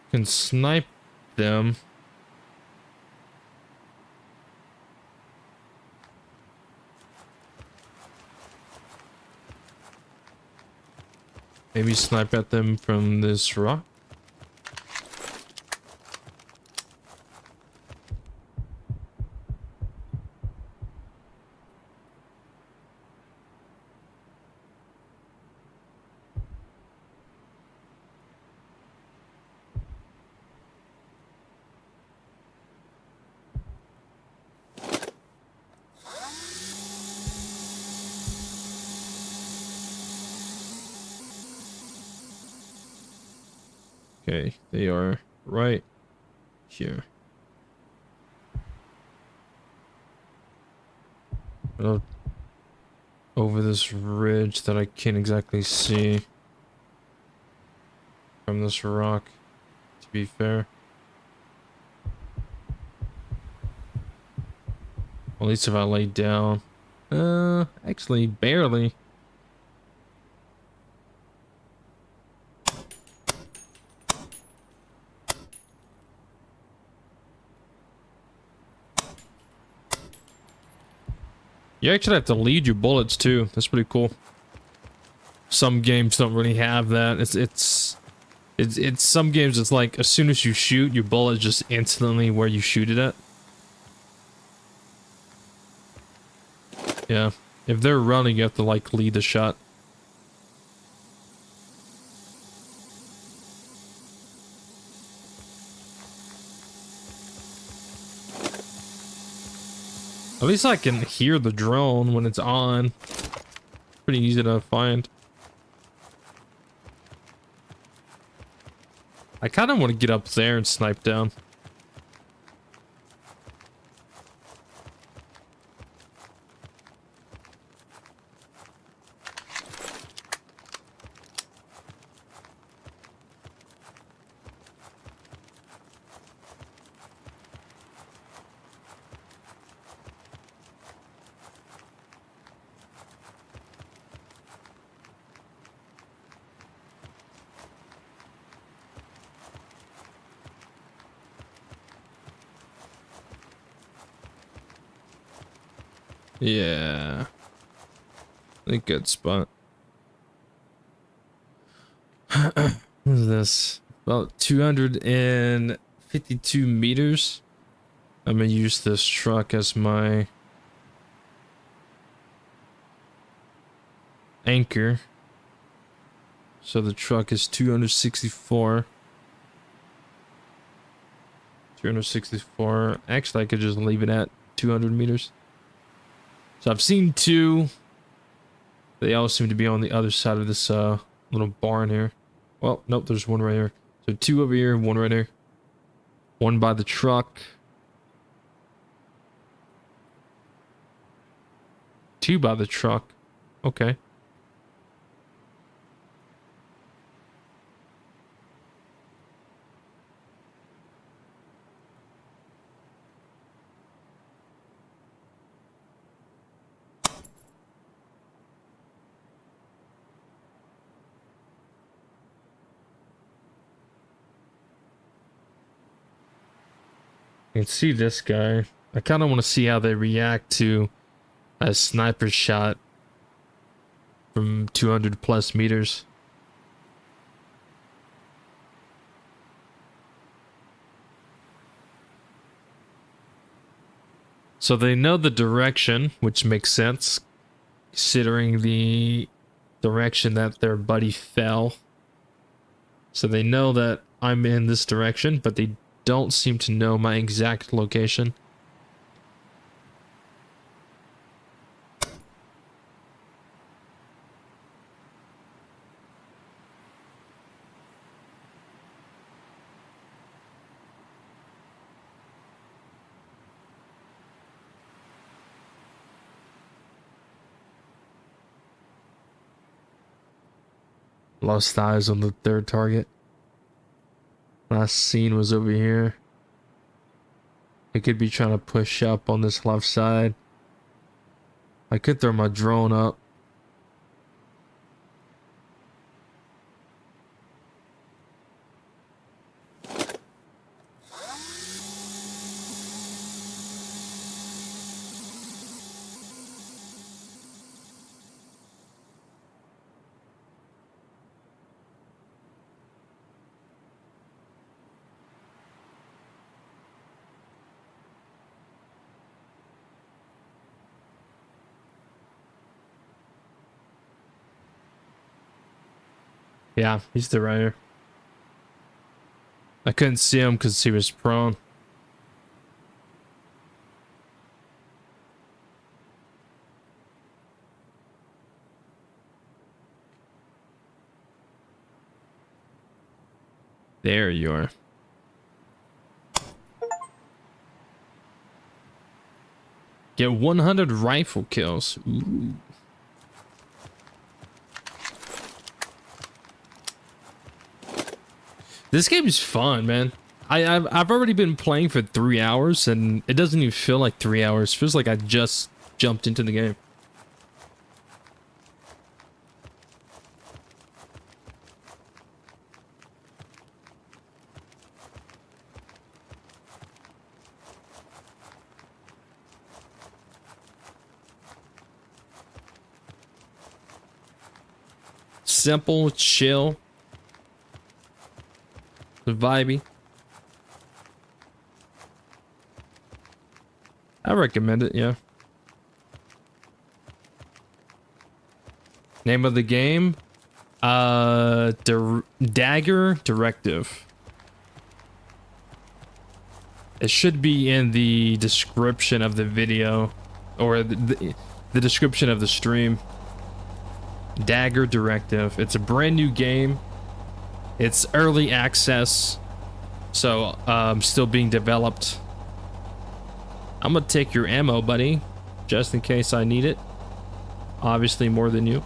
Can snipe them. Maybe snipe at them from this rock. Okay, they are right here. Over this ridge that I can't exactly see from this rock, to be fair. At least if I lay down. Actually, barely. You actually have to lead your bullets too. That's pretty cool. Some games don't really have that. It's some games it's like as soon as you shoot, your bullet's just instantly where you shoot it at. Yeah. If they're running, you have to like lead the shot. At least I can hear the drone when it's on. Pretty easy to find. I kind of want to get up there and snipe down. Yeah. A good spot. What is this? About 252 meters. I'm gonna use this truck as my anchor. So the truck is 264. 264. Actually, I could just leave it at 200 meters. So I've seen two. They all seem to be on the other side of this little barn here. Well, nope, there's one right here. So two over here, one right here. One by the truck. Two by the truck. Okay. You can see this guy. I kind of want to see how they react to A sniper shot from 200 plus meters. So they know the direction, which makes sense, considering the direction that their buddy fell. So they know that I'm in this direction, but they don't seem to know my exact location. Lost eyes on the third target. Last scene was over here. I could be trying to push up on this left side. I could throw my drone up. Yeah, he's the right here. I couldn't see him because he was prone. There you are. Get 100 rifle kills. Ooh. This game is fun, man. I've already been playing for 3 hours, and it doesn't even feel like 3 hours. It feels like I just jumped into the game. Simple, chill. Vibey. I recommend it, yeah. Name of the game? Dagger Directive. It should be in the description of the video, or the description of the stream. Dagger Directive. It's a brand new game. It's early access, so still being developed. I'm gonna take your ammo, buddy, just in case I need it. Obviously more than you.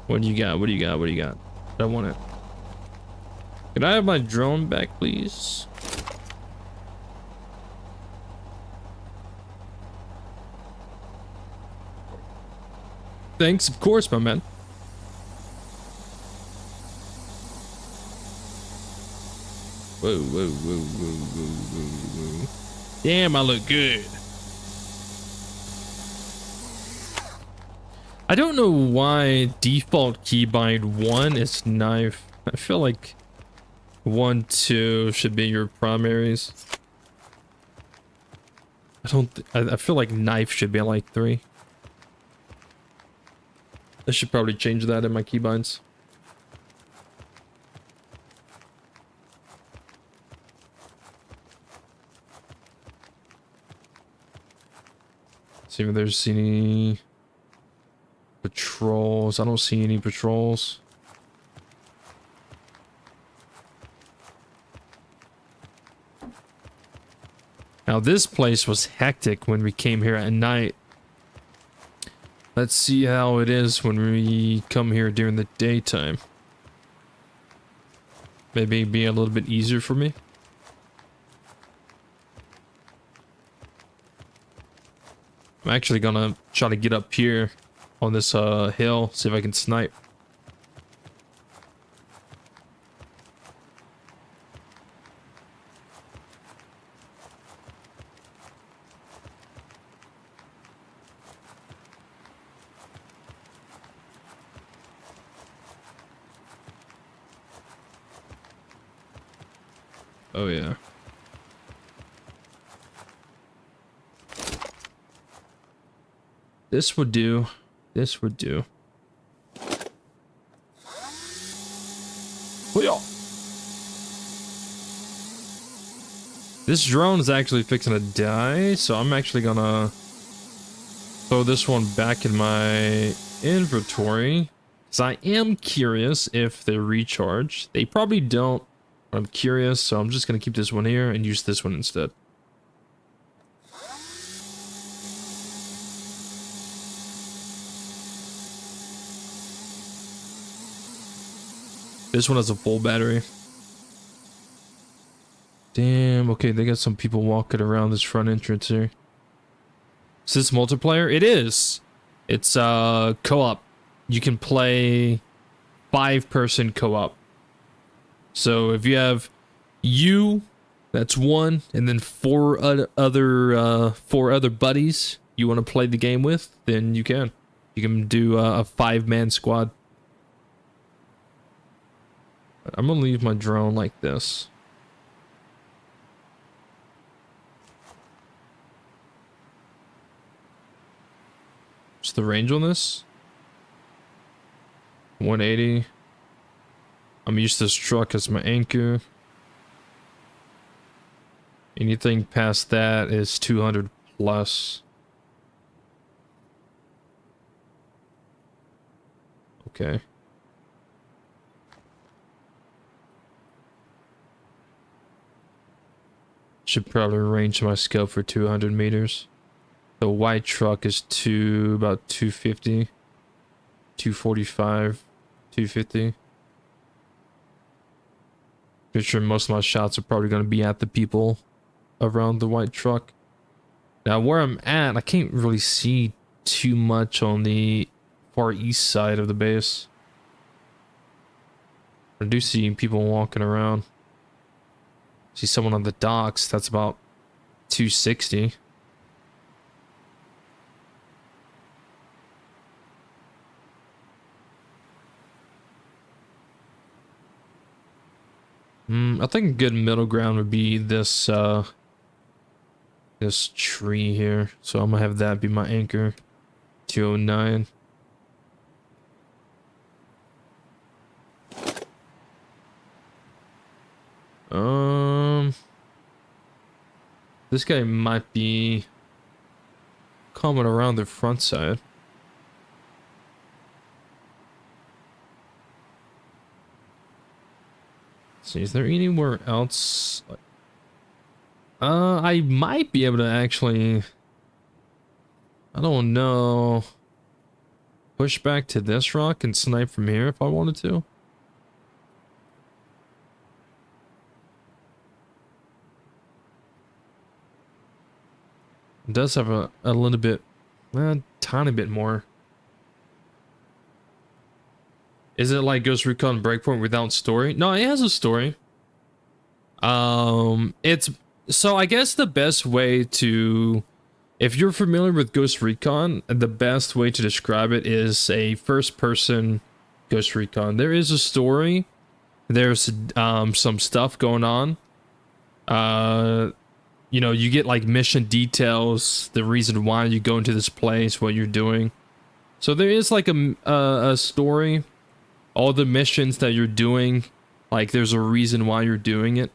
What do you got? What do you got? What do you got? I want it. Can I have my drone back, please? Thanks, of course, my man. Whoa, whoa, whoa, whoa, whoa, whoa, whoa. Damn, I look good. I don't know why default keybind 1 is knife. I feel like 1, 2 should be your primaries. I feel like knife should be like 3. I should probably change that in my keybinds. See if there's any patrols. I don't see any patrols. Now this place was hectic when we came here at night. Let's see how it is when we come here during the daytime. Maybe it'd be a little bit easier for me. I'm actually gonna try to get up here on this hill, see if I can snipe. Oh yeah. This would do. This would do. This drone is actually fixing to die, so I'm actually gonna throw this one back in my inventory. Because I am curious if they recharge. They probably don't. I'm curious, so I'm just gonna keep this one here and use this one instead. This one has a full battery. Damn, okay, they got some people walking around this front entrance here. Is this multiplayer? It is. It's co-op. You can play 5-person co-op. So if you have you, that's one, and then four other buddies you want to play the game with, then you can. You can do a 5-man squad. I'm gonna leave my drone like this. What's the range on this? 180. I'm used to this truck as my anchor. Anything past that is 200 plus. Okay. Should probably arrange my scope for 200 meters. The white truck is about 250, 245, 250. Pretty sure most of my shots are probably going to be at the people around the white truck. Now where I'm at, I can't really see too much on the far east side of the base. I do see people walking around. See someone on the docks, that's about 260. I think a good middle ground would be this this tree here. So I'm gonna have that be my anchor. 209. This guy might be coming around the front side. Let's see, is there anywhere else? I might be able to actually, I don't know, push back to this rock and snipe from here if I wanted to. It does have a little bit, tiny bit more. Is it like Ghost Recon Breakpoint without story? No, it has a story. It's, so I guess the best way to, if you're familiar with Ghost Recon, the best way to describe it is a first-person Ghost Recon. There is a story. There's some stuff going on. You know, you get like mission details, the reason why you go into this place, what you're doing. So there is like a story. All the missions that you're doing, like there's a reason why you're doing it.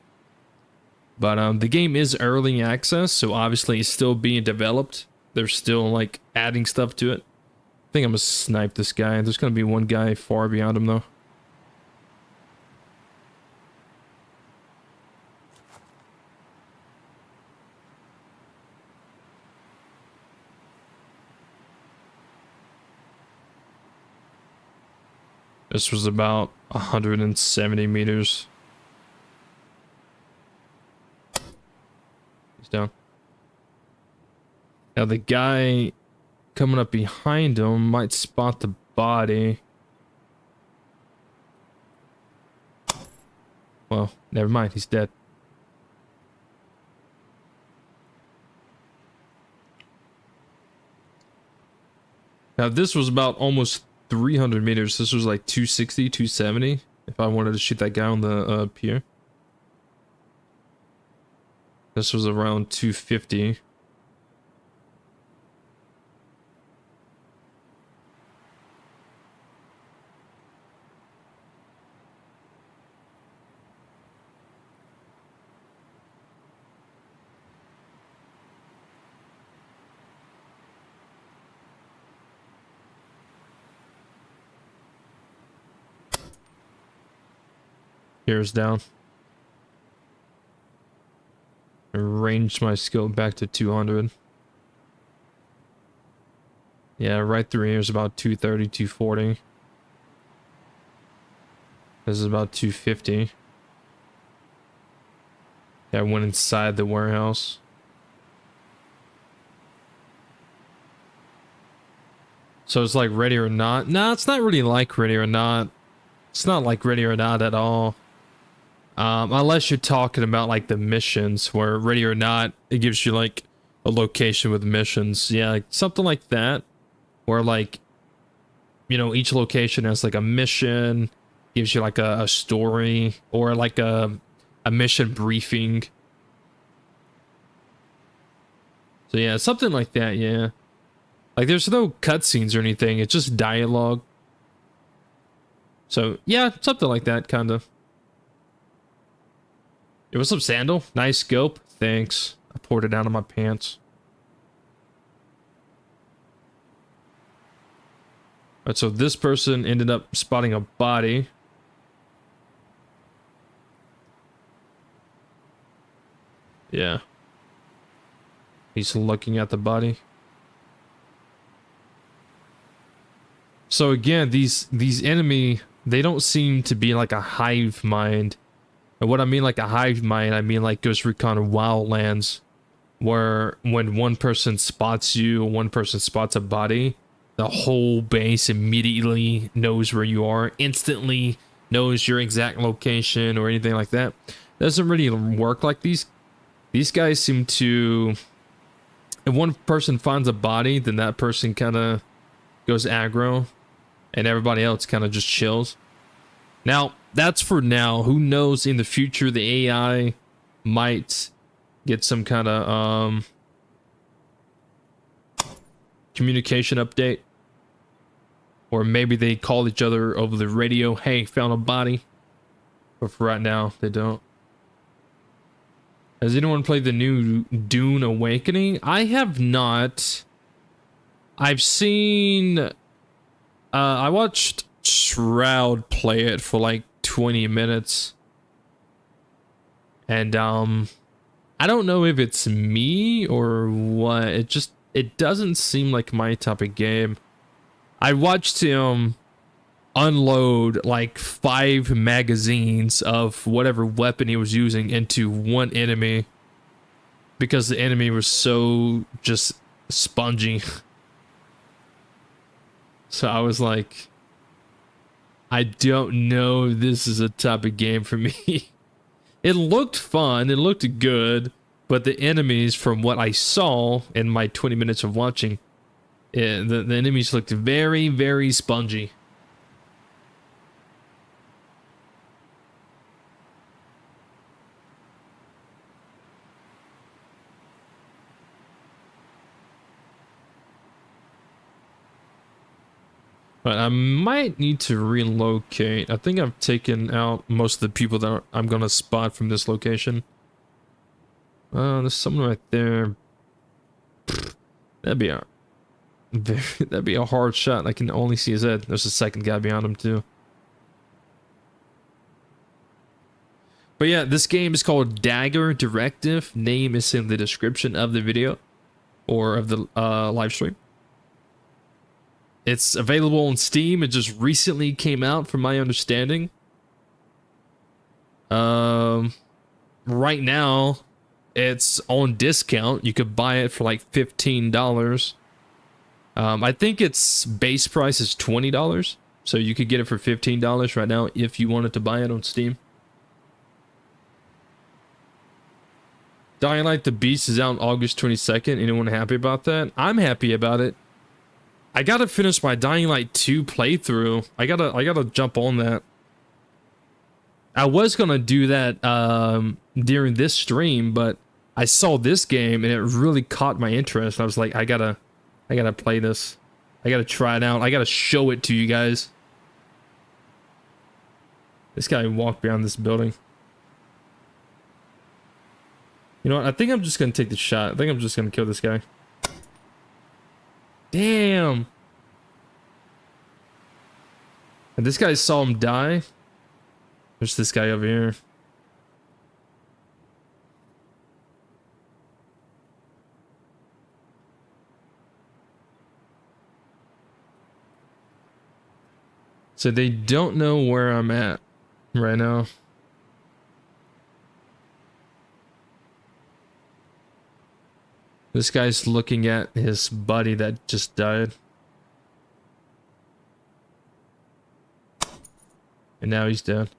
But the game is early access, so obviously it's still being developed. They're still like adding stuff to it. I think I'm gonna snipe this guy. There's gonna be one guy far beyond him though. This was about 170 meters. He's down. Now the guy coming up behind him might spot the body. Well, never mind, he's dead. Now this was about almost 300 meters. This was like 260, 270 if I wanted to shoot that guy on the pier. This was around 250. Here's down. Arranged my scope back to 200. Yeah, right through here is about 230, 240. This is about 250. Yeah, I went inside the warehouse. So it's like Ready or Not. No, it's not really like Ready or Not. It's not like Ready or Not at all. Unless you're talking about like the missions, where Ready or Not, it gives you like a location with missions. Yeah, like something like that, where like, you know, each location has like a mission, gives you like a story, or like a mission briefing. So yeah, something like that. Yeah, like there's no cutscenes or anything. It's just dialogue. So yeah, something like that, kind of. It was some sandal. Nice scope. Thanks. I poured it down on my pants. Alright, so this person ended up spotting a body. Yeah. He's looking at the body. So again, these enemy, they don't seem to be like a hive mind. And what I mean like a hive mind, I mean like Ghost Recon Wildlands, where when one person spots you, one person spots a body, the whole base immediately knows where you are, instantly knows your exact location or anything like that. Doesn't really work like these guys seem to, if one person finds a body, then that person kind of goes aggro and everybody else kind of just chills. Now, that's for now. Who knows, in the future the AI might get some kind of communication update, or maybe they call each other over the radio, hey, found a body. But for right now, they don't. Has anyone played the new Dune Awakening? I have not. I've seen I watched Shroud play it for like 20 minutes. And I don't know if it's me or what. It doesn't seem like my type of game. I watched him unload like 5 magazines of whatever weapon he was using into one enemy, because the enemy was so just spongy. So I was like, I don't know if this is a type of game for me. It looked fun, it looked good, but the enemies, from what I saw in my 20 minutes of watching, the enemies looked very, very spongy. But I might need to relocate. I think I've taken out most of the people that I'm gonna spot from this location. There's someone right there. That'd be a hard shot. I can only see his head. There's a second guy behind him too. But yeah, this game is called Dagger Directive. Name is in the description of the video or of the live stream. It's available on Steam. It just recently came out, from my understanding. Right now, it's on discount. You could buy it for like $15. I think its base price is $20, so you could get it for $15 right now if you wanted to buy it on Steam. Dying Light the Beast is out on August 22nd. Anyone happy about that? I'm happy about it. I gotta finish my Dying Light 2 playthrough. I gotta jump on that. I was gonna do that during this stream, but I saw this game and it really caught my interest. I was like, I gotta play this. I gotta try it out. I gotta show it to you guys. This guy walked behind this building. You know what? I think I'm just gonna take the shot. I think I'm just gonna kill this guy. Damn. And this guy saw him die. There's this guy over here. So they don't know where I'm at right now. This guy's looking at his buddy that just died. And now he's dead.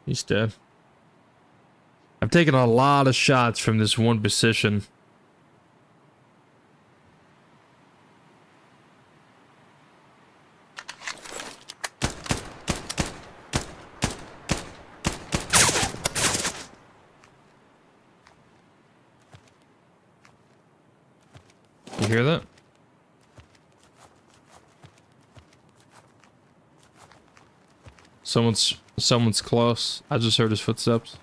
He's dead. I've taken a lot of shots from this one position. You hear that? Someone's close. I just heard his footsteps.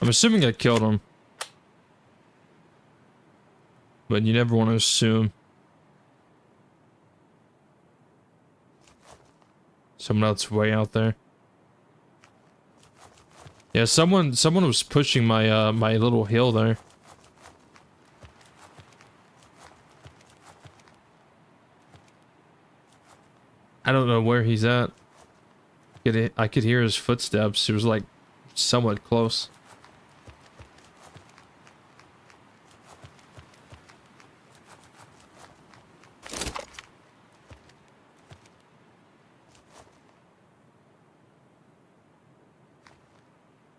I'm assuming I killed him. But you never want to assume. Someone else way out there. Yeah, someone was pushing my my little hill there. I don't know where he's at. I could hear his footsteps. It was like somewhat close.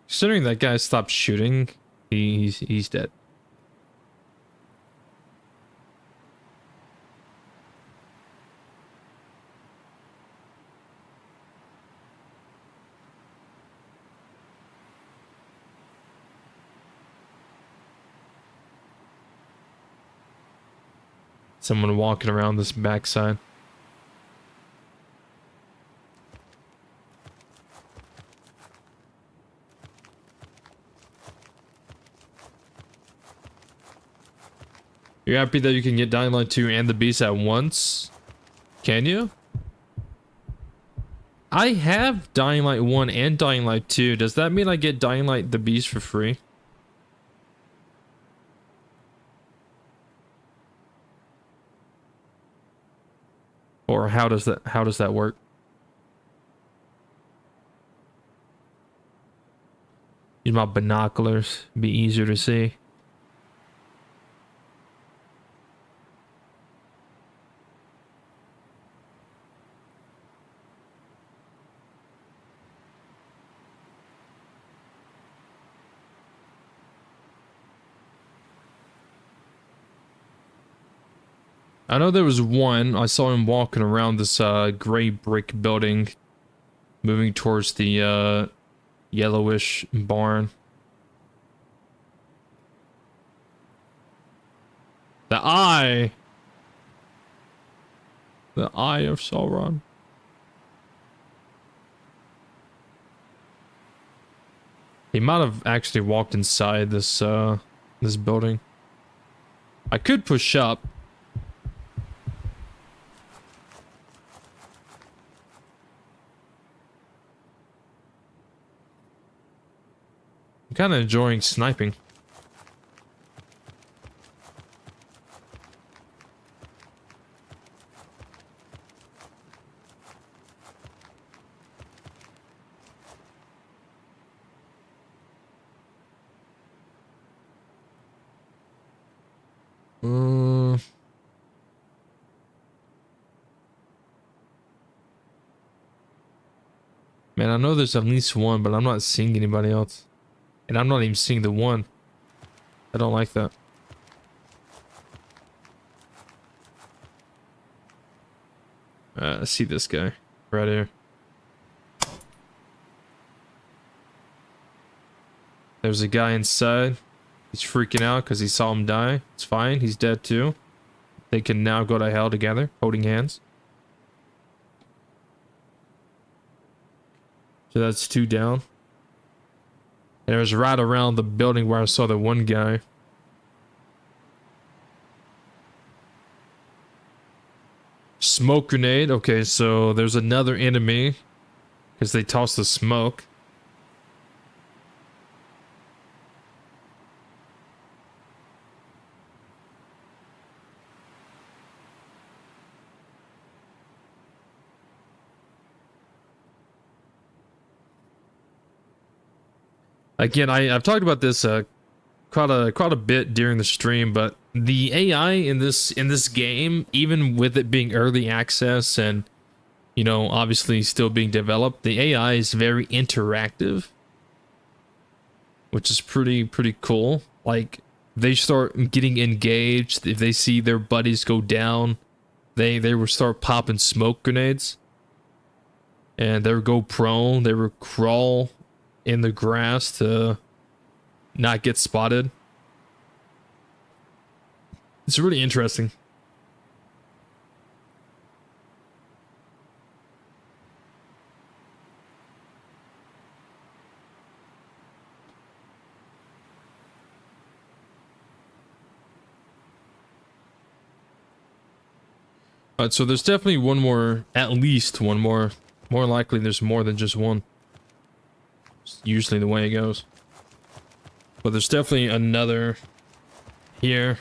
Considering that guy stopped shooting, he's dead. Someone walking around this backside. You're happy that you can get Dying Light 2 and the Beast at once? Can you? I have Dying Light 1 and Dying Light 2. Does that mean I get Dying Light the Beast for free? Or how does that work? Use my binoculars, be easier to see. I know there was one. I saw him walking around this gray brick building, moving towards the yellowish barn. The eye of Sauron. He might have actually walked inside this this building. I could push up. I'm kind of enjoying sniping. Man, I know there's at least one, but I'm not seeing anybody else. And I'm not even seeing the one. I don't like that. I see this guy right here. There's a guy inside. He's freaking out because he saw him die. It's fine. He's dead too. They can now go to hell together, holding hands. So that's 2 down. And it was right around the building where I saw the one guy. Smoke grenade. Okay, so there's another enemy because they tossed the smoke. Again, I've talked about this quite a bit during the stream, but the AI in this game, even with it being early access and, you know, obviously still being developed, the AI is very interactive, which is pretty cool. Like, they start getting engaged if they see their buddies go down. They will start popping smoke grenades, and they would go prone. They would crawl in the grass to not get spotted. It's really interesting. Alright, so there's definitely one more, at least one more. More likely there's more than just one. It's usually the way it goes. But there's definitely another here.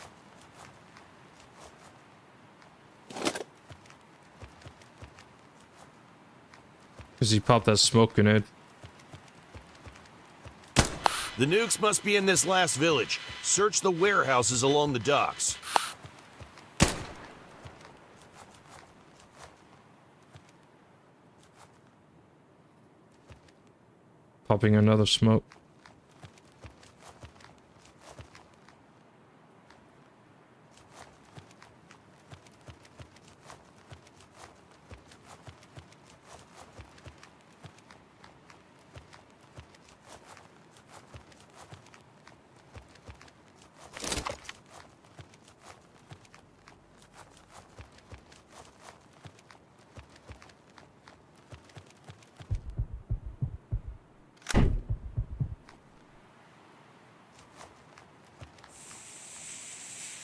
Because he popped that smoke grenade. The nukes must be in this last village. Search the warehouses along the docks. Popping another smoke.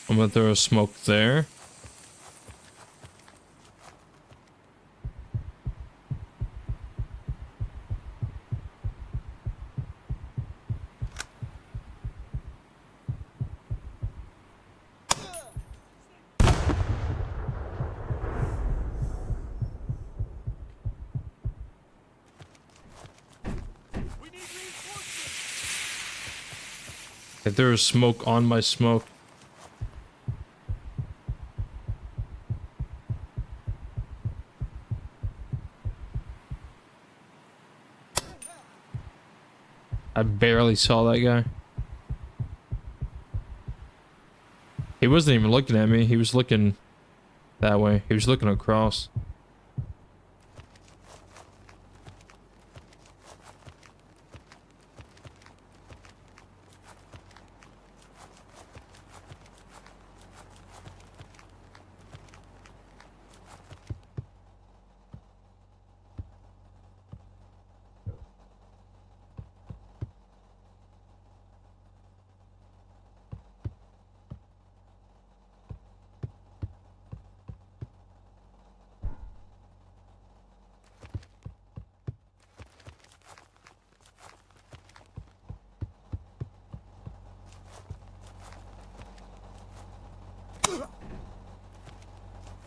I'm gonna throw a smoke there. If there is smoke on my smoke. I barely saw that guy. He wasn't even looking at me. He was looking that way. He was looking across.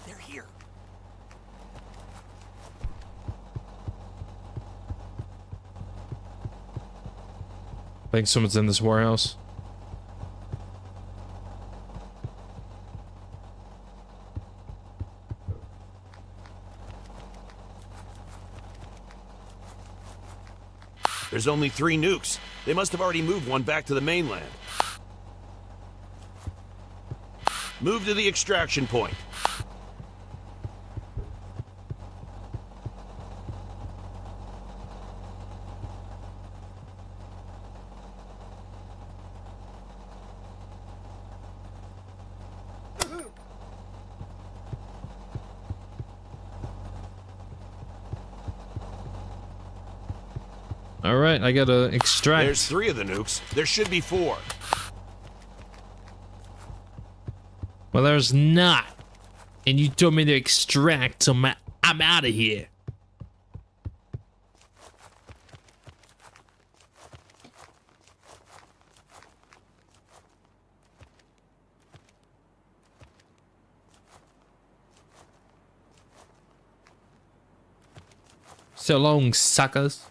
They're here. I think someone's in this warehouse. There's only 3 nukes. They must have already moved one back to the mainland. Move to the extraction point. All right, I gotta extract. There's 3 of the nukes. There should be 4. Well, there's not. And you told me to extract, so I'm out of here. So long, suckers.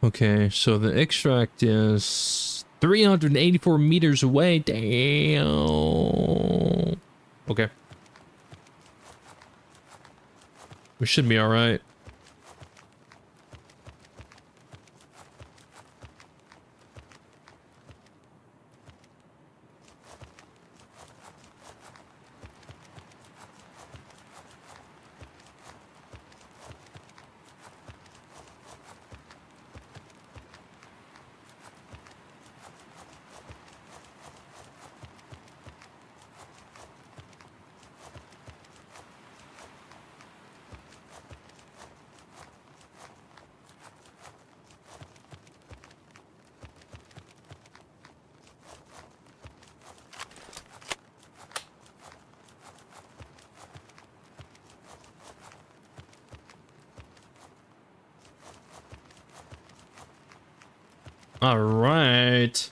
Okay, so the extract is 384 meters away. Damn. Okay. We should be all right. All right.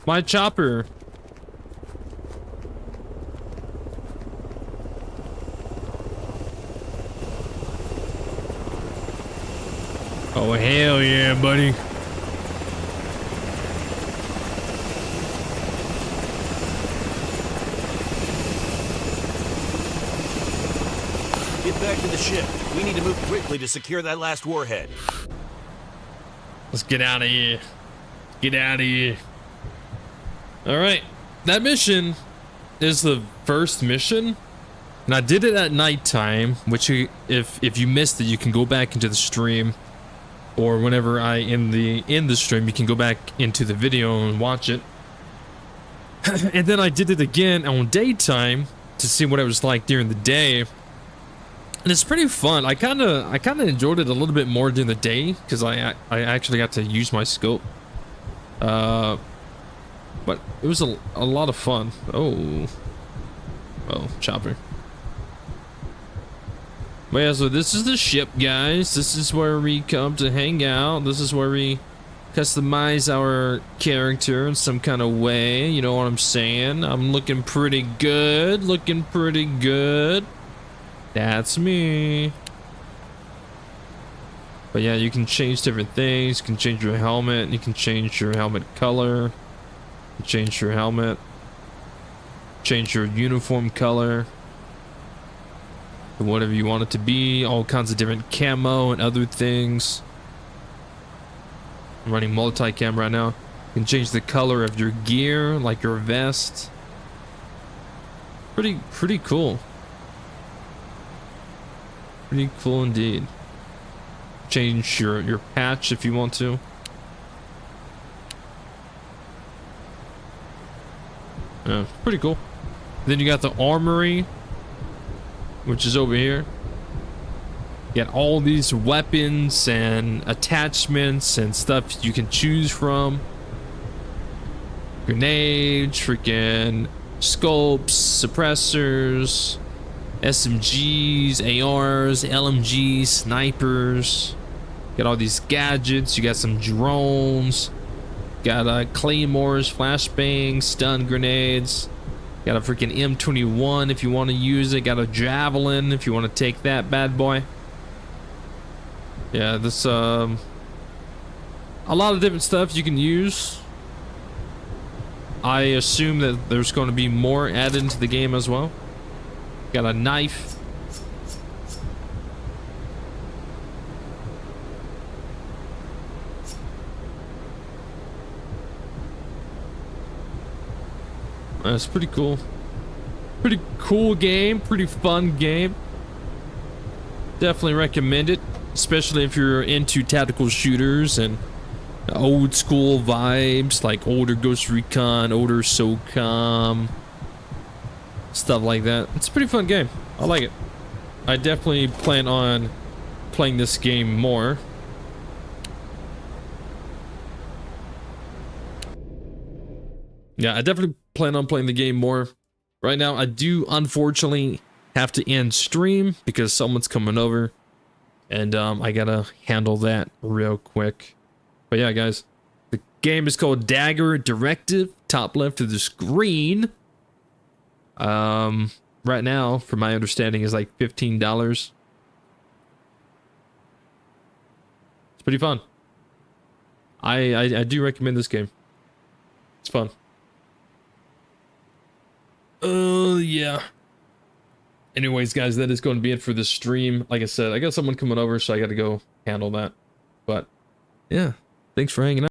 My chopper. Oh, hell yeah, buddy. Get back to the ship. We need to move quickly to secure that last warhead. Let's get out of here. Get out of here. All right. That mission is the first mission. And I did it at nighttime, which if you missed it, you can go back into the stream. Or whenever I end the stream, you can go back into the video and watch it. And then I did it again on daytime to see what it was like during the day. And it's pretty fun. I kind of enjoyed it a little bit more during the day because I actually got to use my scope. But it was a lot of fun. Oh, chopper. But yeah, so this is the ship, guys. This is where we come to hang out. This is where we customize our character in some kind of way. You know what I'm saying? I'm looking pretty good. Looking pretty good. That's me. But yeah, you can change different things. You can change your helmet. You can change your helmet color. Change your helmet. Change your uniform color. Whatever you want it to be, all kinds of different camo and other things. I'm running multi-cam right now. You can change the color of your gear, like your vest. Pretty cool. Pretty cool indeed. Change your patch if you want to. Yeah, pretty cool. Then you got the armory, which is over here. You got all these weapons and attachments and stuff you can choose from. Grenades, freaking scopes, suppressors, SMGs, ARs, LMGs, snipers. Got all these gadgets. You got some drones. Got claymores, flashbangs, stun grenades. Got a freaking M21 if you want to use it. Got a javelin if you want to take that bad boy. Yeah, this a lot of different stuff you can use. I assume that there's going to be more added into the game as well. Got a knife. That's pretty cool. Pretty cool game. Pretty fun game. Definitely recommend it, especially if you're into tactical shooters and old school vibes, like older Ghost Recon, older SOCOM, stuff like that. It's a pretty fun game. I like it. I definitely plan on playing this game more. Yeah, I definitely plan on playing the game more. Right now, I do unfortunately have to end stream because someone's coming over, and I gotta handle that real quick. But yeah, guys, the game is called Dagger Directive. Top left of the screen. Right now, from my understanding, is like $15. It's pretty fun. I do recommend this game. It's fun. Yeah. Anyways, guys, that is going to be it for this stream. Like I said, I got someone coming over, so I got to go handle that. But yeah, thanks for hanging out.